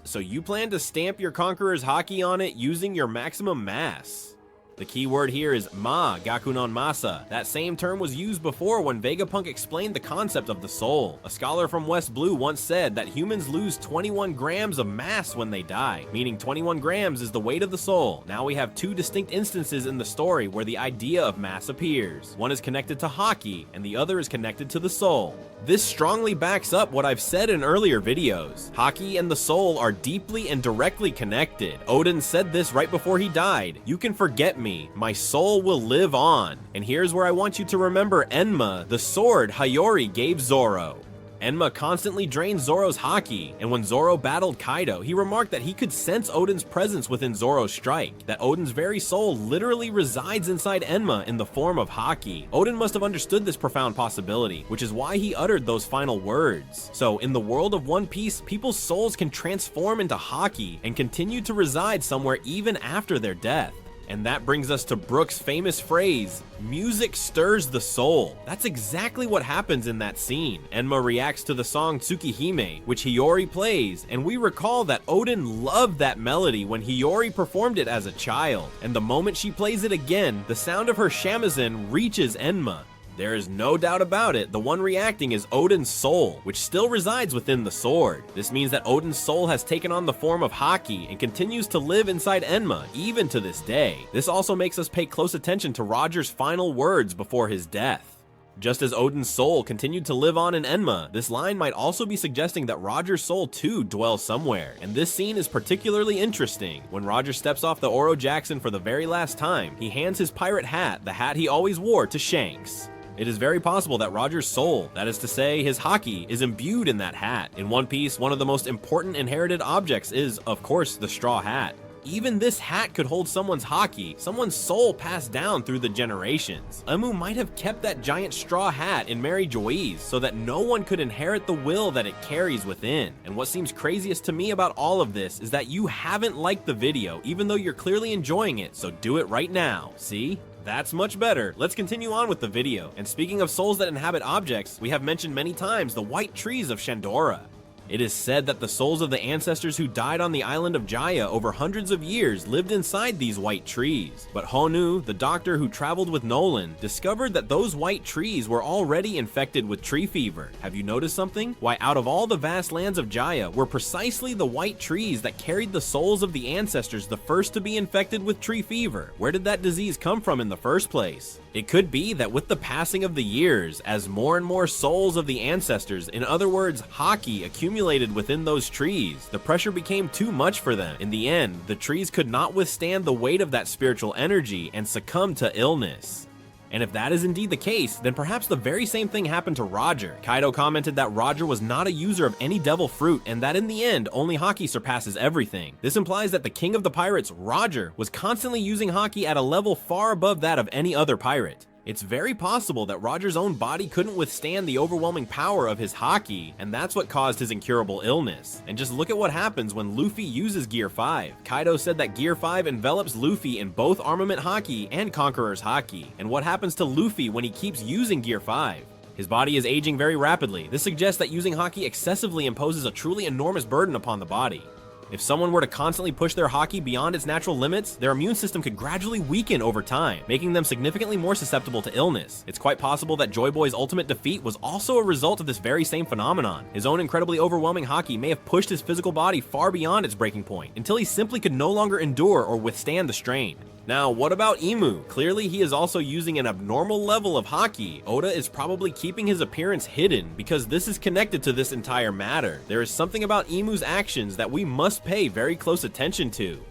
So you plan to stamp your Conqueror's Haki on it using your maximum mass. The key word here is Ma Gakunon Masa. That same term was used before when Vegapunk explained the concept of the soul. A scholar from West Blue once said that humans lose 21 grams of mass when they die, meaning 21 grams is the weight of the soul. Now we have 2 distinct instances in the story where the idea of mass appears. One is connected to Haki, and the other is connected to the soul. This strongly backs up what I've said in earlier videos. Haki and the soul are deeply and directly connected. Odin said this right before he died. "You can forget me, my soul will live on." And here's where I want you to remember Enma, the sword Hiyori gave Zoro. Enma constantly drained Zoro's Haki, and when Zoro battled Kaido, he remarked that he could sense Odin's presence within Zoro's strike, that Odin's very soul literally resides inside Enma in the form of Haki. Odin must have understood this profound possibility, which is why he uttered those final words. So, in the world of One Piece, people's souls can transform into Haki and continue to reside somewhere even after their death. And that brings us to Brook's famous phrase, "Music stirs the soul." That's exactly what happens in that scene. Enma reacts to the song Tsukihime, which Hiyori plays, and we recall that Odin loved that melody when Hiyori performed it as a child. And the moment she plays it again, the sound of her shamisen reaches Enma. There is no doubt about it, the one reacting is Odin's soul, which still resides within the sword. This means that Odin's soul has taken on the form of Haki and continues to live inside Enma, even to this day. This also makes us pay close attention to Roger's final words before his death. Just as Odin's soul continued to live on in Enma, this line might also be suggesting that Roger's soul too dwells somewhere, and this scene is particularly interesting. When Roger steps off the Oro Jackson for the very last time, he hands his pirate hat, the hat he always wore, to Shanks. It is very possible that Roger's soul, that is to say, his Haki, is imbued in that hat. In One Piece, one of the most important inherited objects is, of course, the straw hat. Even this hat could hold someone's Haki, someone's soul passed down through the generations. Emu might have kept that giant straw hat in Mary Joyce so that no one could inherit the will that it carries within. And what seems craziest to me about all of this is that you haven't liked the video, even though you're clearly enjoying it, so do it right now. See? That's much better. Let's continue on with the video. And speaking of souls that inhabit objects, we have mentioned many times the white trees of Shandora. It is said that the souls of the ancestors who died on the island of Jaya over hundreds of years lived inside these white trees. But Honu, the doctor who traveled with Nolan, discovered that those white trees were already infected with tree fever. Have you noticed something? Why, out of all the vast lands of Jaya were precisely the white trees that carried the souls of the ancestors the first to be infected with tree fever. Where did that disease come from in the first place? It could be that with the passing of the years, as more and more souls of the ancestors, in other words, Haki, accumulated within those trees, the pressure became too much for them. In the end, the trees could not withstand the weight of that spiritual energy and succumbed to illness. And if that is indeed the case, then perhaps the very same thing happened to Roger. Kaido commented that Roger was not a user of any devil fruit and that in the end, only Haki surpasses everything. This implies that the king of the pirates, Roger, was constantly using Haki at a level far above that of any other pirate. It's very possible that Roger's own body couldn't withstand the overwhelming power of his Haki, and that's what caused his incurable illness. And just look at what happens when Luffy uses Gear 5. Kaido said that Gear 5 envelops Luffy in both Armament Haki and Conqueror's Haki. And what happens to Luffy when he keeps using Gear 5? His body is aging very rapidly. This suggests that using Haki excessively imposes a truly enormous burden upon the body. If someone were to constantly push their Haki beyond its natural limits, their immune system could gradually weaken over time, making them significantly more susceptible to illness. It's quite possible that Joy Boy's ultimate defeat was also a result of this very same phenomenon. His own incredibly overwhelming Haki may have pushed his physical body far beyond its breaking point, until he simply could no longer endure or withstand the strain. Now, what about Emu? Clearly, he is also using an abnormal level of Haki. Oda is probably keeping his appearance hidden because this is connected to this entire matter. There is something about Emu's actions that we must pay very close attention to.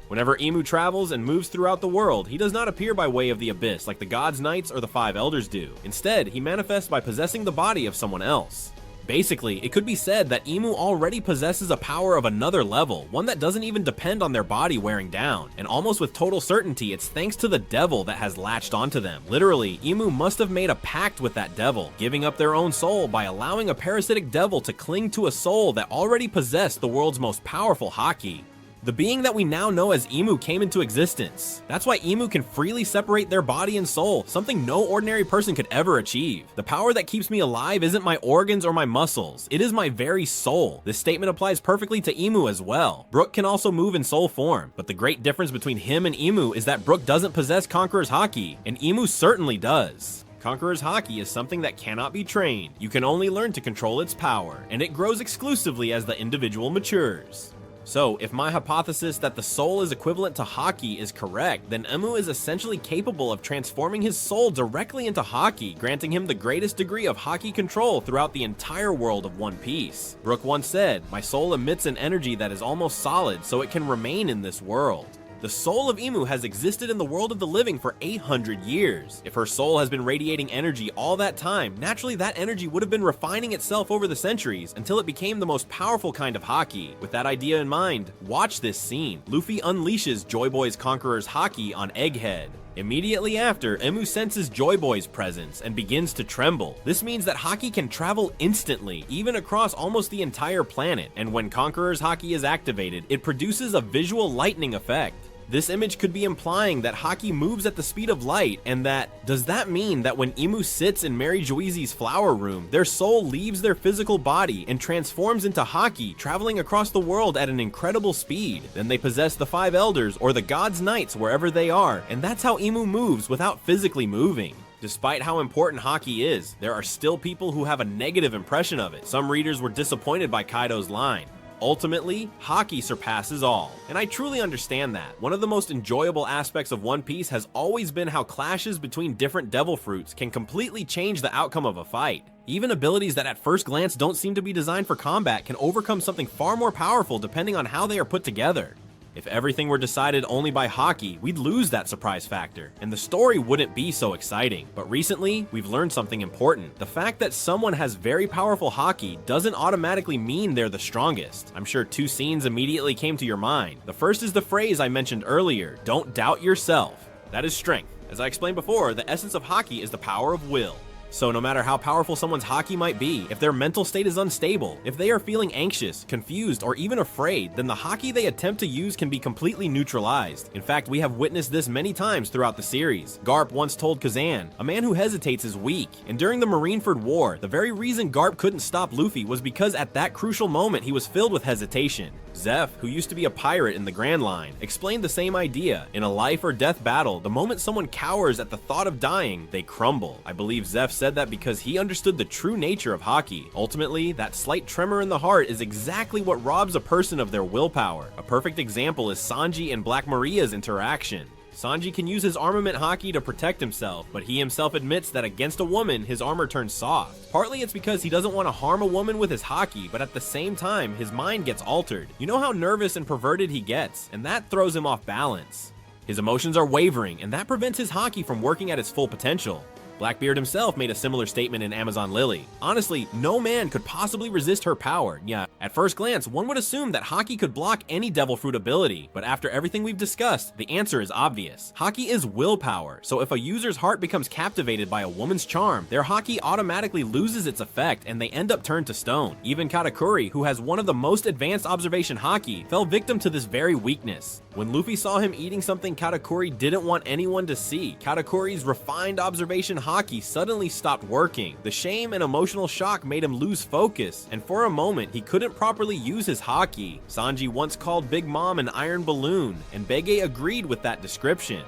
Whenever Emu travels and moves throughout the world, he does not appear by way of the abyss like the God's Knights or the Five Elders do. Instead, he manifests by possessing the body of someone else. Basically, it could be said that Emu already possesses a power of another level, one that doesn't even depend on their body wearing down, and almost with total certainty it's thanks to the devil that has latched onto them. Literally, Emu must have made a pact with that devil, giving up their own soul by allowing a parasitic devil to cling to a soul that already possessed the world's most powerful Haki. The being that we now know as Emu came into existence. That's why Emu can freely separate their body and soul, something no ordinary person could ever achieve. The power that keeps me alive isn't my organs or my muscles, it is my very soul. This statement applies perfectly to Emu as well. Brook can also move in soul form, but the great difference between him and Emu is that Brook doesn't possess Conqueror's Haki, and Emu certainly does. Conqueror's Haki is something that cannot be trained. You can only learn to control its power, and it grows exclusively as the individual matures. So, if my hypothesis that the soul is equivalent to Haki is correct, then Emu is essentially capable of transforming his soul directly into Haki, granting him the greatest degree of Haki control throughout the entire world of One Piece. Brook once said, "My soul emits an energy that is almost solid, so it can remain in this world." The soul of Emu has existed in the world of the living for 800 years. If her soul has been radiating energy all that time, naturally that energy would have been refining itself over the centuries until it became the most powerful kind of Haki. With that idea in mind, watch this scene. Luffy unleashes Joy Boy's Conqueror's Haki on Egghead. Immediately after, Emu senses Joy Boy's presence and begins to tremble. This means that Haki can travel instantly, even across almost the entire planet, and when Conqueror's Haki is activated, it produces a visual lightning effect. This image could be implying that Haki moves at the speed of light, and does that mean that when Emu sits in Mary Joizy's flower room, their soul leaves their physical body and transforms into Haki, traveling across the world at an incredible speed? Then they possess the Five Elders or the God's Knights wherever they are, and that's how Emu moves without physically moving. Despite how important Haki is, there are still people who have a negative impression of it. Some readers were disappointed by Kaido's line. Ultimately, Haki surpasses all, and I truly understand that. One of the most enjoyable aspects of One Piece has always been how clashes between different devil fruits can completely change the outcome of a fight. Even abilities that at first glance don't seem to be designed for combat can overcome something far more powerful depending on how they are put together. If everything were decided only by Haki, we'd lose that surprise factor, and the story wouldn't be so exciting. But recently, we've learned something important. The fact that someone has very powerful Haki doesn't automatically mean they're the strongest. I'm sure two scenes immediately came to your mind. The first is the phrase I mentioned earlier, "Don't doubt yourself." That is strength. As I explained before, the essence of Haki is the power of will. So no matter how powerful someone's Haki might be, if their mental state is unstable, if they are feeling anxious, confused, or even afraid, then the Haki they attempt to use can be completely neutralized. In fact, we have witnessed this many times throughout the series. Garp once told Kazan, "A man who hesitates is weak." And during the Marineford War, the very reason Garp couldn't stop Luffy was because at that crucial moment he was filled with hesitation. Zeph, who used to be a pirate in the Grand Line, explained the same idea. In a life or death battle, the moment someone cowers at the thought of dying, they crumble. I believe Zeph said that because he understood the true nature of Haki. Ultimately, that slight tremor in the heart is exactly what robs a person of their willpower. A perfect example is Sanji and Black Maria's interaction. Sanji can use his armament Haki to protect himself, but he himself admits that against a woman, his armor turns soft. Partly it's because he doesn't want to harm a woman with his Haki, but at the same time, his mind gets altered. You know how nervous and perverted he gets, and that throws him off balance. His emotions are wavering, and that prevents his Haki from working at its full potential. Blackbeard himself made a similar statement in Amazon Lily. Honestly, no man could possibly resist her power. Yeah, at first glance, one would assume that Haki could block any Devil Fruit ability, but after everything we've discussed, the answer is obvious. Haki is willpower, so if a user's heart becomes captivated by a woman's charm, their Haki automatically loses its effect and they end up turned to stone. Even Katakuri, who has one of the most advanced observation Haki, fell victim to this very weakness. When Luffy saw him eating something Katakuri didn't want anyone to see, Katakuri's refined observation Haki suddenly stopped working. The shame and emotional shock made him lose focus, and for a moment he couldn't properly use his Haki. Sanji once called Big Mom an iron balloon, and Bege agreed with that description.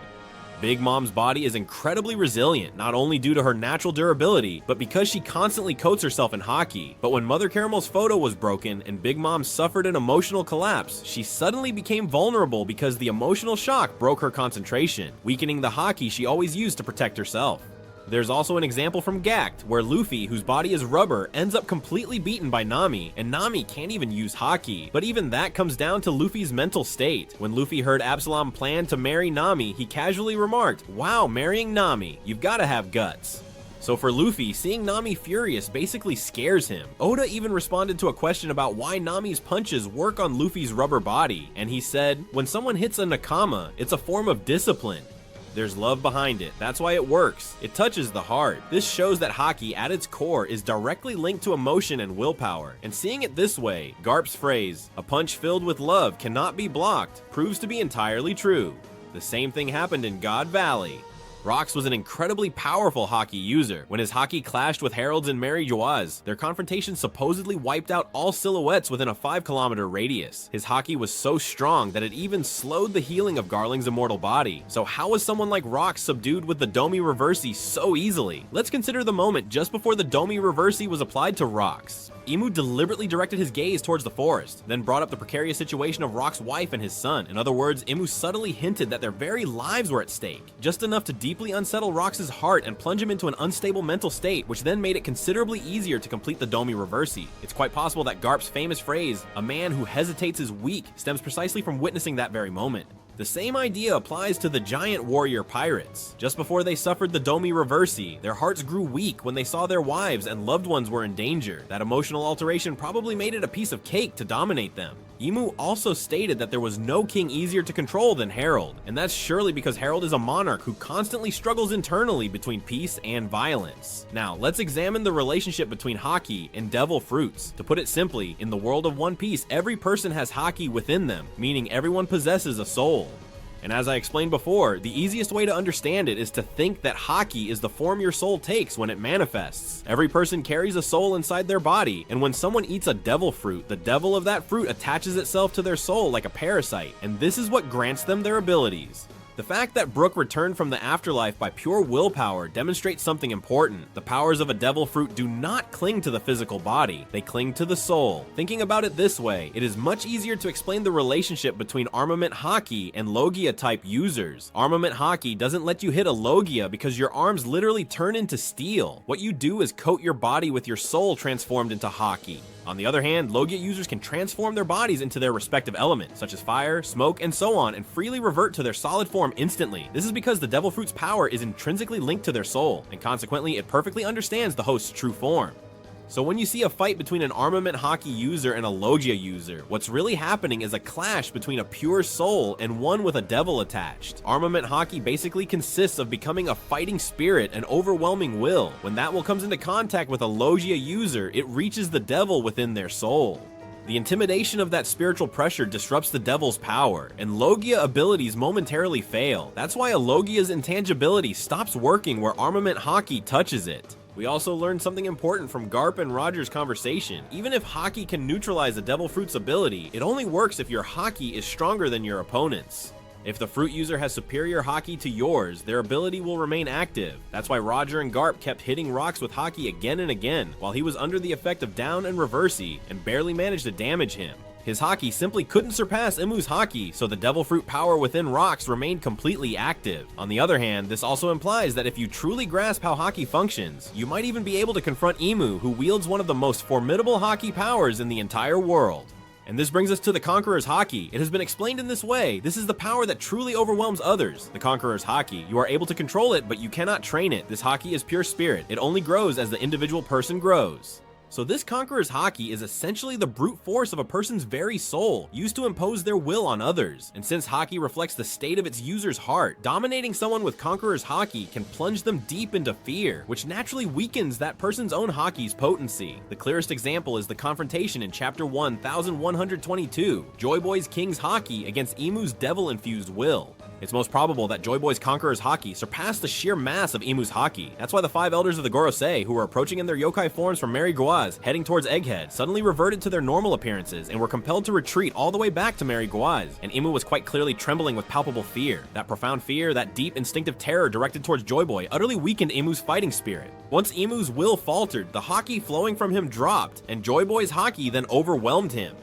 Big Mom's body is incredibly resilient, not only due to her natural durability, but because she constantly coats herself in Haki. But when Mother Caramel's photo was broken and Big Mom suffered an emotional collapse, she suddenly became vulnerable because the emotional shock broke her concentration, weakening the Haki she always used to protect herself. There's also an example from Gact, where Luffy, whose body is rubber, ends up completely beaten by Nami, and Nami can't even use Haki. But even that comes down to Luffy's mental state. When Luffy heard Absalom plan to marry Nami, he casually remarked, "Wow, marrying Nami, you've gotta have guts." So for Luffy, seeing Nami furious basically scares him. Oda even responded to a question about why Nami's punches work on Luffy's rubber body, and he said, "When someone hits a nakama, it's a form of discipline. There's love behind it. That's why it works. It touches the heart." This shows that Haki at its core is directly linked to emotion and willpower. And seeing it this way, Garp's phrase, "A punch filled with love cannot be blocked," proves to be entirely true. The same thing happened in God Valley. Rox was an incredibly powerful Haki user. When his Haki clashed with Harold's and Mary Joaz, their confrontation supposedly wiped out all silhouettes within a 5-kilometer radius. His Haki was so strong that it even slowed the healing of Garling's immortal body. So how was someone like Rox subdued with the Domi Reversi so easily? Let's consider the moment just before the Domi Reversi was applied to Rox. Imu deliberately directed his gaze towards the forest, then brought up the precarious situation of Rock's wife and his son. In other words, Imu subtly hinted that their very lives were at stake, just enough to deeply unsettle Rox's heart and plunge him into an unstable mental state, which then made it considerably easier to complete the Domi Reversi. It's quite possible that Garp's famous phrase, "A man who hesitates is weak," stems precisely from witnessing that very moment. The same idea applies to the giant warrior pirates. Just before they suffered the Domi Reversi, their hearts grew weak when they saw their wives and loved ones were in danger. That emotional alteration probably made it a piece of cake to dominate them. Imu also stated that there was no king easier to control than Harold, and that's surely because Harold is a monarch who constantly struggles internally between peace and violence. Now, let's examine the relationship between Haki and devil fruits. To put it simply, in the world of One Piece, every person has Haki within them, meaning everyone possesses a soul. And as I explained before, the easiest way to understand it is to think that Haki is the form your soul takes when it manifests. Every person carries a soul inside their body, and when someone eats a devil fruit, the devil of that fruit attaches itself to their soul like a parasite, and this is what grants them their abilities. The fact that Brook returned from the afterlife by pure willpower demonstrates something important. The powers of a devil fruit do not cling to the physical body, they cling to the soul. Thinking about it this way, it is much easier to explain the relationship between Armament Haki and Logia type users. Armament Haki doesn't let you hit a Logia because your arms literally turn into steel. What you do is coat your body with your soul transformed into Haki. On the other hand, Logia users can transform their bodies into their respective elements, such as fire, smoke, and so on, and freely revert to their solid form instantly. This is because the devil fruit's power is intrinsically linked to their soul, and consequently it perfectly understands the host's true form. So when you see a fight between an Armament Haki user and a Logia user, what's really happening is a clash between a pure soul and one with a devil attached. Armament Haki basically consists of becoming a fighting spirit, an overwhelming will. When that will comes into contact with a Logia user, it reaches the devil within their soul. The intimidation of that spiritual pressure disrupts the devil's power, and Logia abilities momentarily fail. That's why a Logia's intangibility stops working where Armament Haki touches it. We also learned something important from Garp and Roger's conversation. Even if Haki can neutralize the devil fruit's ability, it only works if your Haki is stronger than your opponent's. If the fruit user has superior Haki to yours, their ability will remain active. That's why Roger and Garp kept hitting rocks with Haki again and again, while he was under the effect of down and reversey, and barely managed to damage him. His Haki simply couldn't surpass Imu's Haki, so the devil fruit power within rocks remained completely active. On the other hand, this also implies that if you truly grasp how Haki functions, you might even be able to confront Imu, who wields one of the most formidable Haki powers in the entire world. And this brings us to the Conqueror's Haki. It has been explained in this way. This is the power that truly overwhelms others. The Conqueror's Haki. You are able to control it, but you cannot train it. This Haki is pure spirit. It only grows as the individual person grows. So this Conqueror's Haki is essentially the brute force of a person's very soul, used to impose their will on others. And since Haki reflects the state of its user's heart, dominating someone with Conqueror's Haki can plunge them deep into fear, which naturally weakens that person's own Haki's potency. The clearest example is the confrontation in Chapter 1122, Joy Boy's King's Haki against Imu's devil-infused will. It's most probable that Joy Boy's Conqueror's Haki surpassed the sheer mass of Imu's Haki. That's why the 5 elders of the Gorosei, who were approaching in their yokai forms from Mary Guaz, heading towards Egghead, suddenly reverted to their normal appearances and were compelled to retreat all the way back to Mary Guaz, and Imu was quite clearly trembling with palpable fear. That profound fear, that deep instinctive terror directed towards Joy Boy utterly weakened Imu's fighting spirit. Once Imu's will faltered, the Haki flowing from him dropped, and Joy Boy's Haki then overwhelmed him.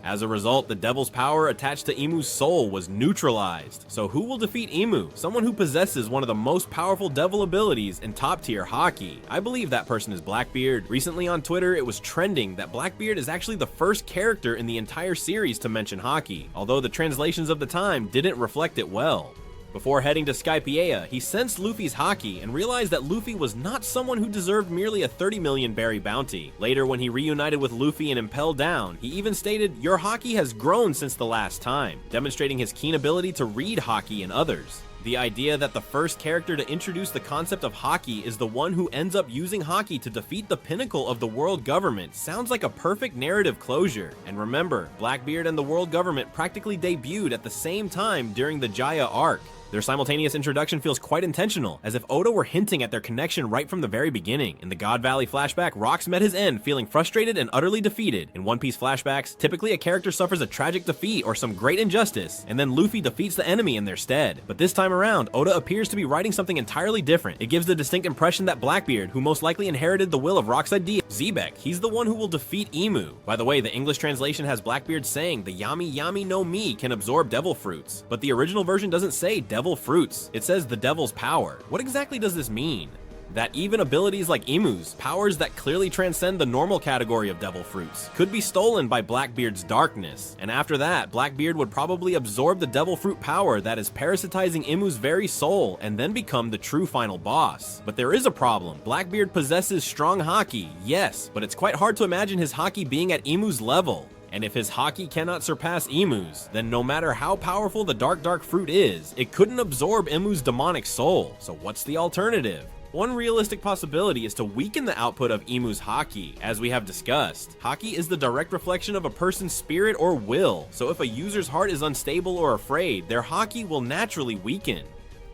As a result, the devil's power attached to Imu's soul was neutralized. So who will defeat Imu? Someone who possesses one of the most powerful devil abilities and top tier Haki. I believe that person is Blackbeard. Recently on Twitter, it was trending that Blackbeard is actually the first character in the entire series to mention Haki, although the translations of the time didn't reflect it well. Before heading to Skypiea, he sensed Luffy's Haki and realized that Luffy was not someone who deserved merely a 30 million berry bounty. Later, when he reunited with Luffy and Impel Down, he even stated, "Your Haki has grown since the last time," demonstrating his keen ability to read Haki in others. The idea that the first character to introduce the concept of Haki is the one who ends up using Haki to defeat the pinnacle of the world government sounds like a perfect narrative closure. And remember, Blackbeard and the world government practically debuted at the same time during the Jaya arc. Their simultaneous introduction feels quite intentional, as if Oda were hinting at their connection right from the very beginning. In the God Valley flashback, Rox met his end feeling frustrated and utterly defeated. In One Piece flashbacks, typically a character suffers a tragic defeat or some great injustice, and then Luffy defeats the enemy in their stead. But this time around, Oda appears to be writing something entirely different. It gives the distinct impression that Blackbeard, who most likely inherited the will of Rock's idea, Zebek, he's the one who will defeat Imu. By the way, the English translation has Blackbeard saying the Yami Yami no Mi can absorb devil fruits, but the original version doesn't say devil fruits, it says the devil's power. What exactly does this mean? That even abilities like Imu's, powers that clearly transcend the normal category of devil fruits, could be stolen by Blackbeard's darkness, and after that, Blackbeard would probably absorb the devil fruit power that is parasitizing Imu's very soul and then become the true final boss. But there is a problem. Blackbeard possesses strong Haki, yes, but it's quite hard to imagine his Haki being at Imu's level. And if his Haki cannot surpass Imu's, then no matter how powerful the dark fruit is, it couldn't absorb Imu's demonic soul. So what's the alternative? One realistic possibility is to weaken the output of Imu's Haki, as we have discussed. Haki is the direct reflection of a person's spirit or will, so if a user's heart is unstable or afraid, their Haki will naturally weaken.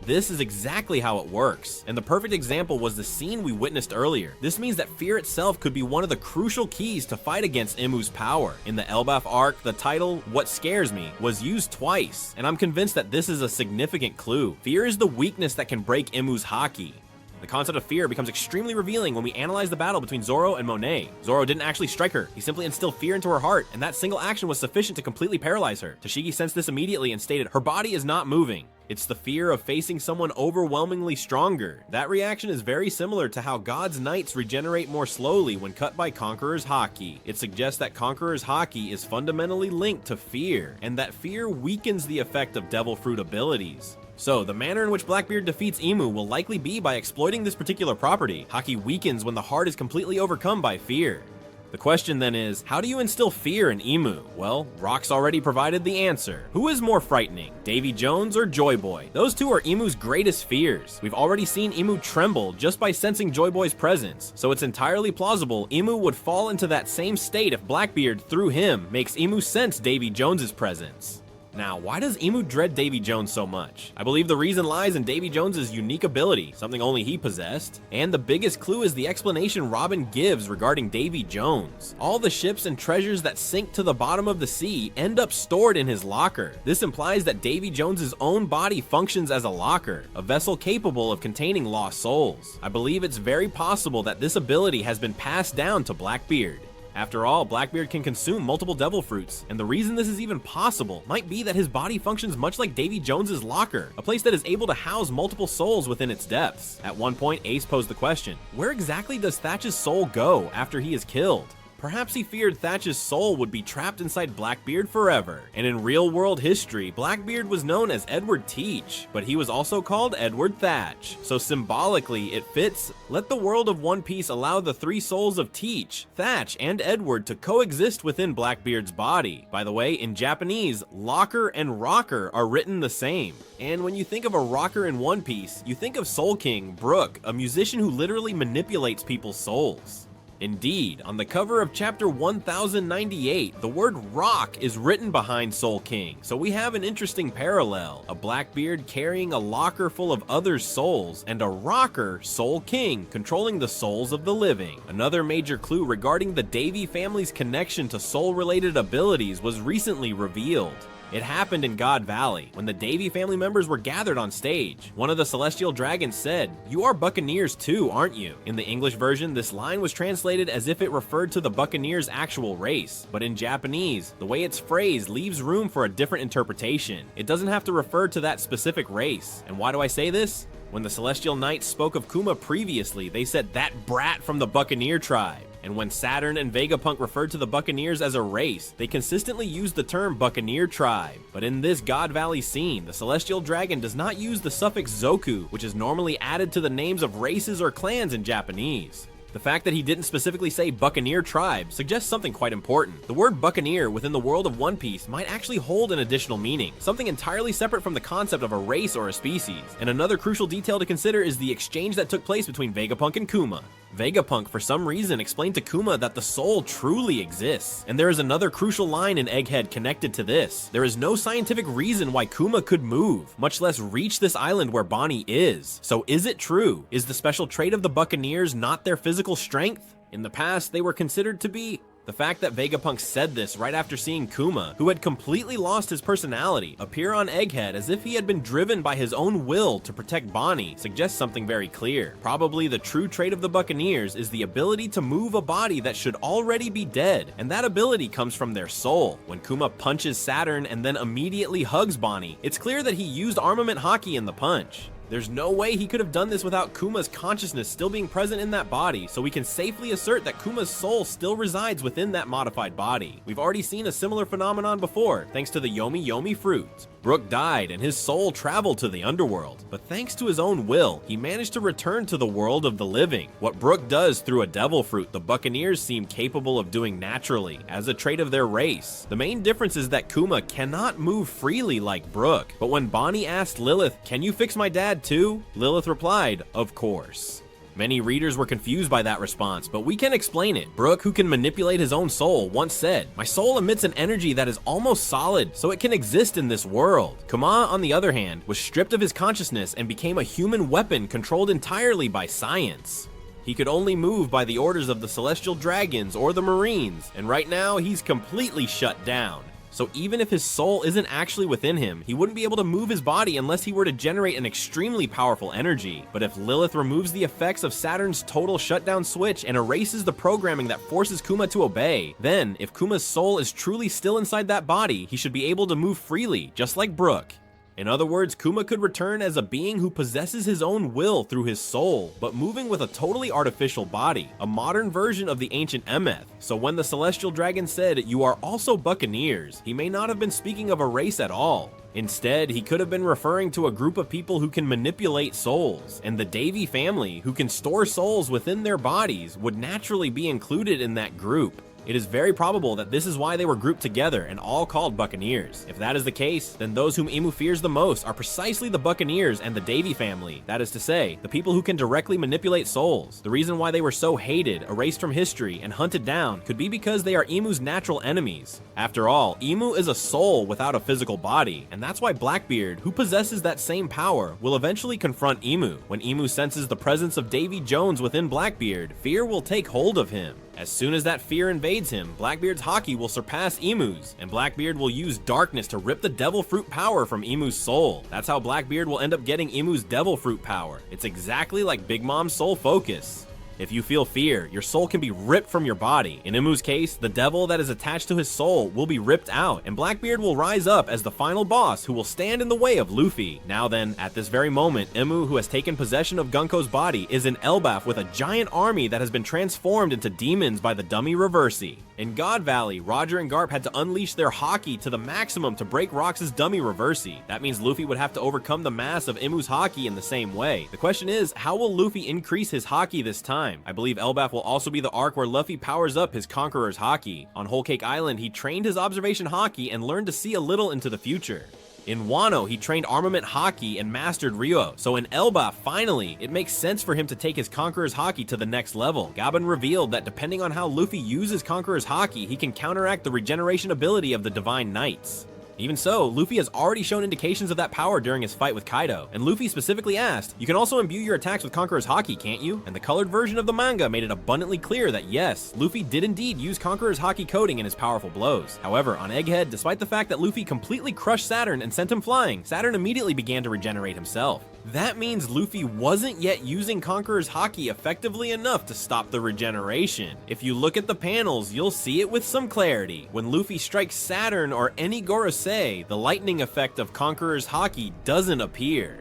This is exactly how it works, and the perfect example was the scene we witnessed earlier. This means that fear itself could be one of the crucial keys to fight against Imu's power. In the Elbaf arc, the title, What Scares Me, was used twice, and I'm convinced that this is a significant clue. Fear is the weakness that can break Imu's Haki. The concept of fear becomes extremely revealing when we analyze the battle between Zoro and Monet. Zoro didn't actually strike her, he simply instilled fear into her heart, and that single action was sufficient to completely paralyze her. Tashigi sensed this immediately and stated, her body is not moving. It's the fear of facing someone overwhelmingly stronger. That reaction is very similar to how God's knights regenerate more slowly when cut by Conqueror's Haki. It suggests that Conqueror's Haki is fundamentally linked to fear, and that fear weakens the effect of Devil Fruit abilities. So, the manner in which Blackbeard defeats Imu will likely be by exploiting this particular property. Haki weakens when the heart is completely overcome by fear. The question then is, how do you instill fear in Imu? Well, Rock's already provided the answer. Who is more frightening, Davy Jones or Joy Boy? Those two are Imu's greatest fears. We've already seen Imu tremble just by sensing Joy Boy's presence, so it's entirely plausible Imu would fall into that same state if Blackbeard, through him, makes Imu sense Davy Jones's presence. Now, why does Imu dread Davy Jones so much? I believe the reason lies in Davy Jones's unique ability, something only he possessed. And the biggest clue is the explanation Robin gives regarding Davy Jones. All the ships and treasures that sink to the bottom of the sea end up stored in his locker. This implies that Davy Jones's own body functions as a locker, a vessel capable of containing lost souls. I believe it's very possible that this ability has been passed down to Blackbeard. After all, Blackbeard can consume multiple devil fruits, and the reason this is even possible might be that his body functions much like Davy Jones's locker, a place that is able to house multiple souls within its depths. At one point, Ace posed the question, where exactly does Thatch's soul go after he is killed? Perhaps he feared Thatch's soul would be trapped inside Blackbeard forever. And in real-world history, Blackbeard was known as Edward Teach, but he was also called Edward Thatch. So symbolically, it fits, let the world of One Piece allow the three souls of Teach, Thatch, and Edward to coexist within Blackbeard's body. By the way, in Japanese, locker and rocker are written the same. And when you think of a rocker in One Piece, you think of Soul King, Brook, a musician who literally manipulates people's souls. Indeed, on the cover of chapter 1098, the word rock is written behind Soul King, so we have an interesting parallel, a Blackbeard carrying a locker full of others' souls, and a rocker, Soul King, controlling the souls of the living. Another major clue regarding the Davy family's connection to soul-related abilities was recently revealed. It happened in God Valley, when the Davy family members were gathered on stage. One of the celestial dragons said, "You are Buccaneers too, aren't you?" In the English version, this line was translated as if it referred to the Buccaneers' actual race, but in Japanese, the way it's phrased leaves room for a different interpretation. It doesn't have to refer to that specific race. And why do I say this? When the Celestial Knights spoke of Kuma previously, they said that brat from the Buccaneer tribe. And when Saturn and Vegapunk referred to the Buccaneers as a race, they consistently used the term Buccaneer tribe. But in this God Valley scene, the Celestial Dragon does not use the suffix Zoku, which is normally added to the names of races or clans in Japanese. The fact that he didn't specifically say Buccaneer tribe suggests something quite important. The word Buccaneer within the world of One Piece might actually hold an additional meaning, something entirely separate from the concept of a race or a species. And another crucial detail to consider is the exchange that took place between Vegapunk and Kuma. Vegapunk, for some reason, explained to Kuma that the soul truly exists. And there is another crucial line in Egghead connected to this. There is no scientific reason why Kuma could move, much less reach this island where Bonnie is. So is it true? Is the special trait of the Buccaneers not their physical strength? In the past, they were considered to be. The fact that Vegapunk said this right after seeing Kuma, who had completely lost his personality, appear on Egghead as if he had been driven by his own will to protect Bonnie suggests something very clear. Probably the true trait of the Buccaneers is the ability to move a body that should already be dead, and that ability comes from their soul. When Kuma punches Saturn and then immediately hugs Bonnie, it's clear that he used armament Haki in the punch. There's no way he could have done this without Kuma's consciousness still being present in that body, so we can safely assert that Kuma's soul still resides within that modified body. We've already seen a similar phenomenon before, thanks to the Yomi Yomi fruit. Brook died and his soul traveled to the underworld, but thanks to his own will, he managed to return to the world of the living. What Brook does through a devil fruit, the Buccaneers seem capable of doing naturally, as a trait of their race. The main difference is that Kuma cannot move freely like Brook, but when Bonnie asked Lilith, "Can you fix my dad too?" Lilith replied, "Of course." Many readers were confused by that response, but we can explain it. Brook, who can manipulate his own soul, once said, "My soul emits an energy that is almost solid, so it can exist in this world." Kuma, on the other hand, was stripped of his consciousness and became a human weapon controlled entirely by science. He could only move by the orders of the celestial dragons or the marines, and right now he's completely shut down. So even if his soul isn't actually within him, he wouldn't be able to move his body unless he were to generate an extremely powerful energy. But if Lilith removes the effects of Saturn's total shutdown switch and erases the programming that forces Kuma to obey, then if Kuma's soul is truly still inside that body, he should be able to move freely, just like Brook. In other words, Kuma could return as a being who possesses his own will through his soul, but moving with a totally artificial body, a modern version of the ancient Emeth. So when the celestial dragon said, "You are also buccaneers," he may not have been speaking of a race at all. Instead, he could have been referring to a group of people who can manipulate souls, and the Davy family, who can store souls within their bodies, would naturally be included in that group. It is very probable that this is why they were grouped together and all called Buccaneers. If that is the case, then those whom Imu fears the most are precisely the Buccaneers and the Davy family. That is to say, the people who can directly manipulate souls. The reason why they were so hated, erased from history, and hunted down could be because they are Imu's natural enemies. After all, Imu is a soul without a physical body, and that's why Blackbeard, who possesses that same power, will eventually confront Imu. When Imu senses the presence of Davy Jones within Blackbeard, fear will take hold of him. As soon as that fear invades him, Blackbeard's Haki will surpass Imu's, and Blackbeard will use darkness to rip the devil fruit power from Imu's soul. That's how Blackbeard will end up getting Imu's devil fruit power. It's exactly like Big Mom's soul focus. If you feel fear, your soul can be ripped from your body. In Imu's case, the devil that is attached to his soul will be ripped out, and Blackbeard will rise up as the final boss who will stand in the way of Luffy. Now then, at this very moment, Imu, who has taken possession of Gunko's body, is in Elbaf with a giant army that has been transformed into demons by the dummy Reversi. In God Valley, Roger and Garp had to unleash their Haki to the maximum to break Rox's dummy Reversi. That means Luffy would have to overcome the mass of Imu's Haki in the same way. The question is, how will Luffy increase his Haki this time? I believe Elbaf will also be the arc where Luffy powers up his Conqueror's Haki. On Whole Cake Island, he trained his observation Haki and learned to see a little into the future. In Wano, he trained armament Haki and mastered Ryo. So in Elbaf, finally, it makes sense for him to take his Conqueror's Haki to the next level. Gaben revealed that depending on how Luffy uses Conqueror's Haki, he can counteract the regeneration ability of the Divine Knights. Even so, Luffy has already shown indications of that power during his fight with Kaido, and Luffy specifically asked, "You can also imbue your attacks with Conqueror's Haki, can't you?" And the colored version of the manga made it abundantly clear that yes, Luffy did indeed use Conqueror's Haki coding in his powerful blows. However, on Egghead, despite the fact that Luffy completely crushed Saturn and sent him flying, Saturn immediately began to regenerate himself. That means Luffy wasn't yet using Conqueror's Haki effectively enough to stop the regeneration. If you look at the panels, you'll see it with some clarity. When Luffy strikes Saturn or any Gorosei, the lightning effect of Conqueror's Haki doesn't appear.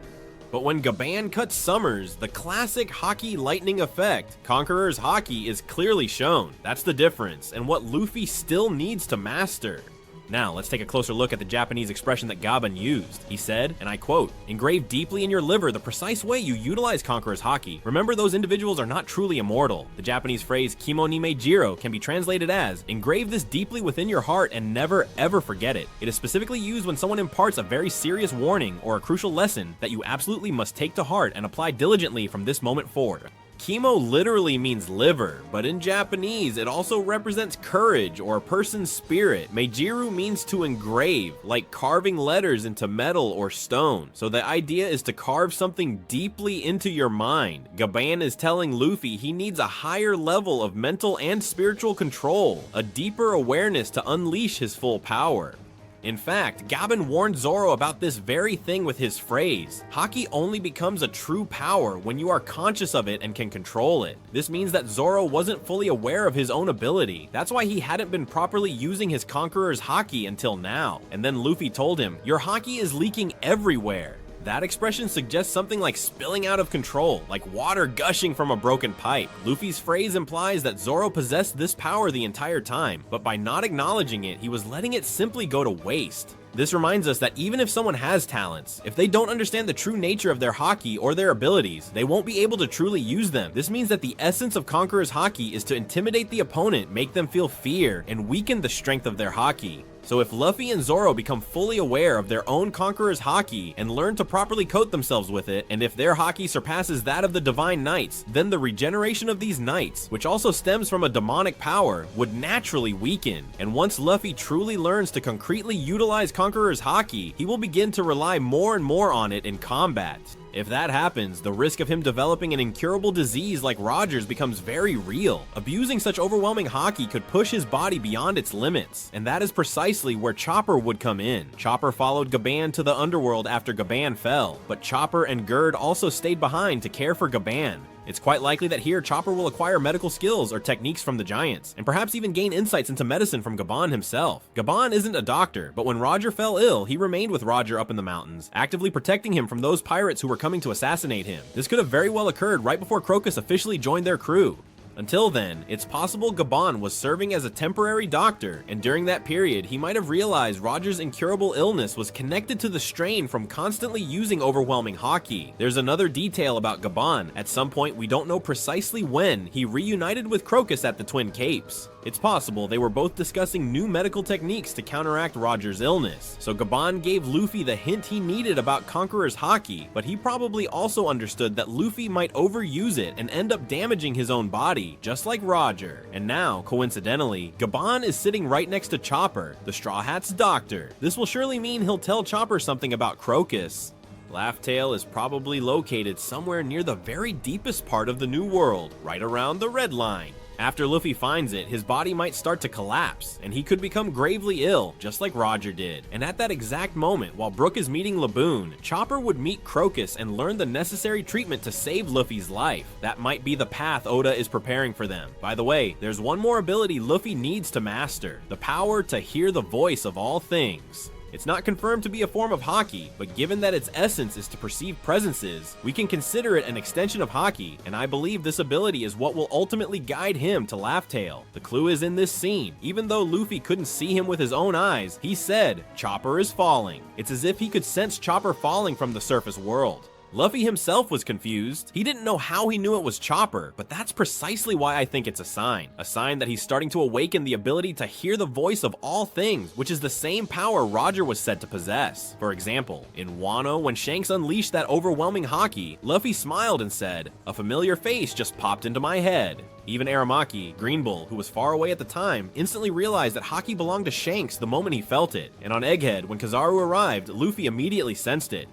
But when Gaban cuts Summers, the classic Haki lightning effect, Conqueror's Haki, is clearly shown. That's the difference, and what Luffy still needs to master. Now, let's take a closer look at the Japanese expression that Gaben used. He said, and I quote, "Engrave deeply in your liver the precise way you utilize Conqueror's Haki. Remember, those individuals are not truly immortal." The Japanese phrase Kimo ni Meijiro can be translated as, "Engrave this deeply within your heart and never ever forget it." It is specifically used when someone imparts a very serious warning or a crucial lesson that you absolutely must take to heart and apply diligently from this moment forward. Kimo literally means liver, but in Japanese it also represents courage or a person's spirit. Meijiru means to engrave, like carving letters into metal or stone. So the idea is to carve something deeply into your mind. Gaban is telling Luffy he needs a higher level of mental and spiritual control, a deeper awareness to unleash his full power. In fact, Gaben warned Zoro about this very thing with his phrase, "Haki only becomes a true power when you are conscious of it and can control it." This means that Zoro wasn't fully aware of his own ability. That's why he hadn't been properly using his Conqueror's Haki until now. And then Luffy told him, "Your Haki is leaking everywhere." That expression suggests something like spilling out of control, like water gushing from a broken pipe. Luffy's phrase implies that Zoro possessed this power the entire time, but by not acknowledging it, he was letting it simply go to waste. This reminds us that even if someone has talents, if they don't understand the true nature of their Haki or their abilities, they won't be able to truly use them. This means that the essence of Conqueror's Haki is to intimidate the opponent, make them feel fear, and weaken the strength of their Haki. So if Luffy and Zoro become fully aware of their own Conqueror's Haki and learn to properly coat themselves with it, and if their Haki surpasses that of the Divine Knights, then the regeneration of these Knights, which also stems from a demonic power, would naturally weaken. And once Luffy truly learns to concretely utilize Conqueror's Haki, he will begin to rely more and more on it in combat. If that happens, the risk of him developing an incurable disease like Roger's becomes very real. Abusing such overwhelming Haki could push his body beyond its limits, and that is precisely where Chopper would come in. Chopper followed Gaban to the underworld after Gaban fell, but Chopper and Gerd also stayed behind to care for Gaban. It's quite likely that here Chopper will acquire medical skills or techniques from the giants, and perhaps even gain insights into medicine from Gaban himself. Gaban isn't a doctor, but when Roger fell ill, he remained with Roger up in the mountains, actively protecting him from those pirates who were coming to assassinate him. This could have very well occurred right before Crocus officially joined their crew. Until then, it's possible Gaban was serving as a temporary doctor, and during that period, he might have realized Roger's incurable illness was connected to the strain from constantly using overwhelming Haki. There's another detail about Gaban. At some point, we don't know precisely when, he reunited with Crocus at the Twin Capes. It's possible they were both discussing new medical techniques to counteract Roger's illness. So Gaban gave Luffy the hint he needed about Conqueror's Haki, but he probably also understood that Luffy might overuse it and end up damaging his own body, just like Roger. And now, coincidentally, Gaban is sitting right next to Chopper, the Straw Hat's doctor. This will surely mean he'll tell Chopper something about Crocus. Laugh Tale is probably located somewhere near the very deepest part of the New World, right around the Red Line. After Luffy finds it, his body might start to collapse, and he could become gravely ill, just like Roger did. And at that exact moment, while Brook is meeting Laboon, Chopper would meet Crocus and learn the necessary treatment to save Luffy's life. That might be the path Oda is preparing for them. By the way, there's one more ability Luffy needs to master: the power to hear the voice of all things. It's not confirmed to be a form of Haki, but given that its essence is to perceive presences, we can consider it an extension of Haki, and I believe this ability is what will ultimately guide him to Laugh Tale. The clue is in this scene. Even though Luffy couldn't see him with his own eyes, he said, "Chopper is falling." It's as if he could sense Chopper falling from the surface world. Luffy himself was confused. He didn't know how he knew it was Chopper, but that's precisely why I think it's a sign. A sign that he's starting to awaken the ability to hear the voice of all things, which is the same power Roger was said to possess. For example, in Wano, when Shanks unleashed that overwhelming Haki, Luffy smiled and said, "A familiar face just popped into my head." Even Aramaki, Green Bull, who was far away at the time, instantly realized that Haki belonged to Shanks the moment he felt it. And on Egghead, when Kizaru arrived, Luffy immediately sensed it.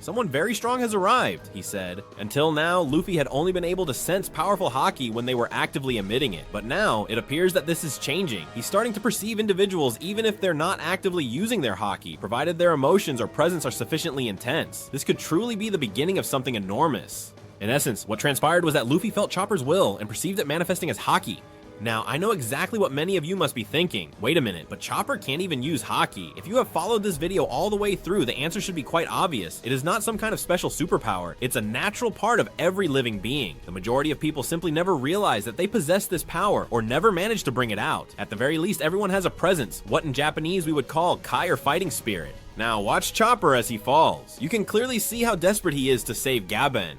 "Someone very strong has arrived," he said. Until now, Luffy had only been able to sense powerful Haki when they were actively emitting it. But now, it appears that this is changing. He's starting to perceive individuals even if they're not actively using their Haki, provided their emotions or presence are sufficiently intense. This could truly be the beginning of something enormous. In essence, what transpired was that Luffy felt Chopper's will and perceived it manifesting as Haki. Now, I know exactly what many of you must be thinking. Wait a minute, but Chopper can't even use Haki. If you have followed this video all the way through, the answer should be quite obvious. It is not some kind of special superpower. It's a natural part of every living being. The majority of people simply never realize that they possess this power or never manage to bring it out. At the very least, everyone has a presence, what in Japanese we would call Kai or fighting spirit. Now, watch Chopper as he falls. You can clearly see how desperate he is to save Gaben.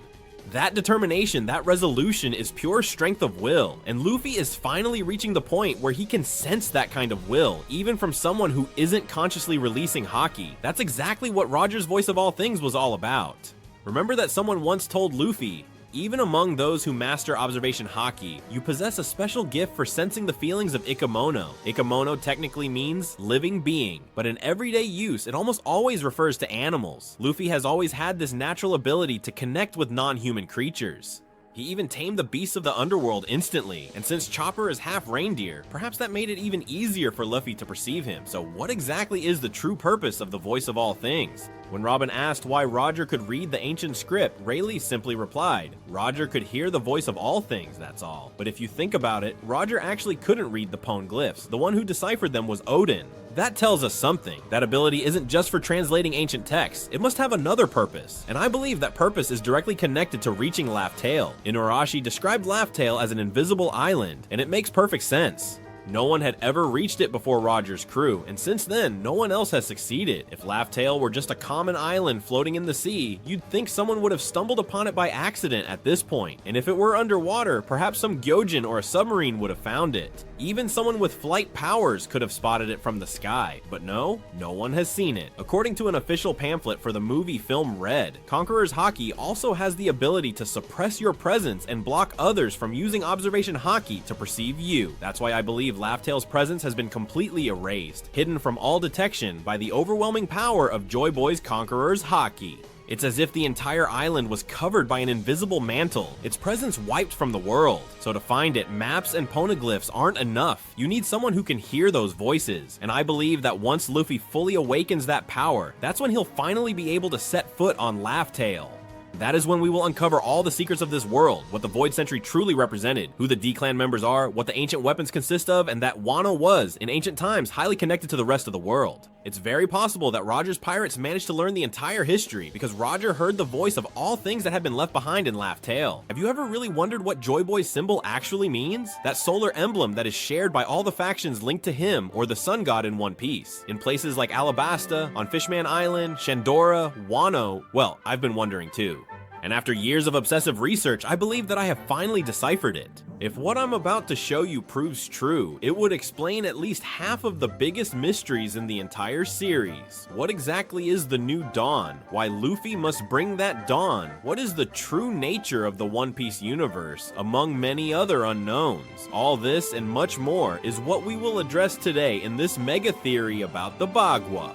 That determination, that resolution is pure strength of will, and Luffy is finally reaching the point where he can sense that kind of will, even from someone who isn't consciously releasing Haki. That's exactly what Roger's voice of all things was all about. Remember that someone once told Luffy, "Even among those who master observation Haki, you possess a special gift for sensing the feelings of Ikemono." Ikemono technically means living being, but in everyday use, it almost always refers to animals. Luffy has always had this natural ability to connect with non-human creatures. He even tamed the beasts of the underworld instantly, and since Chopper is half reindeer, perhaps that made it even easier for Luffy to perceive him. So what exactly is the true purpose of the voice of all things? When Robin asked why Roger could read the ancient script, Rayleigh simply replied, "Roger could hear the voice of all things, that's all." But if you think about it, Roger actually couldn't read the poneglyphs. The one who deciphered them was Odin. That tells us something. That ability isn't just for translating ancient texts, it must have another purpose. And I believe that purpose is directly connected to reaching Laugh Tale. Inuarashi described Laugh Tale as an invisible island, and it makes perfect sense. No one had ever reached it before Roger's crew, and since then, no one else has succeeded. If Laugh Tale were just a common island floating in the sea, you'd think someone would have stumbled upon it by accident at this point, and if it were underwater, perhaps some Gyojin or a submarine would have found it. Even someone with flight powers could have spotted it from the sky, but no one has seen it. According to an official pamphlet for the movie film Red, Conqueror's Haki also has the ability to suppress your presence and block others from using observation Haki to perceive you. That's why I believe Laugh Tale's presence has been completely erased, hidden from all detection by the overwhelming power of Joy Boy's Conqueror's Haki. It's as if the entire island was covered by an invisible mantle, its presence wiped from the world. So to find it, maps and poneglyphs aren't enough. You need someone who can hear those voices, and I believe that once Luffy fully awakens that power, that's when he'll finally be able to set foot on Laugh Tale. That is when we will uncover all the secrets of this world, what the Void Century truly represented, who the D-Clan members are, what the ancient weapons consist of, and that Wano was, in ancient times, highly connected to the rest of the world. It's very possible that Roger's pirates managed to learn the entire history, because Roger heard the voice of all things that had been left behind in Laugh Tale. Have you ever really wondered what Joy Boy's symbol actually means? That solar emblem that is shared by all the factions linked to him or the Sun God in One Piece. In places like Alabasta, on Fishman Island, Shandora, Wano, well, I've been wondering too. And after years of obsessive research, I believe that I have finally deciphered it. If what I'm about to show you proves true, it would explain at least half of the biggest mysteries in the entire series. What exactly is the New Dawn? Why Luffy must bring that dawn? What is the true nature of the One Piece universe, among many other unknowns? All this and much more is what we will address today in this mega theory about the Bagua.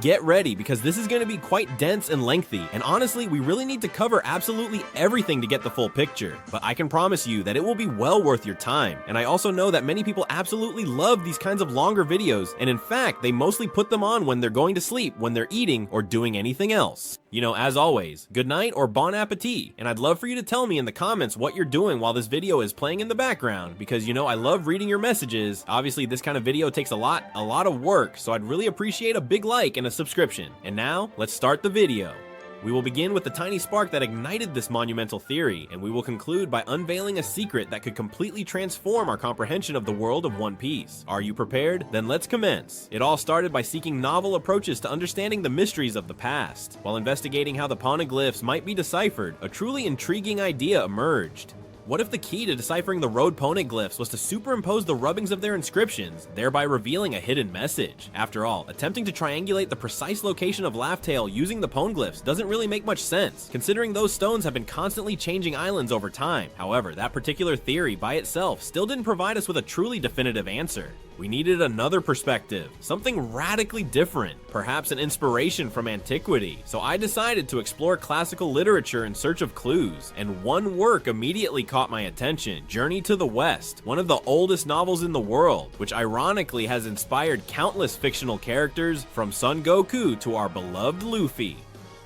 Get ready, because this is going to be quite dense and lengthy, and honestly, we really need to cover absolutely everything to get the full picture. But I can promise you that it will be well worth your time, and I also know that many people absolutely love these kinds of longer videos, and in fact, they mostly put them on when they're going to sleep, when they're eating, or doing anything else. You know, as always, good night or bon appetit, and I'd love for you to tell me in the comments what you're doing while this video is playing in the background, because you know I love reading your messages. Obviously, this kind of video takes a lot of work, so I'd really appreciate a big like and a subscription. And now, let's start the video. We will begin with the tiny spark that ignited this monumental theory, and we will conclude by unveiling a secret that could completely transform our comprehension of the world of One Piece. Are you prepared? Then let's commence. It all started by seeking novel approaches to understanding the mysteries of the past. While investigating how the poneglyphs might be deciphered, a truly intriguing idea emerged. What if the key to deciphering the road poneglyphs was to superimpose the rubbings of their inscriptions, thereby revealing a hidden message? After all, attempting to triangulate the precise location of Laugh Tale using the poneglyphs doesn't really make much sense, considering those stones have been constantly changing islands over time. However, that particular theory by itself still didn't provide us with a truly definitive answer. We needed another perspective, something radically different, perhaps an inspiration from antiquity. So I decided to explore classical literature in search of clues, and one work immediately caught my attention: Journey to the West, one of the oldest novels in the world, which ironically has inspired countless fictional characters, from Son Goku to our beloved Luffy.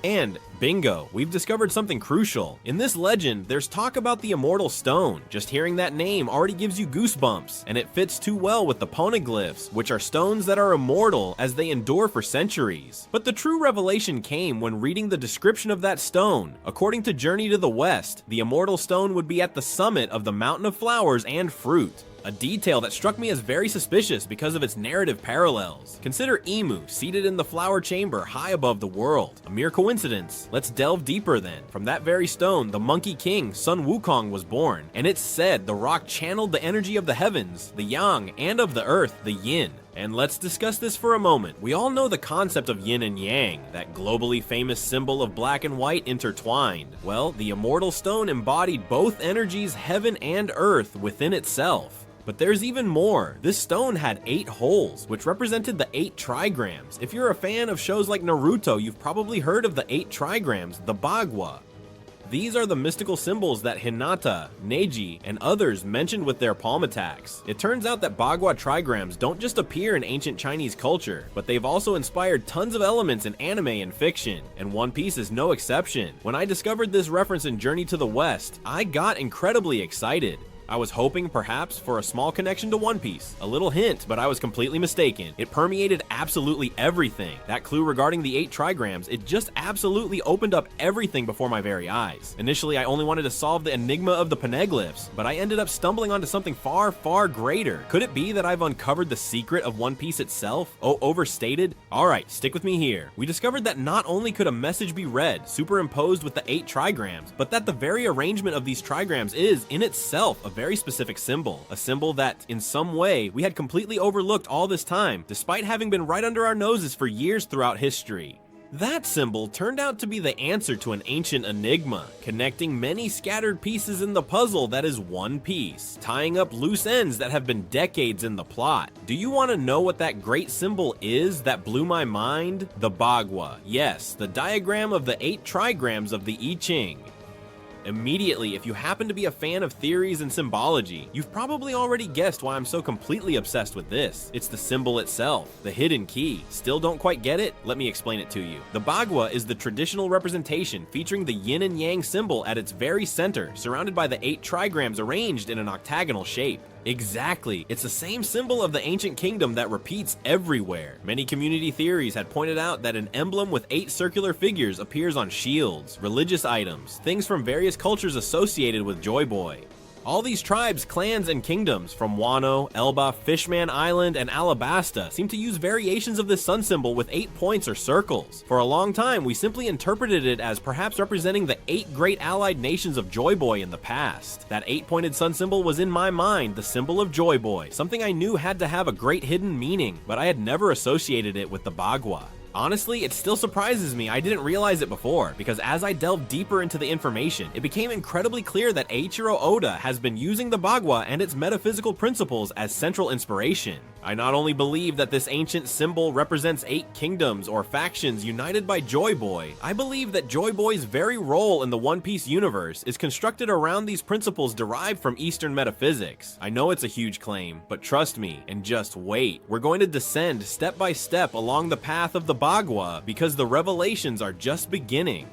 And bingo, we've discovered something crucial. In this legend, there's talk about the Immortal Stone. Just hearing that name already gives you goosebumps, and it fits too well with the poneglyphs, which are stones that are immortal as they endure for centuries. But the true revelation came when reading the description of that stone. According to Journey to the West, the Immortal Stone would be at the summit of the Mountain of Flowers and Fruit. A detail that struck me as very suspicious because of its narrative parallels. Consider Emu seated in the flower chamber high above the world. A mere coincidence? Let's delve deeper then. From that very stone, the Monkey King, Sun Wukong, was born, and it's said the rock channeled the energy of the heavens, the yang, and of the earth, the yin. And let's discuss this for a moment. We all know the concept of yin and yang, that globally famous symbol of black and white intertwined. Well, the Immortal Stone embodied both energies, heaven and earth, within itself. But there's even more. This stone had 8 holes, which represented the 8 trigrams. If you're a fan of shows like Naruto, you've probably heard of the 8 trigrams, the Bagua. These are the mystical symbols that Hinata, Neji, and others mentioned with their palm attacks. It turns out that Bagua trigrams don't just appear in ancient Chinese culture, but they've also inspired tons of elements in anime and fiction, and One Piece is no exception. When I discovered this reference in Journey to the West, I got incredibly excited. I was hoping, perhaps, for a small connection to One Piece, a little hint, but I was completely mistaken. It permeated absolutely everything. That clue regarding the 8 trigrams, it just absolutely opened up everything before my very eyes. Initially, I only wanted to solve the enigma of the poneglyphs, but I ended up stumbling onto something far, far greater. Could it be that I've uncovered the secret of One Piece itself? Oh, overstated? Alright, stick with me here. We discovered that not only could a message be read, superimposed with the 8 trigrams, but that the very arrangement of these trigrams is, in itself, a very specific symbol. A symbol that, in some way, we had completely overlooked all this time, despite having been right under our noses for years throughout history. That symbol turned out to be the answer to an ancient enigma, connecting many scattered pieces in the puzzle that is One Piece, tying up loose ends that have been decades in the plot. Do you want to know what that great symbol is that blew my mind? The Bagua. Yes, the diagram of the 8 trigrams of the I Ching. Immediately, if you happen to be a fan of theories and symbology, you've probably already guessed why I'm so completely obsessed with this. It's the symbol itself, the hidden key. Still don't quite get it? Let me explain it to you. The Bagua is the traditional representation featuring the yin and yang symbol at its very center, surrounded by the 8 trigrams arranged in an octagonal shape. Exactly, it's the same symbol of the ancient kingdom that repeats everywhere. Many community theories had pointed out that an emblem with 8 circular figures appears on shields, religious items, things from various cultures associated with Joy Boy. All these tribes, clans, and kingdoms, from Wano, Elba, Fishman Island, and Alabasta, seem to use variations of this sun symbol with 8 points or circles. For a long time, we simply interpreted it as perhaps representing the 8 great allied nations of Joy Boy in the past. That 8-pointed sun symbol was in my mind the symbol of Joy Boy, something I knew had to have a great hidden meaning, but I had never associated it with the Bagua. Honestly, it still surprises me I didn't realize it before, because as I delved deeper into the information, it became incredibly clear that Eiichiro Oda has been using the Bagua and its metaphysical principles as central inspiration. I not only believe that this ancient symbol represents 8 kingdoms or factions united by Joy Boy, I believe that Joy Boy's very role in the One Piece universe is constructed around these principles derived from Eastern metaphysics. I know it's a huge claim, but trust me, and just wait. We're going to descend step by step along the path of the Bagua because the revelations are just beginning.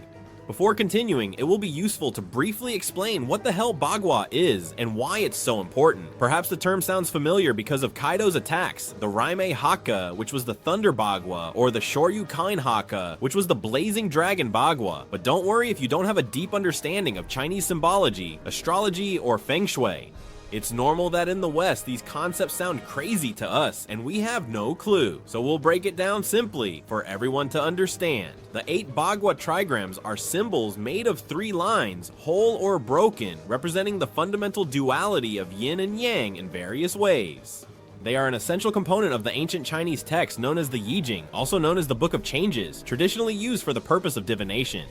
Before continuing, it will be useful to briefly explain what the hell Bagua is and why it's so important. Perhaps the term sounds familiar because of Kaido's attacks, the Raime Haka, which was the Thunder Bagua, or the Shoryuken Haka, which was the Blazing Dragon Bagua. But don't worry if you don't have a deep understanding of Chinese symbology, astrology, or feng shui. It's normal that in the West, these concepts sound crazy to us, and we have no clue. So we'll break it down simply for everyone to understand. The 8 Bagua trigrams are symbols made of 3 lines, whole or broken, representing the fundamental duality of yin and yang in various ways. They are an essential component of the ancient Chinese text known as the Yijing, also known as the Book of Changes, traditionally used for the purpose of divination.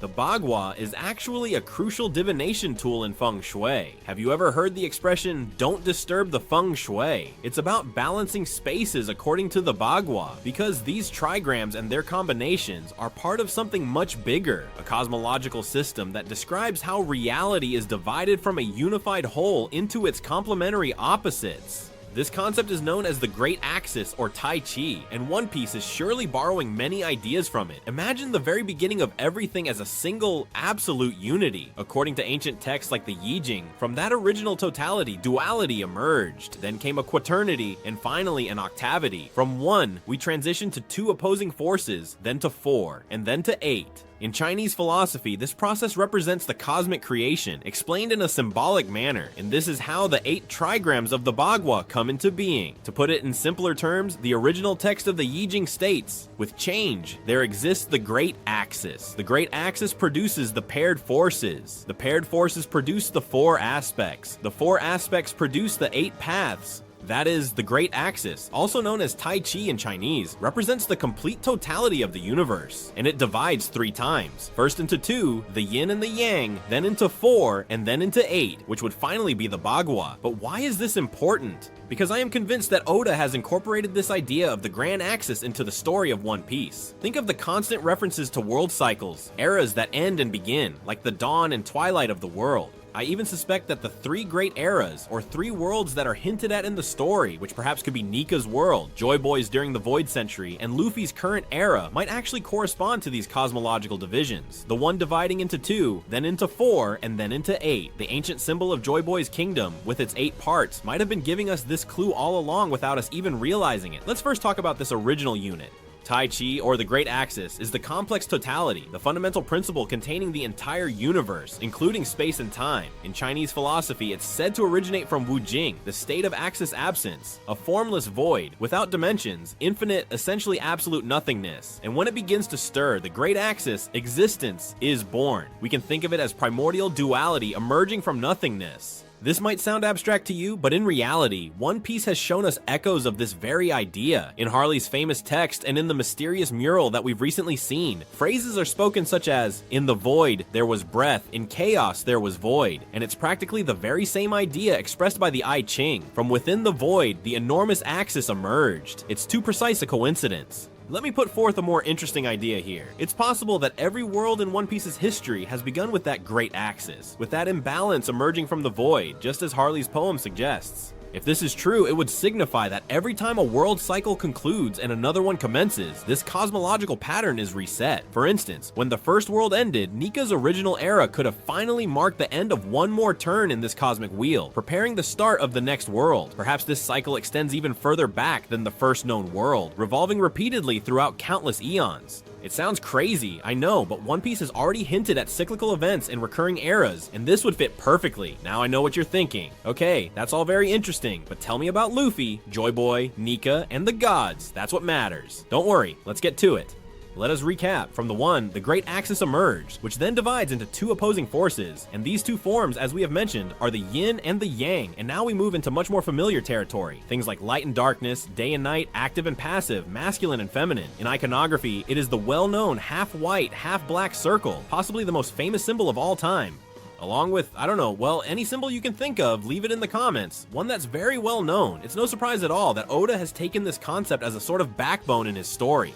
The Bagua is actually a crucial divination tool in feng shui. Have you ever heard the expression, "don't disturb the feng shui"? It's about balancing spaces according to the Bagua, because these trigrams and their combinations are part of something much bigger, a cosmological system that describes how reality is divided from a unified whole into its complementary opposites. This concept is known as the Great Axis or Tai Chi, and One Piece is surely borrowing many ideas from it. Imagine the very beginning of everything as a single, absolute unity. According to ancient texts like the Yijing, from that original totality, duality emerged. Then came a quaternity, and finally an octavity. From 1, we transitioned to 2 opposing forces, then to 4, and then to 8. In Chinese philosophy, this process represents the cosmic creation, explained in a symbolic manner, and this is how the 8 trigrams of the Bagua come into being. To put it in simpler terms, the original text of the Yijing states, "With change, there exists the Great Axis. The Great Axis produces the paired forces. The paired forces produce the 4 aspects. The 4 aspects produce the 8 paths. That is, the Great Axis, also known as Tai Chi in Chinese, represents the complete totality of the universe, and it divides 3 times. First into 2, the yin and the yang, then into 4, and then into 8, which would finally be the Bagua. But why is this important? Because I am convinced that Oda has incorporated this idea of the Grand Axis into the story of One Piece. Think of the constant references to world cycles, eras that end and begin, like the dawn and twilight of the world. I even suspect that the 3 great eras, or 3 worlds that are hinted at in the story, which perhaps could be Nika's world, Joy Boy's during the Void Century, and Luffy's current era, might actually correspond to these cosmological divisions. The one dividing into 2, then into 4, and then into 8. The ancient symbol of Joy Boy's kingdom, with its 8 parts, might have been giving us this clue all along without us even realizing it. Let's first talk about this original unit. Tai Chi, or the Great Axis, is the complex totality, the fundamental principle containing the entire universe, including space and time. In Chinese philosophy, it's said to originate from Wu Jing, the state of axis absence, a formless void, without dimensions, infinite, essentially absolute nothingness. And when it begins to stir, the Great Axis, existence, is born. We can think of it as primordial duality emerging from nothingness. This might sound abstract to you, but in reality, One Piece has shown us echoes of this very idea. In Harley's famous text and in the mysterious mural that we've recently seen, phrases are spoken such as, "In the void, there was breath, in chaos, there was void." And it's practically the very same idea expressed by the I Ching. From within the void, the enormous axis emerged. It's too precise a coincidence. Let me put forth a more interesting idea here. It's possible that every world in One Piece's history has begun with that great axis, with that imbalance emerging from the void, just as Harley's poem suggests. If this is true, it would signify that every time a world cycle concludes and another one commences, this cosmological pattern is reset. For instance, when the first world ended, Nika's original era could have finally marked the end of one more turn in this cosmic wheel, preparing the start of the next world. Perhaps this cycle extends even further back than the first known world, revolving repeatedly throughout countless eons. It sounds crazy, I know, but One Piece has already hinted at cyclical events and recurring eras, and this would fit perfectly. Now I know what you're thinking. Okay, that's all very interesting, but tell me about Luffy, Joy Boy, Nika, and the gods. That's what matters. Don't worry, let's get to it. Let us recap. From the one, the Great Axis emerged, which then divides into 2 opposing forces, and these 2 forms, as we have mentioned, are the yin and the yang, and now we move into much more familiar territory. Things like light and darkness, day and night, active and passive, masculine and feminine. In iconography, it is the well-known half-white, half-black circle, possibly the most famous symbol of all time. Along with, I don't know, well, any symbol you can think of, leave it in the comments. One that's very well known. It's no surprise at all that Oda has taken this concept as a sort of backbone in his story.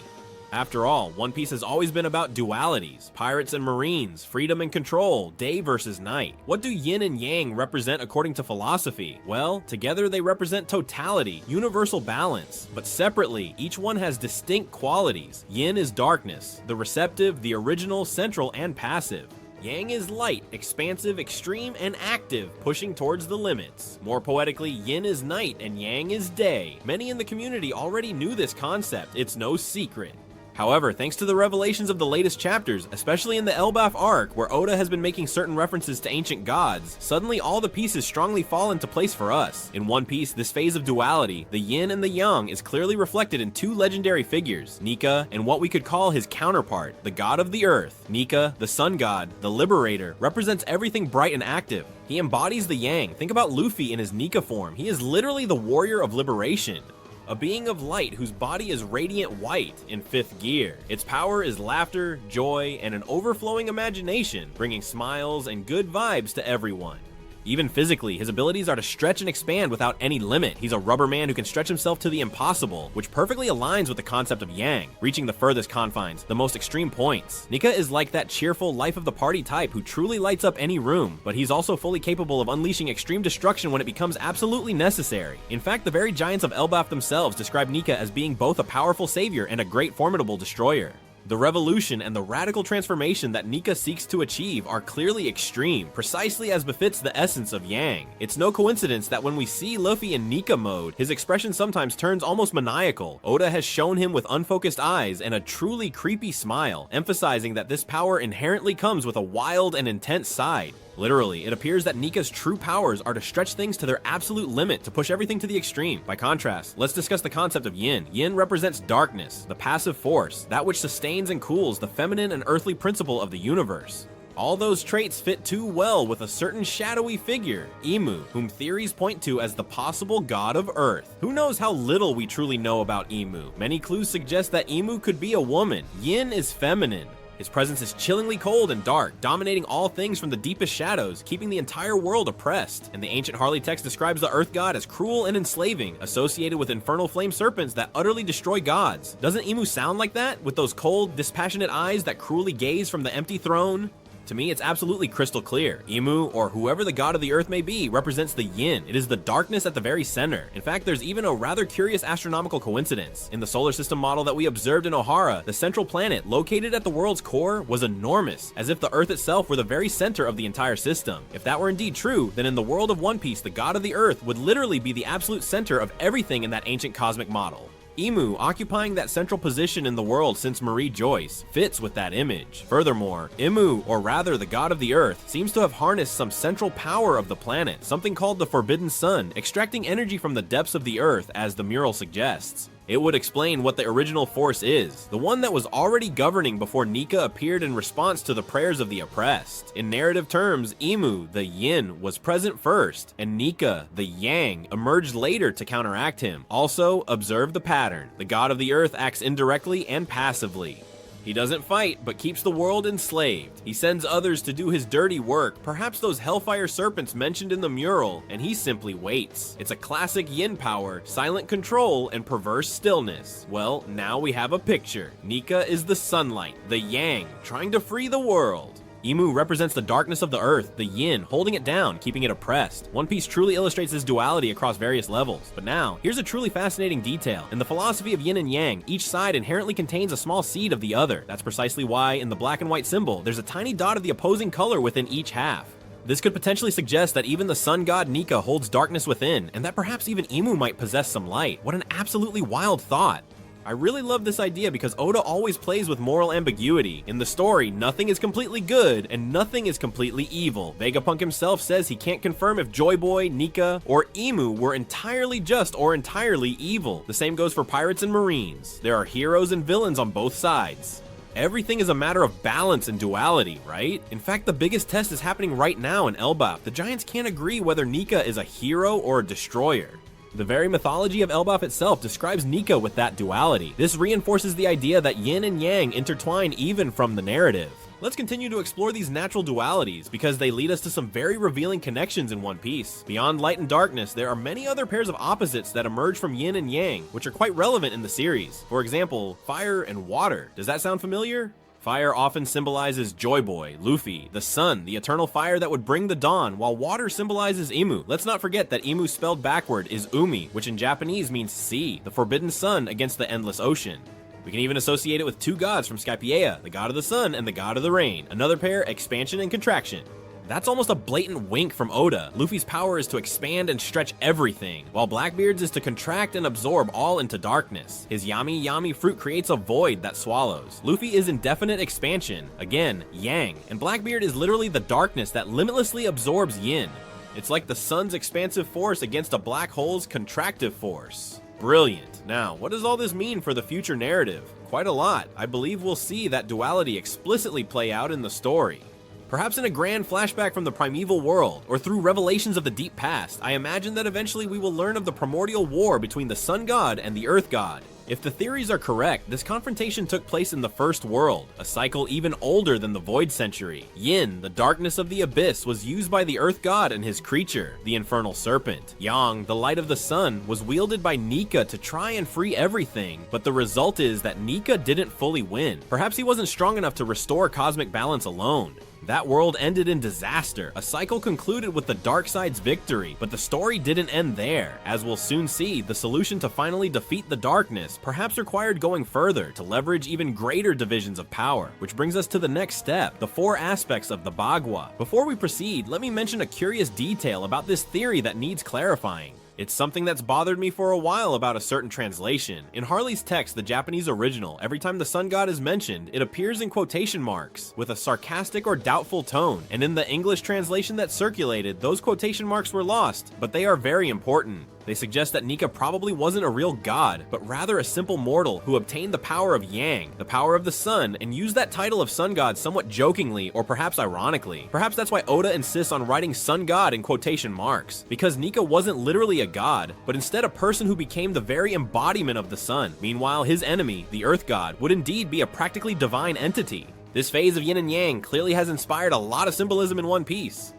After all, One Piece has always been about dualities, pirates and marines, freedom and control, day versus night. What do yin and yang represent according to philosophy? Well, together they represent totality, universal balance, but separately, each one has distinct qualities. Yin is darkness, the receptive, the original, central, and passive. Yang is light, expansive, extreme, and active, pushing towards the limits. More poetically, yin is night and yang is day. Many in the community already knew this concept, it's no secret. However, thanks to the revelations of the latest chapters, especially in the Elbaf arc, where Oda has been making certain references to ancient gods, suddenly all the pieces strongly fall into place for us. In One Piece, this phase of duality, the yin and the yang, is clearly reflected in 2 legendary figures, Nika and what we could call his counterpart, the god of the earth. Nika, the sun god, the liberator, represents everything bright and active. He embodies the yang. Think about Luffy in his Nika form. He is literally the warrior of liberation. A being of light whose body is radiant white in 5th gear. Its power is laughter, joy, and an overflowing imagination, bringing smiles and good vibes to everyone. Even physically, his abilities are to stretch and expand without any limit. He's a rubber man who can stretch himself to the impossible, which perfectly aligns with the concept of yang, reaching the furthest confines, the most extreme points. Nika is like that cheerful, life-of-the-party type who truly lights up any room, but he's also fully capable of unleashing extreme destruction when it becomes absolutely necessary. In fact, the very giants of Elbaf themselves describe Nika as being both a powerful savior and a great formidable destroyer. The revolution and the radical transformation that Nika seeks to achieve are clearly extreme, precisely as befits the essence of Yang. It's no coincidence that when we see Luffy in Nika mode, his expression sometimes turns almost maniacal. Oda has shown him with unfocused eyes and a truly creepy smile, emphasizing that this power inherently comes with a wild and intense side. Literally, it appears that Nika's true powers are to stretch things to their absolute limit, to push everything to the extreme. By contrast, let's discuss the concept of yin. Yin represents darkness, the passive force, that which sustains and cools the feminine and earthly principle of the universe. All those traits fit too well with a certain shadowy figure, Imu, whom theories point to as the possible god of Earth. Who knows how little we truly know about Imu? Many clues suggest that Imu could be a woman. Yin is feminine. His presence is chillingly cold and dark, dominating all things from the deepest shadows, keeping the entire world oppressed. And the ancient Harley text describes the Earth God as cruel and enslaving, associated with infernal flame serpents that utterly destroy gods. Doesn't Imu sound like that, with those cold, dispassionate eyes that cruelly gaze from the empty throne? To me, it's absolutely crystal clear. Imu, or whoever the god of the earth may be, represents the yin. It is the darkness at the very center. In fact, there's even a rather curious astronomical coincidence. In the solar system model that we observed in Ohara, the central planet, located at the world's core, was enormous, as if the earth itself were the very center of the entire system. If that were indeed true, then in the world of One Piece, the god of the earth would literally be the absolute center of everything in that ancient cosmic model. Imu, occupying that central position in the world since Marie Joyce, fits with that image. Furthermore, Imu, or rather the god of the earth, seems to have harnessed some central power of the planet, something called the Forbidden Sun, extracting energy from the depths of the earth, as the mural suggests. It would explain what the original force is, the one that was already governing before Nika appeared in response to the prayers of the oppressed. In narrative terms, Imu, the yin, was present first, and Nika, the yang, emerged later to counteract him. Also, observe the pattern. The god of the earth acts indirectly and passively. He doesn't fight, but keeps the world enslaved. He sends others to do his dirty work, perhaps those hellfire serpents mentioned in the mural, and he simply waits. It's a classic yin power, silent control, and perverse stillness. Well, now we have a picture. Nika is the sunlight, the yang, trying to free the world. Imu represents the darkness of the earth, the yin, holding it down, keeping it oppressed. One Piece truly illustrates this duality across various levels. But now, here's a truly fascinating detail. In the philosophy of yin and yang, each side inherently contains a small seed of the other. That's precisely why, in the black and white symbol, there's a tiny dot of the opposing color within each half. This could potentially suggest that even the sun god Nika holds darkness within, and that perhaps even Imu might possess some light. What an absolutely wild thought. I really love this idea because Oda always plays with moral ambiguity. In the story, nothing is completely good and nothing is completely evil. Vegapunk himself says he can't confirm if Joy Boy, Nika, or Imu were entirely just or entirely evil. The same goes for pirates and marines. There are heroes and villains on both sides. Everything is a matter of balance and duality, right? In fact, the biggest test is happening right now in Elbaf. The Giants can't agree whether Nika is a hero or a destroyer. The very mythology of Elbaf itself describes Nika with that duality. This reinforces the idea that yin and yang intertwine even from the narrative. Let's continue to explore these natural dualities because they lead us to some very revealing connections in One Piece. Beyond light and darkness, there are many other pairs of opposites that emerge from yin and yang, which are quite relevant in the series. For example, fire and water. Does that sound familiar? Fire often symbolizes Joy Boy, Luffy, the sun, the eternal fire that would bring the dawn, while water symbolizes Imu. Let's not forget that Imu spelled backward is Umi, which in Japanese means sea, the forbidden sun against the endless ocean. We can even associate it with two gods from Skypiea, the god of the sun and the god of the rain. Another pair, expansion and contraction. That's almost a blatant wink from Oda. Luffy's power is to expand and stretch everything, while Blackbeard's is to contract and absorb all into darkness. His Yami Yami fruit creates a void that swallows. Luffy is indefinite expansion, again, yang, and Blackbeard is literally the darkness that limitlessly absorbs yin. It's like the sun's expansive force against a black hole's contractive force. Brilliant. Now, what does all this mean for the future narrative? Quite a lot. I believe we'll see that duality explicitly play out in the story. Perhaps in a grand flashback from the primeval world, or through revelations of the deep past, I imagine that eventually we will learn of the primordial war between the sun god and the earth god. If the theories are correct, this confrontation took place in the first world, a cycle even older than the Void Century. Yin, the darkness of the abyss, was used by the earth god and his creature, the infernal serpent. Yang, the light of the sun, was wielded by Nika to try and free everything, but the result is that Nika didn't fully win. Perhaps he wasn't strong enough to restore cosmic balance alone. That world ended in disaster. A cycle concluded with the dark side's victory, but the story didn't end there. As we'll soon see, the solution to finally defeat the darkness perhaps required going further to leverage even greater divisions of power, which brings us to the next step, the 4 aspects of the Bagua. Before we proceed, let me mention a curious detail about this theory that needs clarifying. It's something that's bothered me for a while about a certain translation. In Harley's text, the Japanese original, every time the sun god is mentioned, it appears in quotation marks, with a sarcastic or doubtful tone, and in the English translation that circulated, those quotation marks were lost, but they are very important. They suggest that Nika probably wasn't a real god, but rather a simple mortal who obtained the power of Yang, the power of the sun, and used that title of sun god somewhat jokingly or perhaps ironically. Perhaps that's why Oda insists on writing sun god in quotation marks, because Nika wasn't literally a god, but instead a person who became the very embodiment of the sun. Meanwhile, his enemy, the earth god, would indeed be a practically divine entity. This phase of yin and yang clearly has inspired a lot of symbolism in One Piece.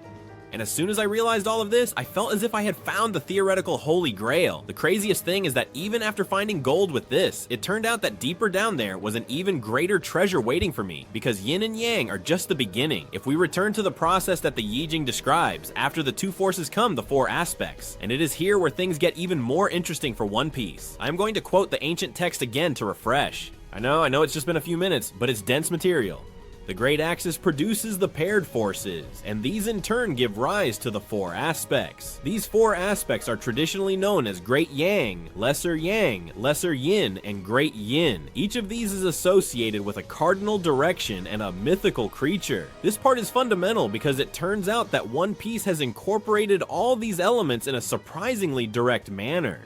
And as soon as I realized all of this, I felt as if I had found the theoretical holy grail. The craziest thing is that even after finding gold with this, it turned out that deeper down there was an even greater treasure waiting for me, because yin and yang are just the beginning. If we return to the process that the Yi Jing describes, after the two forces come the four aspects, and it is here where things get even more interesting for One Piece. I am going to quote the ancient text again to refresh. I know it's just been a few minutes, but it's dense material. The great axis produces the paired forces, and these in turn give rise to the four aspects. These four aspects are traditionally known as Great Yang, Lesser Yin, and Great Yin. Each of these is associated with a cardinal direction and a mythical creature. This part is fundamental because it turns out that One Piece has incorporated all these elements in a surprisingly direct manner.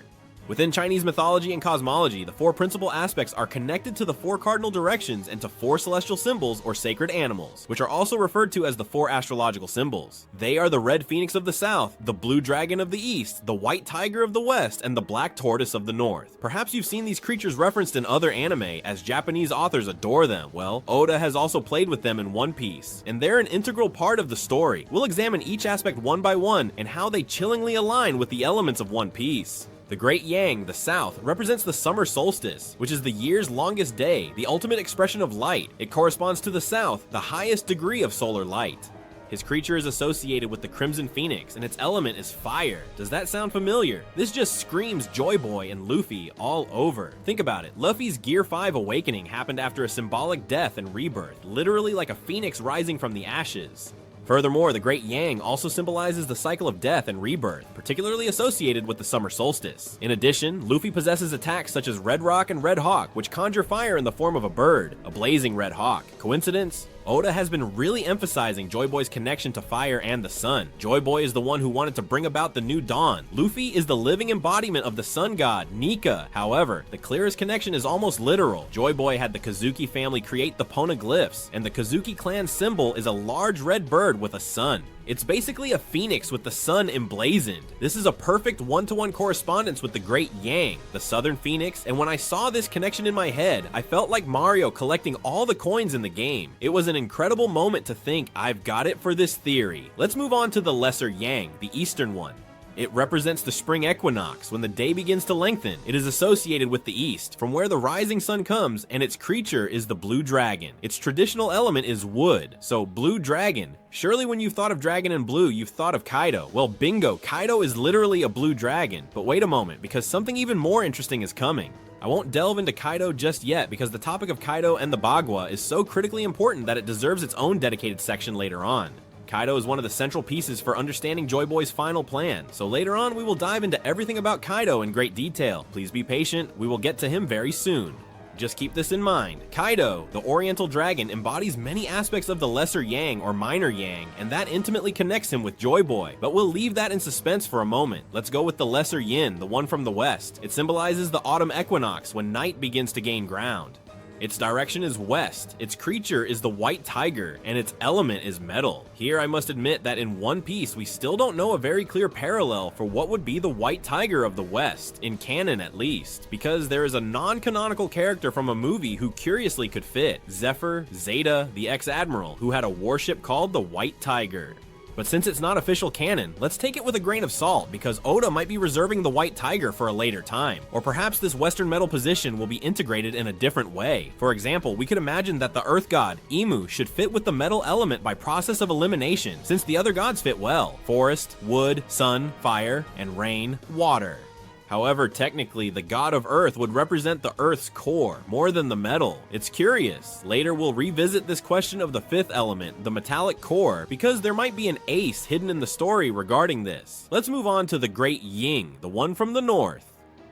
Within Chinese mythology and cosmology, the four principal aspects are connected to the four cardinal directions and to four celestial symbols or sacred animals, which are also referred to as the four astrological symbols. They are the red phoenix of the south, the blue dragon of the east, the white tiger of the west, and the black tortoise of the north. Perhaps you've seen these creatures referenced in other anime, as Japanese authors adore them. Well, Oda has also played with them in One Piece, and they're an integral part of the story. We'll examine each aspect one by one and how they chillingly align with the elements of One Piece. The Great Yang, the south, represents the summer solstice, which is the year's longest day, the ultimate expression of light. It corresponds to the south, the highest degree of solar light. His creature is associated with the Crimson Phoenix, and its element is fire. Does that sound familiar? This just screams Joy Boy and Luffy all over. Think about it, Luffy's Gear 5 awakening happened after a symbolic death and rebirth, literally like a phoenix rising from the ashes. Furthermore, the Great Yang also symbolizes the cycle of death and rebirth, particularly associated with the summer solstice. In addition, Luffy possesses attacks such as Red Rock and Red Hawk, which conjure fire in the form of a bird, a blazing red hawk. Coincidence? Oda has been really emphasizing Joy Boy's connection to fire and the sun. Joy Boy is the one who wanted to bring about the new dawn. Luffy is the living embodiment of the sun god, Nika. However, the clearest connection is almost literal. Joy Boy had the Kozuki family create the poneglyphs, and the Kozuki clan symbol is a large red bird with a sun. It's basically a phoenix with the sun emblazoned. This is a perfect one-to-one correspondence with the Great Yang, the southern phoenix, and when I saw this connection in my head, I felt like Mario collecting all the coins in the game. It was an incredible moment to think, I've got it for this theory. Let's move on to the Lesser Yang, the eastern one. It represents the spring equinox, when the day begins to lengthen. It is associated with the east, from where the rising sun comes, and its creature is the blue dragon. Its traditional element is wood, so blue dragon. Surely when you've thought of dragon and blue, you've thought of Kaido. Well, bingo, Kaido is literally a blue dragon. But wait a moment, because something even more interesting is coming. I won't delve into Kaido just yet because the topic of Kaido and the Bagua is so critically important that it deserves its own dedicated section later on. Kaido is one of the central pieces for understanding Joy Boy's final plan, so later on we will dive into everything about Kaido in great detail. Please be patient, we will get to him very soon. Just keep this in mind. Kaido, the Oriental Dragon, embodies many aspects of the Lesser Yang or Minor Yang, and that intimately connects him with Joy Boy. But we'll leave that in suspense for a moment. Let's go with the Lesser Yin, the one from the west. It symbolizes the autumn equinox when night begins to gain ground. Its direction is west, its creature is the white tiger, and its element is metal. Here I must admit that in One Piece we still don't know a very clear parallel for what would be the white tiger of the west, in canon at least, because there is a non-canonical character from a movie who curiously could fit, Zephyr Zeta, the ex-admiral, who had a warship called the White Tiger. But since it's not official canon, let's take it with a grain of salt because Oda might be reserving the White Tiger for a later time. Or perhaps this Western metal position will be integrated in a different way. For example, we could imagine that the Earth God, Imu, should fit with the metal element by process of elimination, since the other gods fit well. Forest, wood, sun, fire, and rain, water. However, technically, the god of Earth would represent the Earth's core, more than the metal. It's curious. Later, we'll revisit this question of the fifth element, the metallic core, because there might be an ace hidden in the story regarding this. Let's move on to the Great Ying, the one from the north.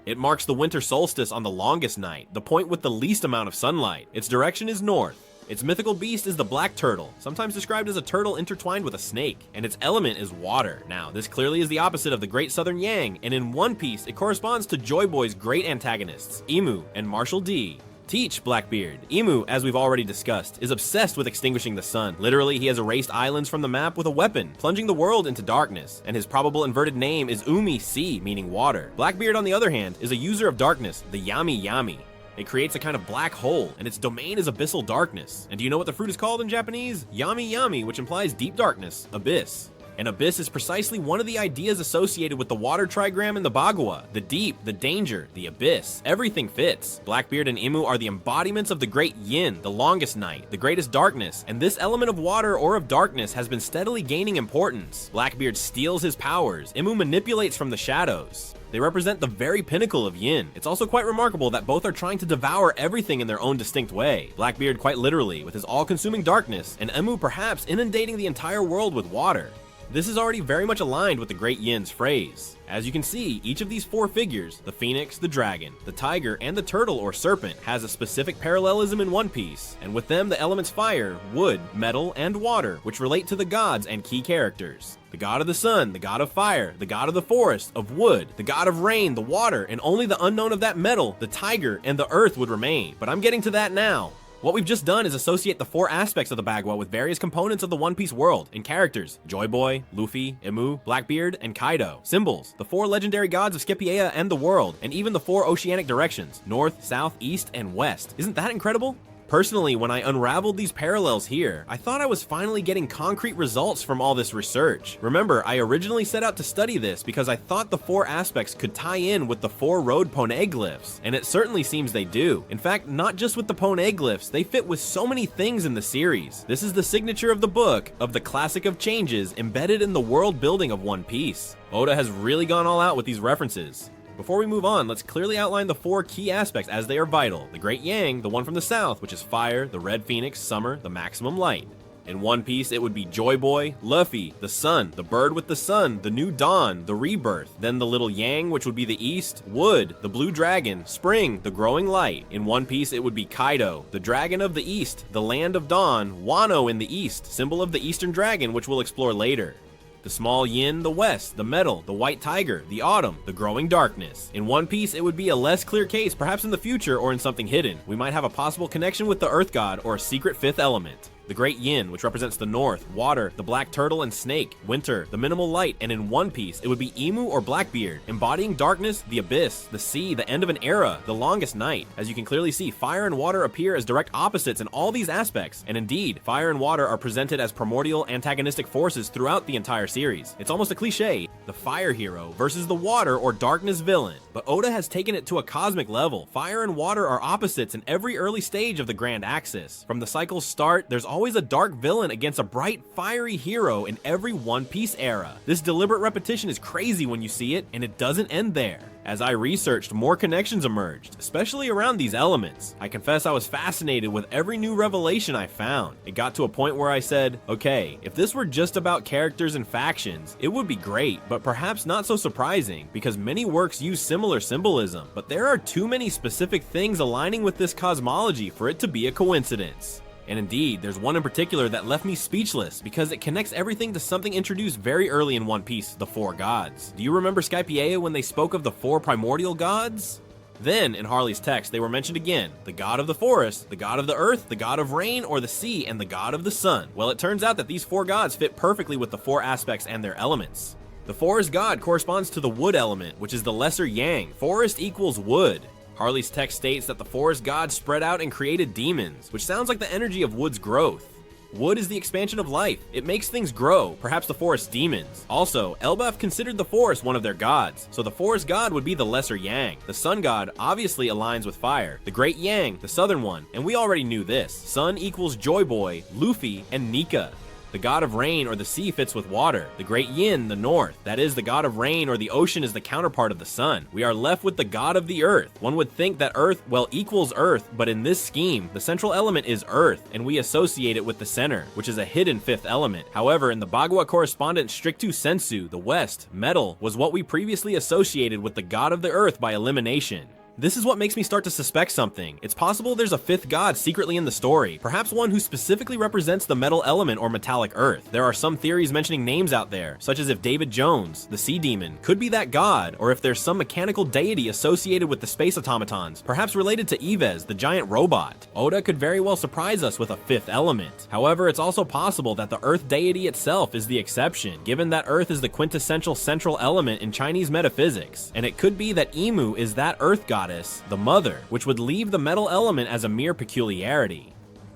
It marks the winter solstice on the longest night, the point with the least amount of sunlight. Its direction is north. Its mythical beast is the black turtle, sometimes described as a turtle intertwined with a snake, and its element is water. Now, this clearly is the opposite of the Great Southern Yang, and in One Piece, it corresponds to Joy Boy's great antagonists, Imu and Marshall D. Teach, Blackbeard. Imu, as we've already discussed, is obsessed with extinguishing the sun. Literally, he has erased islands from the map with a weapon, plunging the world into darkness, and his probable inverted name is Umi Sea, meaning water. Blackbeard, on the other hand, is a user of darkness, the Yami Yami. It creates a kind of black hole, and its domain is abyssal darkness. And do you know what the fruit is called in Japanese? Yami Yami, which implies deep darkness, abyss. An abyss is precisely one of the ideas associated with the water trigram in the Bagua. The deep, the danger, the abyss. Everything fits. Blackbeard and Imu are the embodiments of the great yin, the longest night, the greatest darkness, and this element of water or of darkness has been steadily gaining importance. Blackbeard steals his powers. Imu manipulates from the shadows. They represent the very pinnacle of yin. It's also quite remarkable that both are trying to devour everything in their own distinct way. Blackbeard quite literally, with his all-consuming darkness, and Imu perhaps inundating the entire world with water. This is already very much aligned with the Great Yin's phrase. As you can see, each of these four figures, the phoenix, the dragon, the tiger, and the turtle or serpent, has a specific parallelism in One Piece, and with them the elements fire, wood, metal, and water, which relate to the gods and key characters. The god of the sun, the god of fire, the god of the forest, of wood, the god of rain, the water, and only the unknown of that metal, the tiger, and the earth would remain. But I'm getting to that now. What we've just done is associate the four aspects of the Bagua with various components of the One Piece world and characters: Joy Boy, Luffy, Imu, Blackbeard, and Kaido. Symbols: the four legendary gods of Scipioea and the world, and even the four oceanic directions: north, south, east, and west. Isn't that incredible? Personally, when I unraveled these parallels here, I thought I was finally getting concrete results from all this research. Remember, I originally set out to study this because I thought the four aspects could tie in with the four road poneglyphs, and it certainly seems they do. In fact, not just with the poneglyphs, they fit with so many things in the series. This is the signature of the book, of the classic of changes embedded in the world building of One Piece. Oda has really gone all out with these references. Before we move on, let's clearly outline the four key aspects as they are vital. The Great Yang, the one from the south, which is fire, the Red Phoenix, summer, the maximum light. In One Piece, it would be Joy Boy, Luffy, the sun, the bird with the sun, the new dawn, the rebirth. Then the little Yang, which would be the east, wood, the blue dragon, spring, the growing light. In One Piece, it would be Kaido, the dragon of the east, the land of dawn, Wano in the east, symbol of the eastern dragon, which we'll explore later. The small yin, the west, the metal, the white tiger, the autumn, the growing darkness. In One Piece, it would be a less clear case, perhaps in the future or in something hidden. We might have a possible connection with the earth god or a secret fifth element. The Great Yin, which represents the north, water, the black turtle and snake, winter, the minimal light, and in One Piece, it would be Imu or Blackbeard, embodying darkness, the abyss, the sea, the end of an era, the longest night. As you can clearly see, fire and water appear as direct opposites in all these aspects, and indeed, fire and water are presented as primordial antagonistic forces throughout the entire series. It's almost a cliche, the fire hero versus the water or darkness villain. But Oda has taken it to a cosmic level. Fire and water are opposites in every early stage of the Grand Axis. From the cycle's start, there's always a dark villain against a bright, fiery hero in every One Piece era. This deliberate repetition is crazy when you see it, and it doesn't end there. As I researched, more connections emerged, especially around these elements. I confess I was fascinated with every new revelation I found. It got to a point where I said, okay, if this were just about characters and factions, it would be great, but perhaps not so surprising, because many works use similar symbolism, but there are too many specific things aligning with this cosmology for it to be a coincidence. And indeed, there's one in particular that left me speechless because it connects everything to something introduced very early in One Piece, the four gods. Do you remember Scipioea when they spoke of the four primordial gods? Then, in Harley's text, they were mentioned again: the god of the forest, the god of the earth, the god of rain or the sea, and the god of the sun. Well, it turns out that these four gods fit perfectly with the four aspects and their elements. The forest god corresponds to the wood element, which is the lesser yang. Forest equals wood. Harley's text states that the forest god spread out and created demons, which sounds like the energy of wood's growth. Wood is the expansion of life. It makes things grow, perhaps the forest's demons. Also, Elbaf considered the forest one of their gods, so the forest god would be the lesser yang. The sun god obviously aligns with fire. The great yang, the southern one, and we already knew this. Sun equals Joy Boy, Luffy, and Nika. The god of rain or the sea fits with water. The great yin, the north, that is, the god of rain or the ocean is the counterpart of the sun. We are left with the god of the earth. One would think that earth, well, equals earth, but in this scheme, the central element is earth, and we associate it with the center, which is a hidden fifth element. However, in the Bagua correspondent Strictu Sensu, the west, metal, was what we previously associated with the god of the earth by elimination. This is what makes me start to suspect something. It's possible there's a fifth god secretly in the story, perhaps one who specifically represents the metal element or metallic earth. There are some theories mentioning names out there, such as if David Jones, the sea demon, could be that god, or if there's some mechanical deity associated with the space automatons, perhaps related to Yves, the giant robot. Oda could very well surprise us with a fifth element. However, it's also possible that the earth deity itself is the exception, given that earth is the quintessential central element in Chinese metaphysics, and it could be that Imu is that earth goddess, the mother, which would leave the metal element as a mere peculiarity.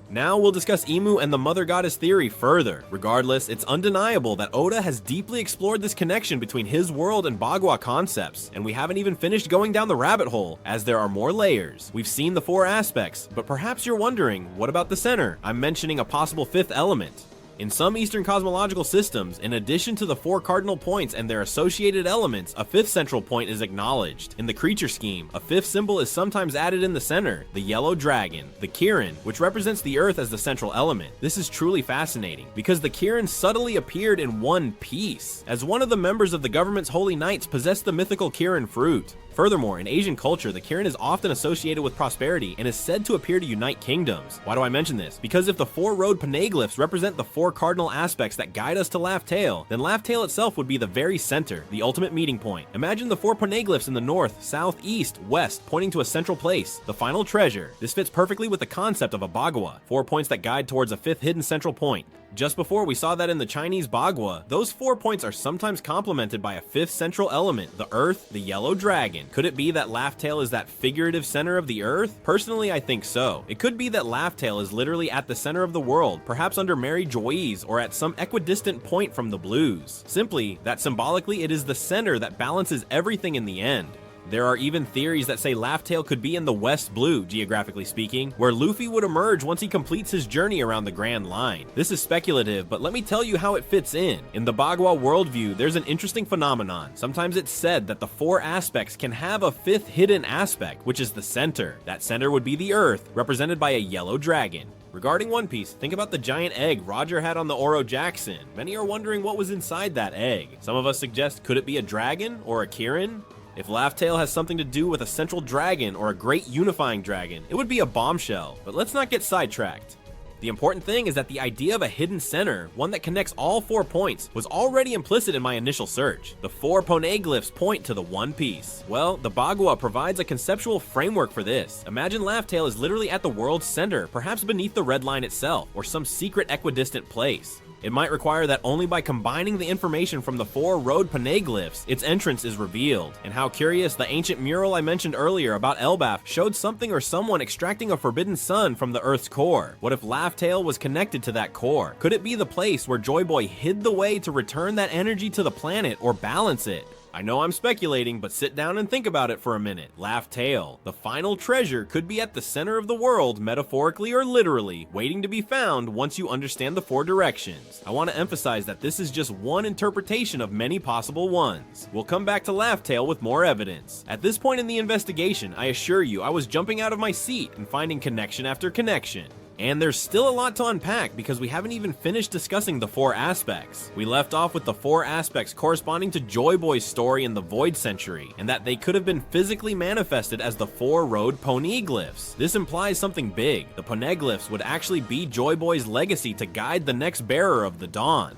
Now we'll discuss Imu and the Mother Goddess theory further. Regardless, it's undeniable that Oda has deeply explored this connection between his world and Bagua concepts, and we haven't even finished going down the rabbit hole, as there are more layers. We've seen the 4 aspects, but perhaps you're wondering, what about the center? I'm mentioning a possible 5th element. In some Eastern cosmological systems, in addition to the 4 cardinal points and their associated elements, a 5th central point is acknowledged. In the creature scheme, a 5th symbol is sometimes added in the center, the yellow dragon, the Kirin, which represents the earth as the central element. This is truly fascinating, because the Kirin subtly appeared in One Piece, as one of the members of the government's holy knights possessed the mythical Kirin fruit. Furthermore, in Asian culture, the Kirin is often associated with prosperity and is said to appear to unite kingdoms. Why do I mention this? Because if the 4 road poneglyphs represent the 4 cardinal aspects that guide us to Laugh Tale, then Laugh Tale itself would be the very center, the ultimate meeting point. Imagine the 4 poneglyphs in the north, south, east, west, pointing to a central place, the final treasure. This fits perfectly with the concept of a Bagua, 4 points that guide towards a 5th hidden central point. Just before, we saw that in the Chinese Bagua, those 4 points are sometimes complemented by a 5th central element, the earth, the yellow dragon. Could it be that Laugh Tale is that figurative center of the earth? Personally, I think so. It could be that Laugh Tale is literally at the center of the world, perhaps under Mary Joyce or at some equidistant point from the blues. Simply, that symbolically it is the center that balances everything in the end. There are even theories that say Laugh Tale could be in the West Blue, geographically speaking, where Luffy would emerge once he completes his journey around the Grand Line. This is speculative, but let me tell you how it fits in. In the Bagua worldview, there's an interesting phenomenon. Sometimes it's said that the 4 aspects can have a 5th hidden aspect, which is the center. That center would be the Earth, represented by a yellow dragon. Regarding One Piece, think about the giant egg Roger had on the Oro Jackson. Many are wondering what was inside that egg. Some of us suggest, could it be a dragon or a Kirin? If Laugh Tale has something to do with a central dragon or a great unifying dragon, it would be a bombshell, but let's not get sidetracked. The important thing is that the idea of a hidden center, one that connects all 4 points, was already implicit in my initial search. The 4 poneglyphs point to the One Piece. Well, the Bagua provides a conceptual framework for this. Imagine Laugh Tale is literally at the world's center, perhaps beneath the Red Line itself, or some secret equidistant place. It might require that only by combining the information from the 4 road poneglyphs, its entrance is revealed. And how curious, the ancient mural I mentioned earlier about Elbaf showed something or someone extracting a forbidden sun from the Earth's core. What if Laugh Tale was connected to that core? Could it be the place where Joy Boy hid the way to return that energy to the planet or balance it? I know I'm speculating, but sit down and think about it for a minute. Laugh Tale, the final treasure, could be at the center of the world, metaphorically or literally, waiting to be found once you understand the 4 directions. I want to emphasize that this is just one interpretation of many possible ones. We'll come back to Laugh Tale with more evidence. At this point in the investigation, I assure you I was jumping out of my seat and finding connection after connection. And there's still a lot to unpack because we haven't even finished discussing the 4 aspects. We left off with the 4 aspects corresponding to Joy Boy's story in the Void Century, and that they could have been physically manifested as the 4 road poneglyphs. This implies something big. The poneglyphs would actually be Joy Boy's legacy to guide the next bearer of the dawn.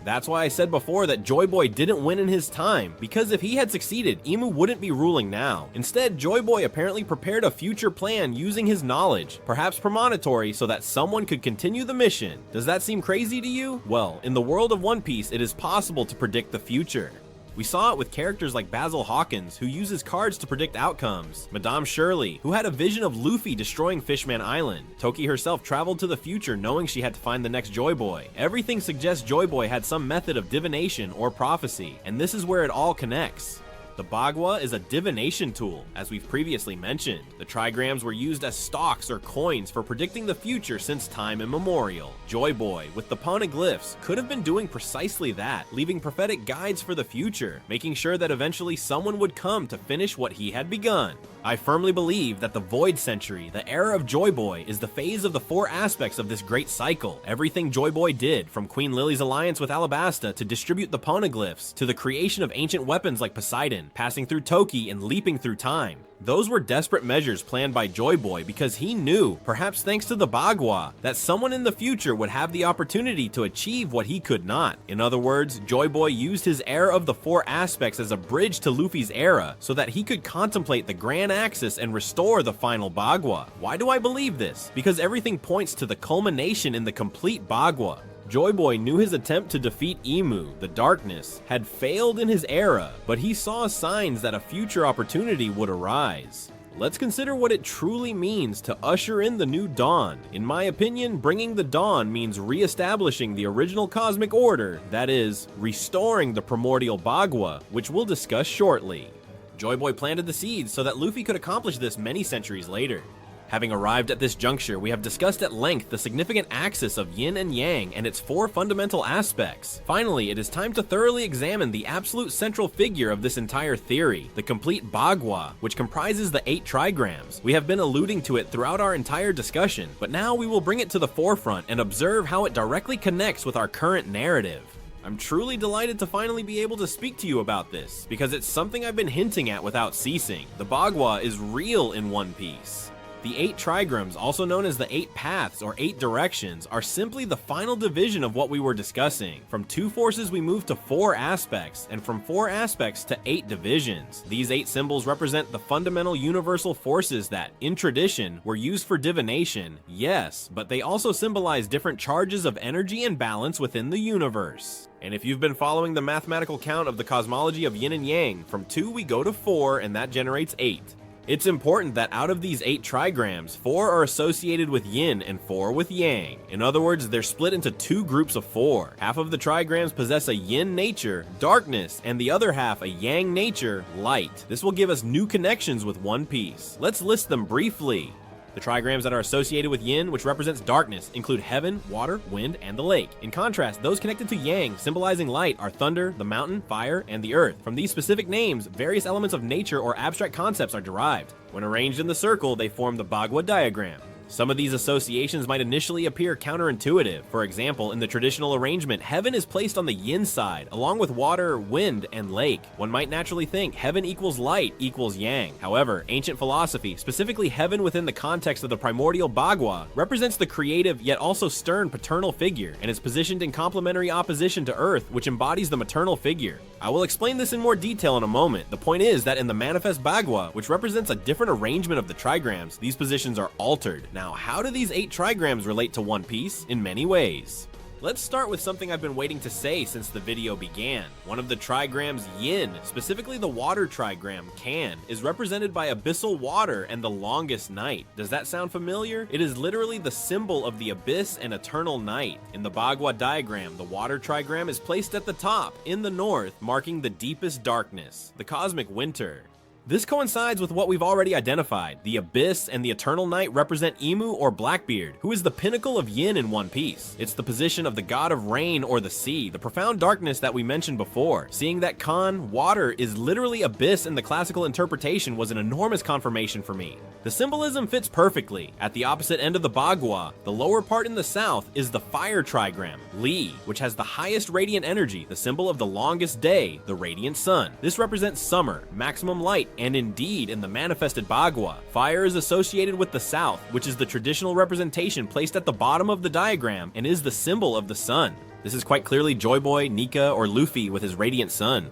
That's why I said before that Joy Boy didn't win in his time, because if he had succeeded, Imu wouldn't be ruling now. Instead, Joy Boy apparently prepared a future plan using his knowledge, perhaps premonitory, so that someone could continue the mission. Does that seem crazy to you? Well, in the world of One Piece, it is possible to predict the future. We saw it with characters like Basil Hawkins, who uses cards to predict outcomes, Madame Shirley, who had a vision of Luffy destroying Fishman Island, Toki herself traveled to the future knowing she had to find the next Joy Boy. Everything suggests Joy Boy had some method of divination or prophecy, and this is where it all connects. The Bagua is a divination tool, as we've previously mentioned. The trigrams were used as stocks or coins for predicting the future since time immemorial. Joy Boy, with the poneglyphs, could have been doing precisely that, leaving prophetic guides for the future, making sure that eventually someone would come to finish what he had begun. I firmly believe that the Void Century, the era of Joy Boy, is the phase of the 4 aspects of this great cycle. Everything Joy Boy did, from Queen Lily's alliance with Alabasta to distribute the poneglyphs, to the creation of ancient weapons like Poseidon, passing through Toki and leaping through time. Those were desperate measures planned by Joy Boy because he knew, perhaps thanks to the Bagua, that someone in the future would have the opportunity to achieve what he could not. In other words, Joy Boy used his era of the 4 aspects as a bridge to Luffy's era so that he could contemplate the Grand Axis and restore the final Bagua. Why do I believe this? Because everything points to the culmination in the complete Bagua. Joy Boy knew his attempt to defeat Imu, the darkness, had failed in his era, but he saw signs that a future opportunity would arise. let's consider what it truly means to usher in the new dawn. In my opinion, bringing the dawn means re-establishing the original cosmic order, that is, restoring the primordial Bagua, which we'll discuss shortly. Joy Boy planted the seeds so that Luffy could accomplish this many centuries later. Having arrived at this juncture, we have discussed at length the significant axis of yin and yang and its 4 fundamental aspects. Finally, it is time to thoroughly examine the absolute central figure of this entire theory, the complete Bagua, which comprises the 8 trigrams. We have been alluding to it throughout our entire discussion, but now we will bring it to the forefront and observe how it directly connects with our current narrative. I'm truly delighted to finally be able to speak to you about this, because it's something I've been hinting at without ceasing. The Bagua is real in One Piece. The 8 trigrams, also known as the 8 paths or 8 directions, are simply the final division of what we were discussing. From 2 forces we move to 4 aspects, and from 4 aspects to 8 divisions. These 8 symbols represent the fundamental universal forces that, in tradition, were used for divination, yes, but they also symbolize different charges of energy and balance within the universe. And if you've been following the mathematical count of the cosmology of yin and yang, from 2 we go to 4, and that generates 8. It's important that out of these 8 trigrams, 4 are associated with yin and 4 with yang. In other words, they're split into 2 groups of 4. Half of the trigrams possess a yin nature, darkness, and the other half a yang nature, light. This will give us new connections with One Piece. Let's list them briefly. The trigrams that are associated with yin, which represents darkness, include heaven, water, wind, and the lake. In contrast, those connected to yang, symbolizing light, are thunder, the mountain, fire, and the earth. From these specific names, various elements of nature or abstract concepts are derived. When arranged in the circle, they form the Bagua diagram. Some of these associations might initially appear counterintuitive. For example, in the traditional arrangement, heaven is placed on the yin side, along with water, wind, and lake. One might naturally think heaven equals light equals yang. However, ancient philosophy, specifically heaven within the context of the primordial Bagua, represents the creative yet also stern paternal figure, and is positioned in complementary opposition to earth, which embodies the maternal figure. I will explain this in more detail in a moment. The point is that in the manifest Bagua, which represents a different arrangement of the trigrams, these positions are altered. Now, how do these 8 trigrams relate to One Piece? In many ways. Let's start with something I've been waiting to say since the video began. One of the trigrams, yin, specifically the water trigram, Kan, is represented by abyssal water and the longest night. Does that sound familiar? It is literally the symbol of the abyss and eternal night. In the Bagua diagram, the water trigram is placed at the top, in the north, marking the deepest darkness, the cosmic winter. This coincides with what we've already identified. The Abyss and the Eternal Night represent Emu or Blackbeard, who is the pinnacle of yin in One Piece. It's the position of the god of rain or the sea, the profound darkness that we mentioned before. Seeing that Kan, water, is literally abyss in the classical interpretation was an enormous confirmation for me. The symbolism fits perfectly. At the opposite end of the Bagua, the lower part in the south is the fire trigram, Li, which has the highest radiant energy, the symbol of the longest day, the radiant sun. This represents summer, maximum light, and indeed, in the manifested Bagua, fire is associated with the south, which is the traditional representation placed at the bottom of the diagram and is the symbol of the sun. This is quite clearly Joy Boy, Nika, or Luffy with his radiant sun.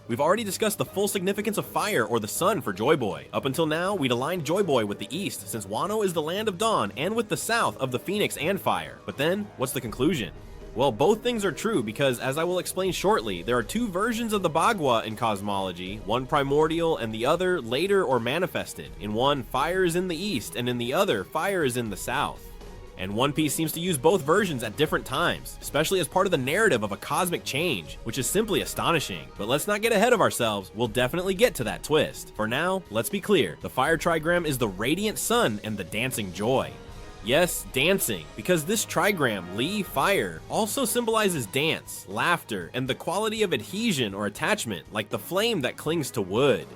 We've already discussed the full significance of fire or the sun for Joy Boy. Up until now, we'd aligned Joy Boy with the east, since Wano is the land of dawn, and with the south of the phoenix and fire. But then, what's the conclusion? Well, both things are true because, as I will explain shortly, there are 2 versions of the Bagua in cosmology, one primordial and the other later or manifested. In one, fire is in the east, and in the other, fire is in the south. And One Piece seems to use both versions at different times, especially as part of the narrative of a cosmic change, which is simply astonishing. But let's not get ahead of ourselves, we'll definitely get to that twist. For now, let's be clear, the fire trigram is the radiant sun and the dancing joy. Yes, dancing, because this trigram, Li, fire, also symbolizes dance, laughter, and the quality of adhesion or attachment, like the flame that clings to wood.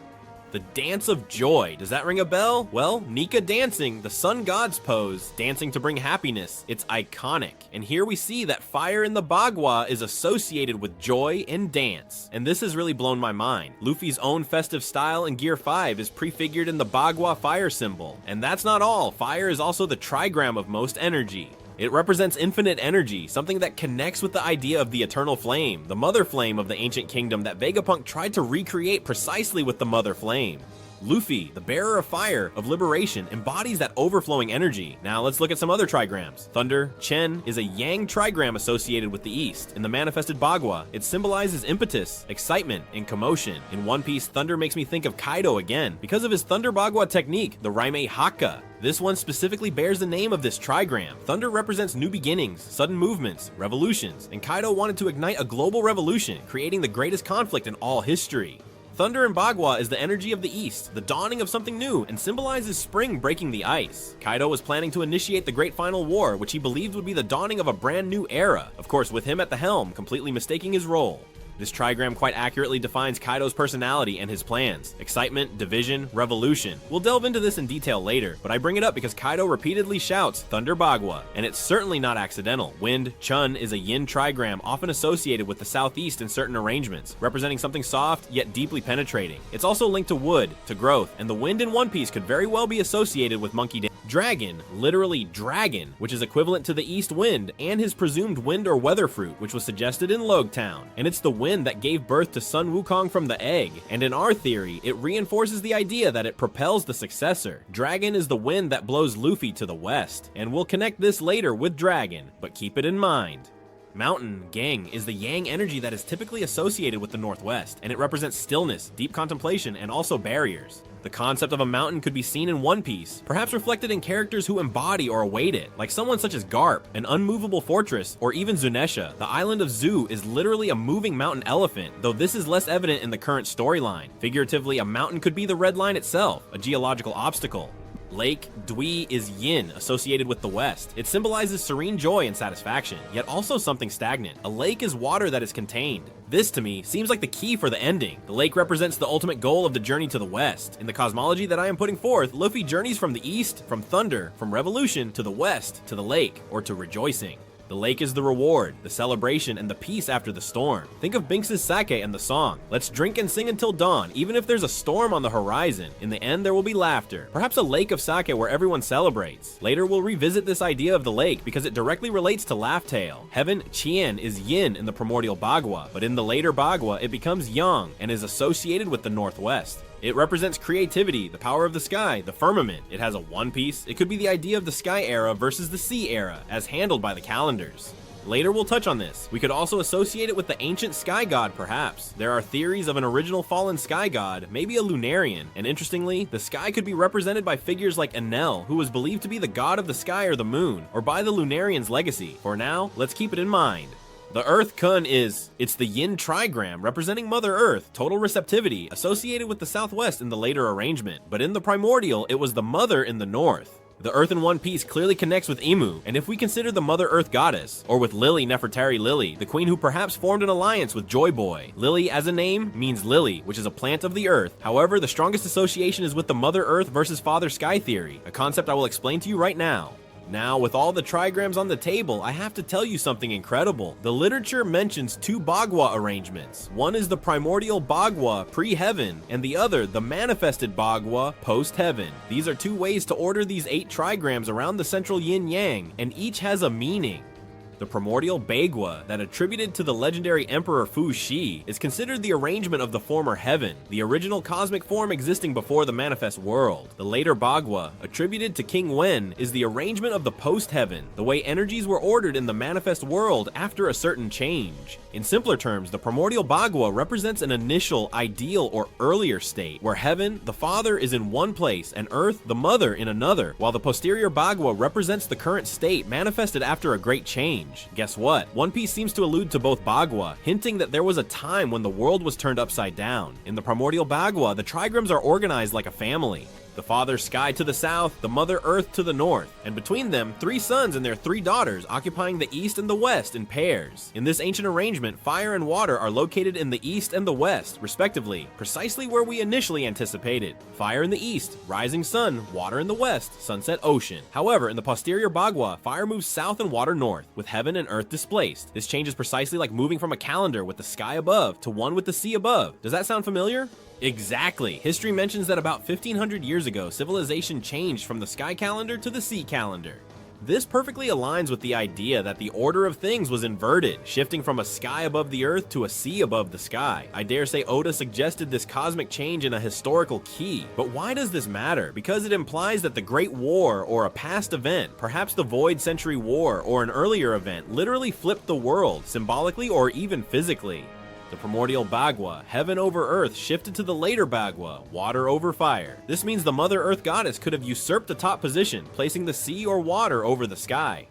The dance of joy, does that ring a bell? Well, Nika dancing, the sun god's pose, dancing to bring happiness, it's iconic. And here we see that fire in the Bagua is associated with joy and dance. And this has really blown my mind. Luffy's own festive style in Gear 5 is prefigured in the Bagua fire symbol. And that's not all, fire is also the trigram of most energy. It represents infinite energy, something that connects with the idea of the eternal flame, the mother flame of the ancient kingdom that Vegapunk tried to recreate precisely with the mother flame. Luffy, the bearer of fire, of liberation, embodies that overflowing energy. Now let's look at some other trigrams. Thunder, Chen, is a yang trigram associated with the east. In the manifested Bagua, it symbolizes impetus, excitement, and commotion. In One Piece, thunder makes me think of Kaido again, because of his thunder Bagua technique, the Raime Haka. This one specifically bears the name of this trigram. Thunder represents new beginnings, sudden movements, revolutions, and Kaido wanted to ignite a global revolution, creating the greatest conflict in all history. Thunder in Bagua is the energy of the east, the dawning of something new, and symbolizes spring breaking the ice. Kaido was planning to initiate the Great Final War, which he believed would be the dawning of a brand new era, of course with him at the helm, completely mistaking his role. This trigram quite accurately defines Kaido's personality and his plans. Excitement, division, revolution. We'll delve into this in detail later, but I bring it up because Kaido repeatedly shouts Thunder Bagua, and it's certainly not accidental. Wind, Chun, is a yin trigram often associated with the southeast in certain arrangements, representing something soft yet deeply penetrating. It's also linked to wood, to growth, and the wind in One Piece could very well be associated with Monkey Day. Dragon, literally dragon, which is equivalent to the east wind, and his presumed wind or weather fruit, which was suggested in Logtown. And it's the wind that gave birth to Sun Wukong from the egg, and in our theory, it reinforces the idea that it propels the successor. Dragon is the wind that blows Luffy to the west, and we'll connect this later with Dragon, but keep it in mind. Mountain, Gang, is the yang energy that is typically associated with the northwest, and it represents stillness, deep contemplation, and also barriers. The concept of a mountain could be seen in One Piece, perhaps reflected in characters who embody or await it, like someone such as Garp, an unmovable fortress, or even Zunesha. The island of Zu is literally a moving mountain elephant, though this is less evident in the current storyline. Figuratively, a mountain could be the Red Line itself, a geological obstacle. Lake, Dwi, is yin, associated with the west. It symbolizes serene joy and satisfaction, yet also something stagnant. A lake is water that is contained. This, to me, seems like the key for the ending. The lake represents the ultimate goal of the journey to the west. In the cosmology that I am putting forth, Luffy journeys from the east, from thunder, from revolution, to the west, to the lake, or to rejoicing. The lake is the reward, the celebration, and the peace after the storm. Think of Binks' sake and the song. Let's drink and sing until dawn, even if there's a storm on the horizon. In the end, there will be laughter. Perhaps a lake of sake where everyone celebrates. Later, we'll revisit this idea of the lake because it directly relates to Laugh Tale. Heaven, Chien, is yin in the primordial Bagua, but in the later Bagua, it becomes yang and is associated with the northwest. It represents creativity, the power of the sky, the firmament. It has a One Piece. It could be the idea of the sky era versus the sea era, as handled by the calendars. Later we'll touch on this. We could also associate it with the ancient sky god, perhaps. There are theories of an original fallen sky god, maybe a Lunarian, and interestingly, the sky could be represented by figures like Enel, who was believed to be the god of the sky or the moon, or by the Lunarian's legacy. For now, let's keep it in mind. The Earth Kun it's the yin trigram representing Mother Earth, total receptivity, associated with the southwest in the later arrangement, but in the primordial, it was the mother in the north. The Earth in One Piece clearly connects with Imu, and if we consider the Mother Earth goddess, or with Lily Nefertari Lily, the queen who perhaps formed an alliance with Joy Boy. Lily as a name means lily, which is a plant of the earth. However, the strongest association is with the Mother Earth versus Father Sky theory, a concept I will explain to you right now. Now, with all the trigrams on the table, I have to tell you something incredible. The literature mentions two Bagua arrangements. One is the primordial Bagua pre-heaven, and the other, the manifested Bagua post-heaven. These are two ways to order these 8 trigrams around the central yin-yang, and each has a meaning. The primordial Bagua, that attributed to the legendary Emperor Fu Shi, is considered the arrangement of the former heaven, the original cosmic form existing before the manifest world. The later Bagua, attributed to King Wen, is the arrangement of the post-heaven, the way energies were ordered in the manifest world after a certain change. In simpler terms, the primordial Bagua represents an initial, ideal, or earlier state, where heaven, the father, is in one place, and earth, the mother, in another, while the posterior Bagua represents the current state manifested after a great change. Guess what? One Piece seems to allude to both Bagua, hinting that there was a time when the world was turned upside down. In the primordial Bagua, the trigrams are organized like a family. The father sky to the south, the mother earth to the north, and between them, 3 sons and their 3 daughters occupying the east and the west in pairs. In this ancient arrangement, fire and water are located in the east and the west, respectively, precisely where we initially anticipated. Fire in the east, rising sun, water in the west, sunset ocean. However, in the posterior Bagua, fire moves south and water north, with heaven and earth displaced. This change is precisely like moving from a calendar with the sky above to one with the sea above. Does that sound familiar? Exactly. History mentions that about 1500 years ago, civilization changed from the sky calendar to the sea calendar. This perfectly aligns with the idea that the order of things was inverted, shifting from a sky above the earth to a sea above the sky. I dare say Oda suggested this cosmic change in a historical key. But why does this matter? Because it implies that the Great War, or a past event, perhaps the Void Century War, or an earlier event, literally flipped the world, symbolically or even physically. The primordial Bagua, heaven over earth, shifted to the later Bagua, water over fire. This means the Mother Earth goddess could have usurped the top position, placing the sea or water over the sky.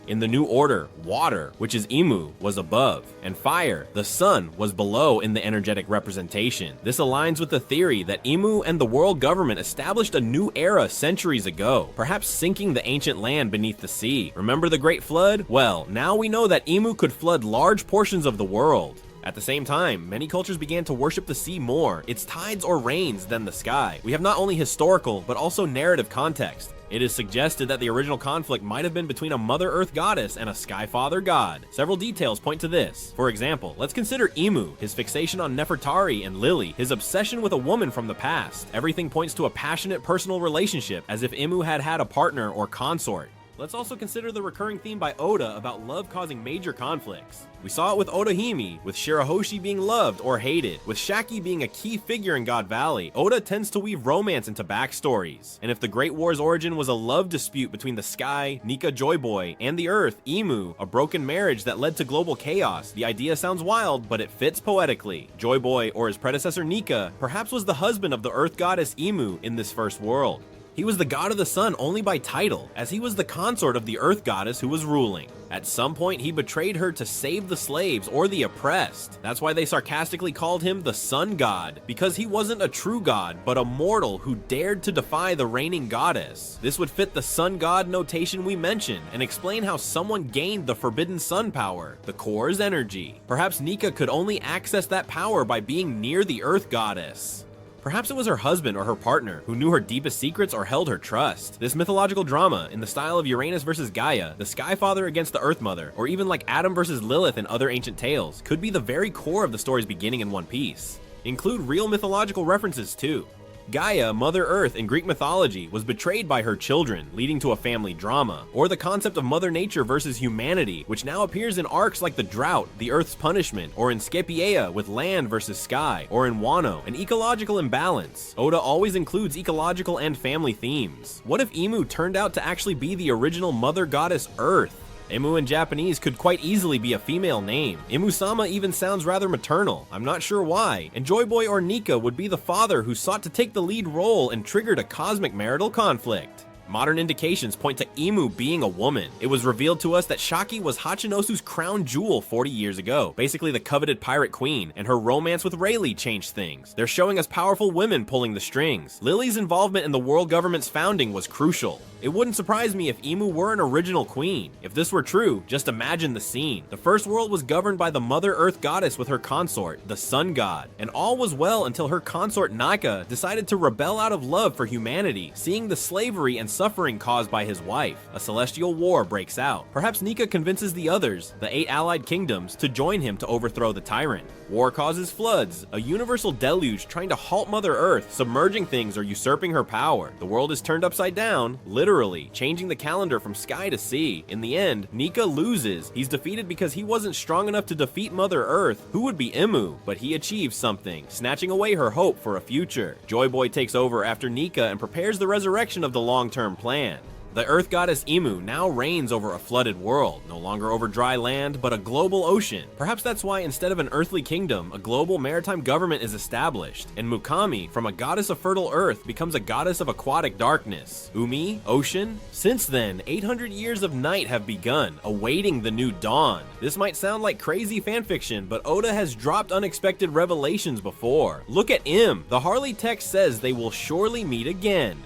In the new order, water, which is Imu, was above, and fire, the sun, was below in the energetic representation. This aligns with the theory that Imu and the world government established a new era centuries ago, perhaps sinking the ancient land beneath the sea. Remember the Great Flood? Well, now we know that Imu could flood large portions of the world. At the same time, many cultures began to worship the sea more, its tides or rains, than the sky. We have not only historical, but also narrative context. It is suggested that the original conflict might have been between a Mother Earth goddess and a Sky Father god. Several details point to this. For example, let's consider Imu, his fixation on Nefertari and Lily, his obsession with a woman from the past. Everything points to a passionate personal relationship, as if Imu had had a partner or consort. Let's also consider the recurring theme by Oda about love causing major conflicts. We saw it with Odahime, with Shirahoshi being loved or hated, with Shaki being a key figure in God Valley. Oda tends to weave romance into backstories. And if the Great War's origin was a love dispute between the sky, Nika Joyboy, and the earth, Imu, a broken marriage that led to global chaos, the idea sounds wild, but it fits poetically. Joyboy, or his predecessor Nika, perhaps was the husband of the earth goddess Imu in this first world. He was the god of the sun only by title, as he was the consort of the earth goddess who was ruling. At some point, he betrayed her to save the slaves or the oppressed. That's why they sarcastically called him the sun god, because he wasn't a true god, but a mortal who dared to defy the reigning goddess. This would fit the sun god notation we mentioned, and explain how someone gained the forbidden sun power, the core's energy. Perhaps Nika could only access that power by being near the earth goddess. Perhaps it was her husband or her partner who knew her deepest secrets or held her trust. This mythological drama, in the style of Uranus versus Gaia, the Sky Father against the Earth Mother, or even like Adam versus Lilith in other ancient tales, could be the very core of the story's beginning in One Piece. Include real mythological references too. Gaia, Mother Earth in Greek mythology, was betrayed by her children, leading to a family drama, or the concept of Mother Nature versus humanity, which now appears in arcs like the Drought, the Earth's Punishment, or in Skepiea with land versus sky, or in Wano, an ecological imbalance. Oda always includes ecological and family themes. What if Imu turned out to actually be the original Mother Goddess Earth? Imu in Japanese could quite easily be a female name. Imu-sama even sounds rather maternal. I'm not sure why. And Joyboy or Nika would be the father who sought to take the lead role and triggered a cosmic marital conflict. Modern indications point to Imu being a woman. It was revealed to us that Shaki was Hachinosu's crown jewel 40 years ago, basically the coveted pirate queen, and her romance with Rayleigh changed things. They're showing us powerful women pulling the strings. Lily's involvement in the world government's founding was crucial. It wouldn't surprise me if Imu were an original queen. If this were true, just imagine the scene. The first world was governed by the Mother Earth goddess with her consort, the sun god, and all was well until her consort Naka decided to rebel out of love for humanity, seeing the slavery and suffering caused by his wife. A celestial war breaks out. Perhaps Nika convinces the others, the 8 allied kingdoms, to join him to overthrow the tyrant. War causes floods, a universal deluge trying to halt Mother Earth, submerging things or usurping her power. The world is turned upside down, literally, changing the calendar from sky to sea. In the end, Nika loses. He's defeated because he wasn't strong enough to defeat Mother Earth, who would be Imu, but he achieves something, snatching away her hope for a future. Joyboy takes over after Nika and prepares the resurrection of the long-term plan. The Earth Goddess Imu now reigns over a flooded world, no longer over dry land, but a global ocean. Perhaps that's why instead of an earthly kingdom, a global maritime government is established, and Mukami, from a goddess of fertile earth, becomes a goddess of aquatic darkness. Umi, ocean? Since then, 800 years of night have begun, awaiting the new dawn. This might sound like crazy fanfiction, but Oda has dropped unexpected revelations before. Look at Im. The Harley text says they will surely meet again.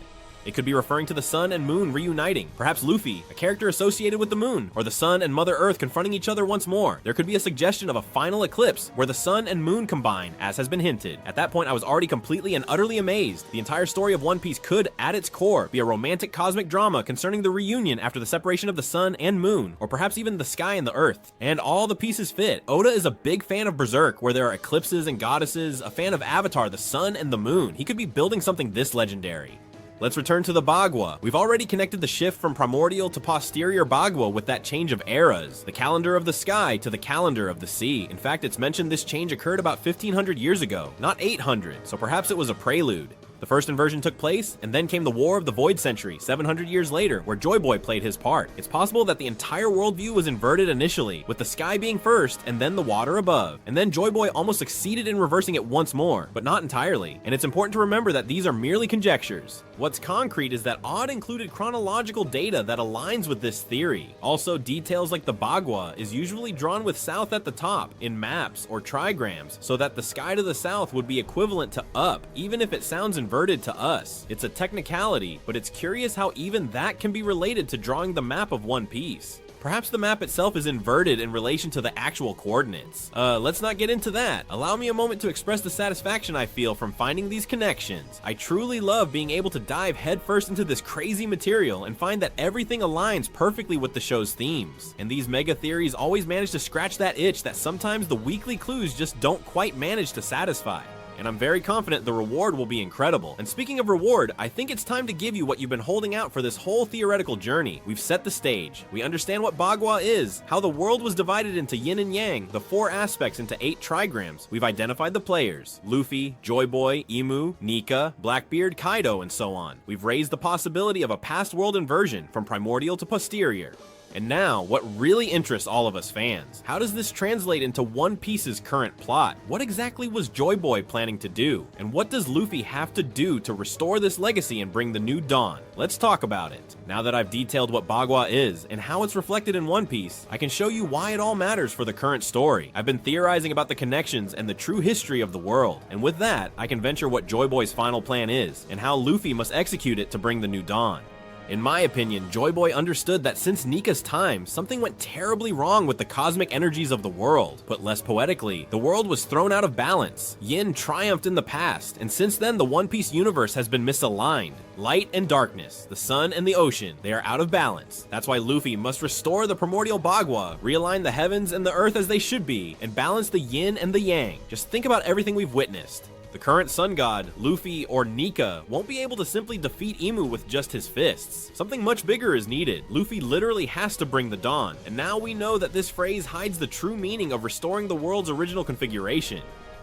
It could be referring to the sun and moon reuniting, perhaps Luffy, a character associated with the moon, or the sun and Mother Earth confronting each other once more. There could be a suggestion of a final eclipse where the sun and moon combine, as has been hinted. At that point, I was already completely and utterly amazed. The entire story of One Piece could, at its core, be a romantic cosmic drama concerning the reunion after the separation of the sun and moon, or perhaps even the sky and the earth. And all the pieces fit. Oda is a big fan of Berserk, where there are eclipses and goddesses, a fan of Avatar, the sun and the moon. He could be building something this legendary. Let's return to the Bagua. We've already connected the shift from primordial to posterior Bagua with that change of eras, the calendar of the sky to the calendar of the sea. In fact, it's mentioned this change occurred about 1500 years ago, not 800, so perhaps it was a prelude. The first inversion took place, and then came the War of the Void Century 700 years later, where Joy Boy played his part. It's possible that the entire worldview was inverted initially, with the sky being first and then the water above, and then Joy Boy almost succeeded in reversing it once more, but not entirely. And it's important to remember that these are merely conjectures. What's concrete is that Odd included chronological data that aligns with this theory. Also, details like the Bagua is usually drawn with south at the top in maps or trigrams, so that the sky to the south would be equivalent to up, even if it sounds inverted to us. It's a technicality, but it's curious how even that can be related to drawing the map of One Piece. Perhaps the map itself is inverted in relation to the actual coordinates. Let's not get into that. Allow me a moment to express the satisfaction I feel from finding these connections. I truly love being able to dive headfirst into this crazy material and find that everything aligns perfectly with the show's themes. And these mega theories always manage to scratch that itch that sometimes the weekly clues just don't quite manage to satisfy. And I'm very confident the reward will be incredible. And speaking of reward, I think it's time to give you what you've been holding out for this whole theoretical journey. We've set the stage. We understand what Bagua is, how the world was divided into yin and yang, the 4 aspects into 8 trigrams. We've identified the players: Luffy, Joy Boy, Emu, Nika, Blackbeard, Kaido, and so on. We've raised the possibility of a past world inversion from primordial to posterior. And now, what really interests all of us fans. How does this translate into One Piece's current plot? What exactly was Joy Boy planning to do? And what does Luffy have to do to restore this legacy and bring the new dawn? Let's talk about it. Now that I've detailed what Bagua is and how it's reflected in One Piece, I can show you why it all matters for the current story. I've been theorizing about the connections and the true history of the world. And with that, I can venture what Joy Boy's final plan is, and how Luffy must execute it to bring the new dawn. In my opinion, Joy Boy understood that since Nika's time, something went terribly wrong with the cosmic energies of the world. Put less poetically, the world was thrown out of balance. Yin triumphed in the past, and since then the One Piece universe has been misaligned. Light and darkness, the sun and the ocean, they are out of balance. That's why Luffy must restore the primordial Bagua, realign the heavens and the earth as they should be, and balance the yin and the yang. Just think about everything we've witnessed. The current sun god, Luffy or Nika, won't be able to simply defeat Emu with just his fists. Something much bigger is needed. Luffy literally has to bring the dawn, and now we know that this phrase hides the true meaning of restoring the world's original configuration.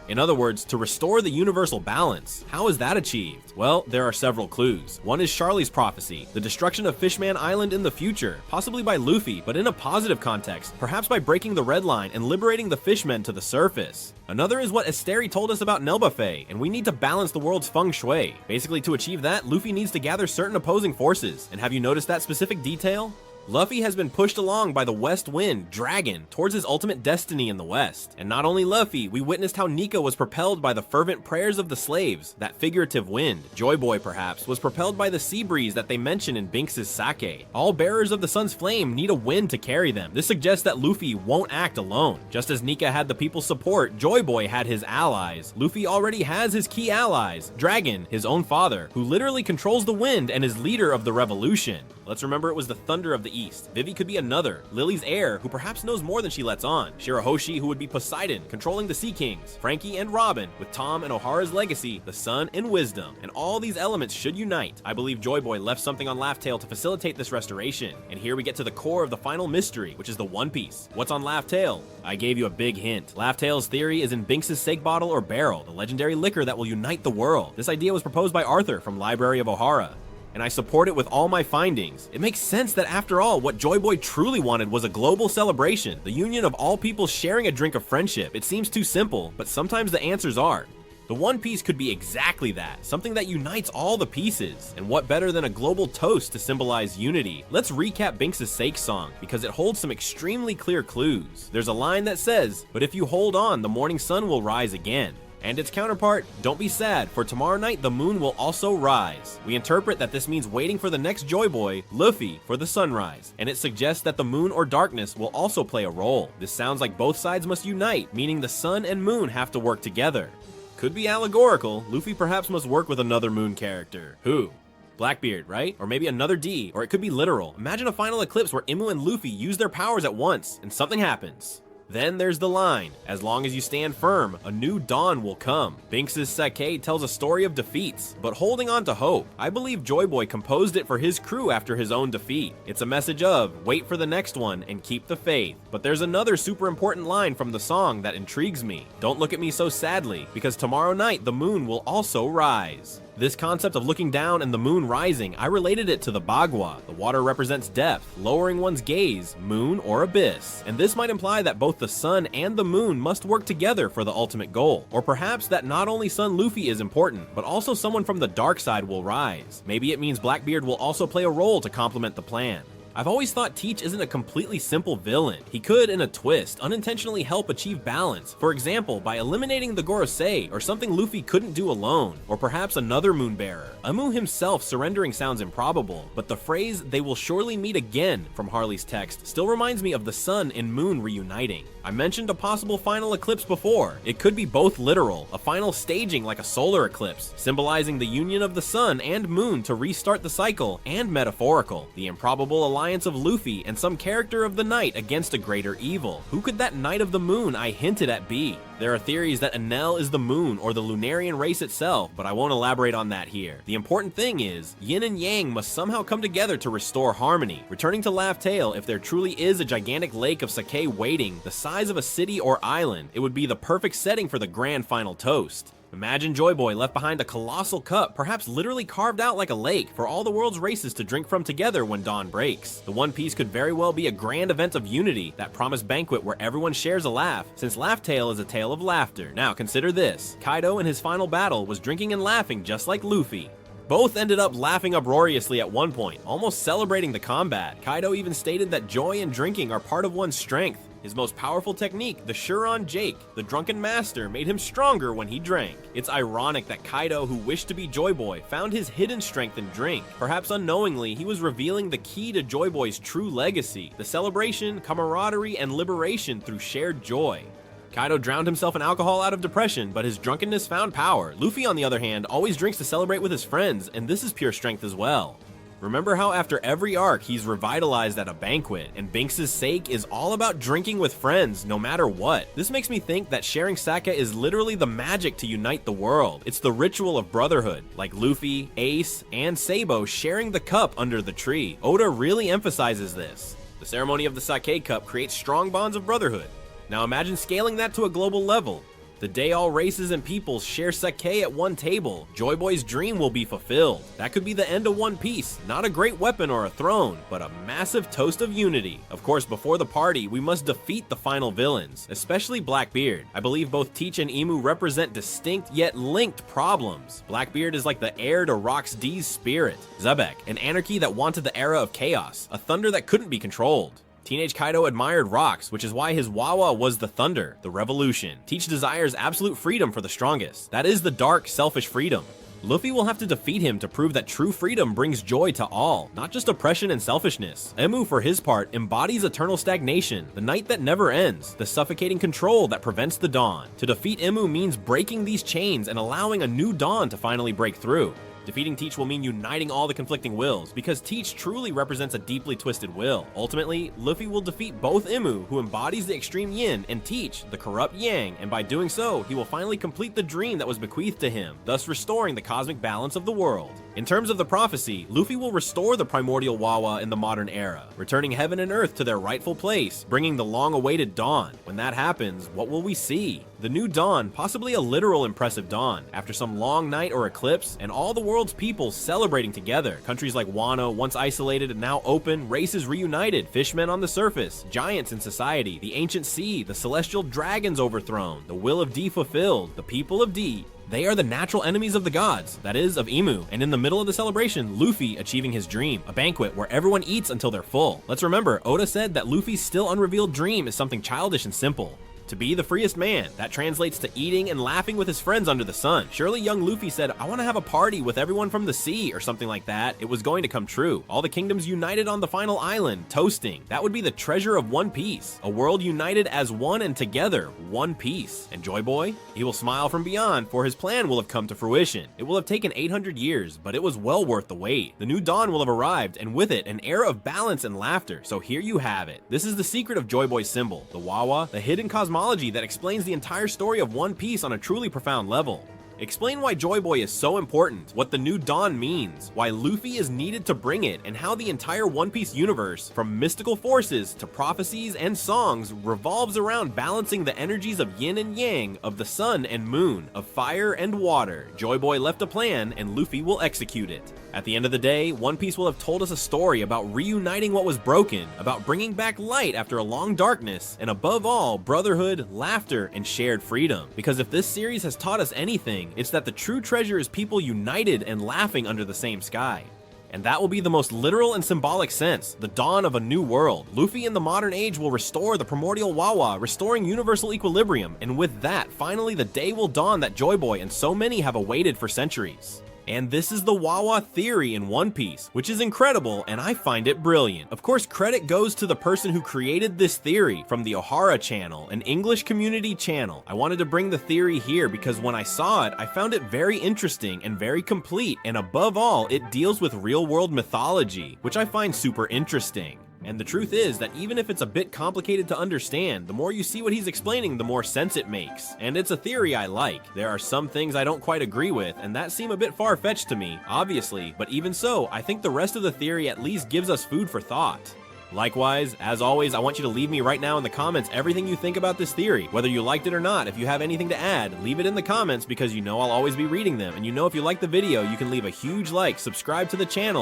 In other words, to restore the universal balance. How is that achieved? Well, there are several clues. One is Charlie's prophecy, the destruction of Fishman Island in the future, possibly by Luffy, but in a positive context, perhaps by breaking the red line and liberating the fishmen to the surface. Another is what Asteri told us about Nelbafe, and we need to balance the world's feng shui. Basically, to achieve that, Luffy needs to gather certain opposing forces. And have you noticed that specific detail? Luffy has been pushed along by the West Wind, Dragon, towards his ultimate destiny in the West. And not only Luffy, we witnessed how Nika was propelled by the fervent prayers of the slaves, that figurative wind. Joy Boy, perhaps, was propelled by the sea breeze that they mention in Binks' sake. All bearers of the sun's flame need a wind to carry them. This suggests that Luffy won't act alone. Just as Nika had the people's support, Joy Boy had his allies. Luffy already has his key allies, Dragon, his own father, who literally controls the wind and is leader of the revolution. Let's remember it was the thunder of the east. Vivi could be another. Lily's heir, who perhaps knows more than she lets on. Shirahoshi, who would be Poseidon, controlling the Sea Kings. Frankie and Robin, with Tom and O'Hara's legacy, the sun and wisdom. And all these elements should unite. I believe Joy Boy left something on Laugh Tale to facilitate this restoration. And here we get to the core of the final mystery, which is the One Piece. What's on Laugh Tale? I gave you a big hint. Laugh Tale's theory is in Binks' sake bottle or barrel, the legendary liquor that will unite the world. This idea was proposed by Arthur from Library of O'Hara, and I support it with all my findings. It makes sense that after all, what Joy Boy truly wanted was a global celebration, the union of all people sharing a drink of friendship. It seems too simple, but sometimes the answers are. The One Piece could be exactly that, something that unites all the pieces. And what better than a global toast to symbolize unity? Let's recap Binks' sake song, because it holds some extremely clear clues. There's a line that says, "But if you hold on, the morning sun will rise again." And its counterpart, "Don't be sad, for tomorrow night the moon will also rise." We interpret that this means waiting for the next Joy Boy, Luffy, for the sunrise, and it suggests that the moon or darkness will also play a role. This sounds like both sides must unite, meaning the sun and moon have to work together. Could be allegorical. Luffy perhaps must work with another moon character. Who? Blackbeard, right? Or maybe another D, or it could be literal. Imagine a final eclipse where Imu and Luffy use their powers at once, and something happens. Then there's the line, as long as you stand firm, a new dawn will come. Binks' sake tells a story of defeats, but holding on to hope. I believe Joy Boy composed it for his crew after his own defeat. It's a message of, wait for the next one and keep the faith. But there's another super important line from the song that intrigues me. Don't look at me so sadly, because tomorrow night the moon will also rise. This concept of looking down and the moon rising, I related it to the Bagua. The water represents depth, lowering one's gaze, moon or abyss. And this might imply that both the sun and the moon must work together for the ultimate goal. Or perhaps that not only Son Luffy is important, but also someone from the dark side will rise. Maybe it means Blackbeard will also play a role to complement the plan. I've always thought Teach isn't a completely simple villain. He could, in a twist, unintentionally help achieve balance. For example, by eliminating the Gorosei, or something Luffy couldn't do alone, or perhaps another Moonbearer. Amu himself surrendering sounds improbable, but the phrase, "they will surely meet again," from Harley's text still reminds me of the sun and moon reuniting. I mentioned a possible final eclipse before. It could be both literal, a final staging like a solar eclipse, symbolizing the union of the sun and moon to restart the cycle, and metaphorical, the improbable alliance of Luffy and some character of the night against a greater evil. Who could that Knight of the Moon I hinted at be? There are theories that Enel is the moon or the Lunarian race itself, but I won't elaborate on that here. The important thing is, yin and yang must somehow come together to restore harmony. Returning to Laugh Tale, if there truly is a gigantic lake of sake waiting, the size of a city or island, it would be the perfect setting for the grand final toast. Imagine Joy Boy left behind a colossal cup, perhaps literally carved out like a lake, for all the world's races to drink from together when dawn breaks. The One Piece could very well be a grand event of unity, that promised banquet where everyone shares a laugh, since Laugh Tale is a tale of laughter. Now consider this, Kaido in his final battle was drinking and laughing just like Luffy. Both ended up laughing uproariously at one point, almost celebrating the combat. Kaido even stated that joy and drinking are part of one's strength. His most powerful technique, the Shuron Jake, the drunken master, made him stronger when he drank. It's ironic that Kaido, who wished to be Joy Boy, found his hidden strength in drink. Perhaps unknowingly, he was revealing the key to Joy Boy's true legacy, the celebration, camaraderie, and liberation through shared joy. Kaido drowned himself in alcohol out of depression, but his drunkenness found power. Luffy, on the other hand, always drinks to celebrate with his friends, and this is pure strength as well. Remember how after every arc he's revitalized at a banquet, and Binks' sake is all about drinking with friends no matter what. This makes me think that sharing sake is literally the magic to unite the world. It's the ritual of brotherhood, like Luffy, Ace, and Sabo sharing the cup under the tree. Oda really emphasizes this. The ceremony of the sake cup creates strong bonds of brotherhood. Now imagine scaling that to a global level. The day all races and peoples share sake at one table, Joy Boy's dream will be fulfilled. That could be the end of One Piece, not a great weapon or a throne, but a massive toast of unity. Of course, before the party, we must defeat the final villains, especially Blackbeard. I believe both Teach and Emu represent distinct yet linked problems. Blackbeard is like the heir to Rox D's spirit. Zebek, an anarchy that wanted the era of chaos, a thunder that couldn't be controlled. Teenage Kaido admired rocks, which is why his Wawa was the thunder, the revolution. Teach desires absolute freedom for the strongest. That is the dark, selfish freedom. Luffy will have to defeat him to prove that true freedom brings joy to all, not just oppression and selfishness. Emu, for his part, embodies eternal stagnation, the night that never ends, the suffocating control that prevents the dawn. To defeat Emu means breaking these chains and allowing a new dawn to finally break through. Defeating Teach will mean uniting all the conflicting wills, because Teach truly represents a deeply twisted will. Ultimately, Luffy will defeat both Emu, who embodies the extreme yin, and Teach, the corrupt yang, and by doing so, he will finally complete the dream that was bequeathed to him, thus restoring the cosmic balance of the world. In terms of the prophecy, Luffy will restore the primordial Wawa in the modern era, returning heaven and earth to their rightful place, bringing the long-awaited dawn. When that happens, what will we see? The new dawn, possibly a literal impressive dawn, after some long night or eclipse, and all the world's people celebrating together. Countries like Wano, once isolated and now open, races reunited, fishmen on the surface, giants in society, the ancient sea, the celestial dragons overthrown, the will of D fulfilled, the people of D. They are the natural enemies of the gods, that is, of Emu, and in the middle of the celebration, Luffy achieving his dream, a banquet where everyone eats until they're full. Let's remember, Oda said that Luffy's still unrevealed dream is something childish and simple. To be the freest man, that translates to eating and laughing with his friends under the sun. Surely young Luffy said, I want to have a party with everyone from the sea, or something like that. It was going to come true. All the kingdoms united on the final island, toasting. That would be the treasure of One Piece. A world united as one and together, One Piece. And Joy Boy? He will smile from beyond, for his plan will have come to fruition. It will have taken 800 years, but it was well worth the wait. The new dawn will have arrived, and with it, an era of balance and laughter. So here you have it. This is the secret of Joy Boy's symbol, the Wawa, the hidden cosmology that explains the entire story of One Piece on a truly profound level. Explain why Joy Boy is so important, what the new dawn means, why Luffy is needed to bring it, and how the entire One Piece universe, from mystical forces to prophecies and songs, revolves around balancing the energies of yin and yang, of the sun and moon, of fire and water. Joy Boy left a plan, and Luffy will execute it. At the end of the day, One Piece will have told us a story about reuniting what was broken, about bringing back light after a long darkness, and above all, brotherhood, laughter, and shared freedom. Because if this series has taught us anything, it's that the true treasure is people united and laughing under the same sky. And that will be the most literal and symbolic sense, the dawn of a new world. Luffy in the modern age will restore the primordial Wawa, restoring universal equilibrium, and with that, finally the day will dawn that Joy Boy and so many have awaited for centuries. And this is the Wawa theory in One Piece, which is incredible, and I find it brilliant. Of course, credit goes to the person who created this theory from the Ohara channel, an English community channel. I wanted to bring the theory here because when I saw it, I found it very interesting and very complete, and above all, it deals with real-world mythology, which I find super interesting. And the truth is that even if it's a bit complicated to understand, the more you see what he's explaining, the more sense it makes. And it's a theory I like. There are some things I don't quite agree with, and that seem a bit far-fetched to me, obviously, but even so, I think the rest of the theory at least gives us food for thought. Likewise, as always, I want you to leave me right now in the comments everything you think about this theory. Whether you liked it or not, if you have anything to add, leave it in the comments because you know I'll always be reading them. And you know if you like the video, you can leave a huge like, subscribe to the channel,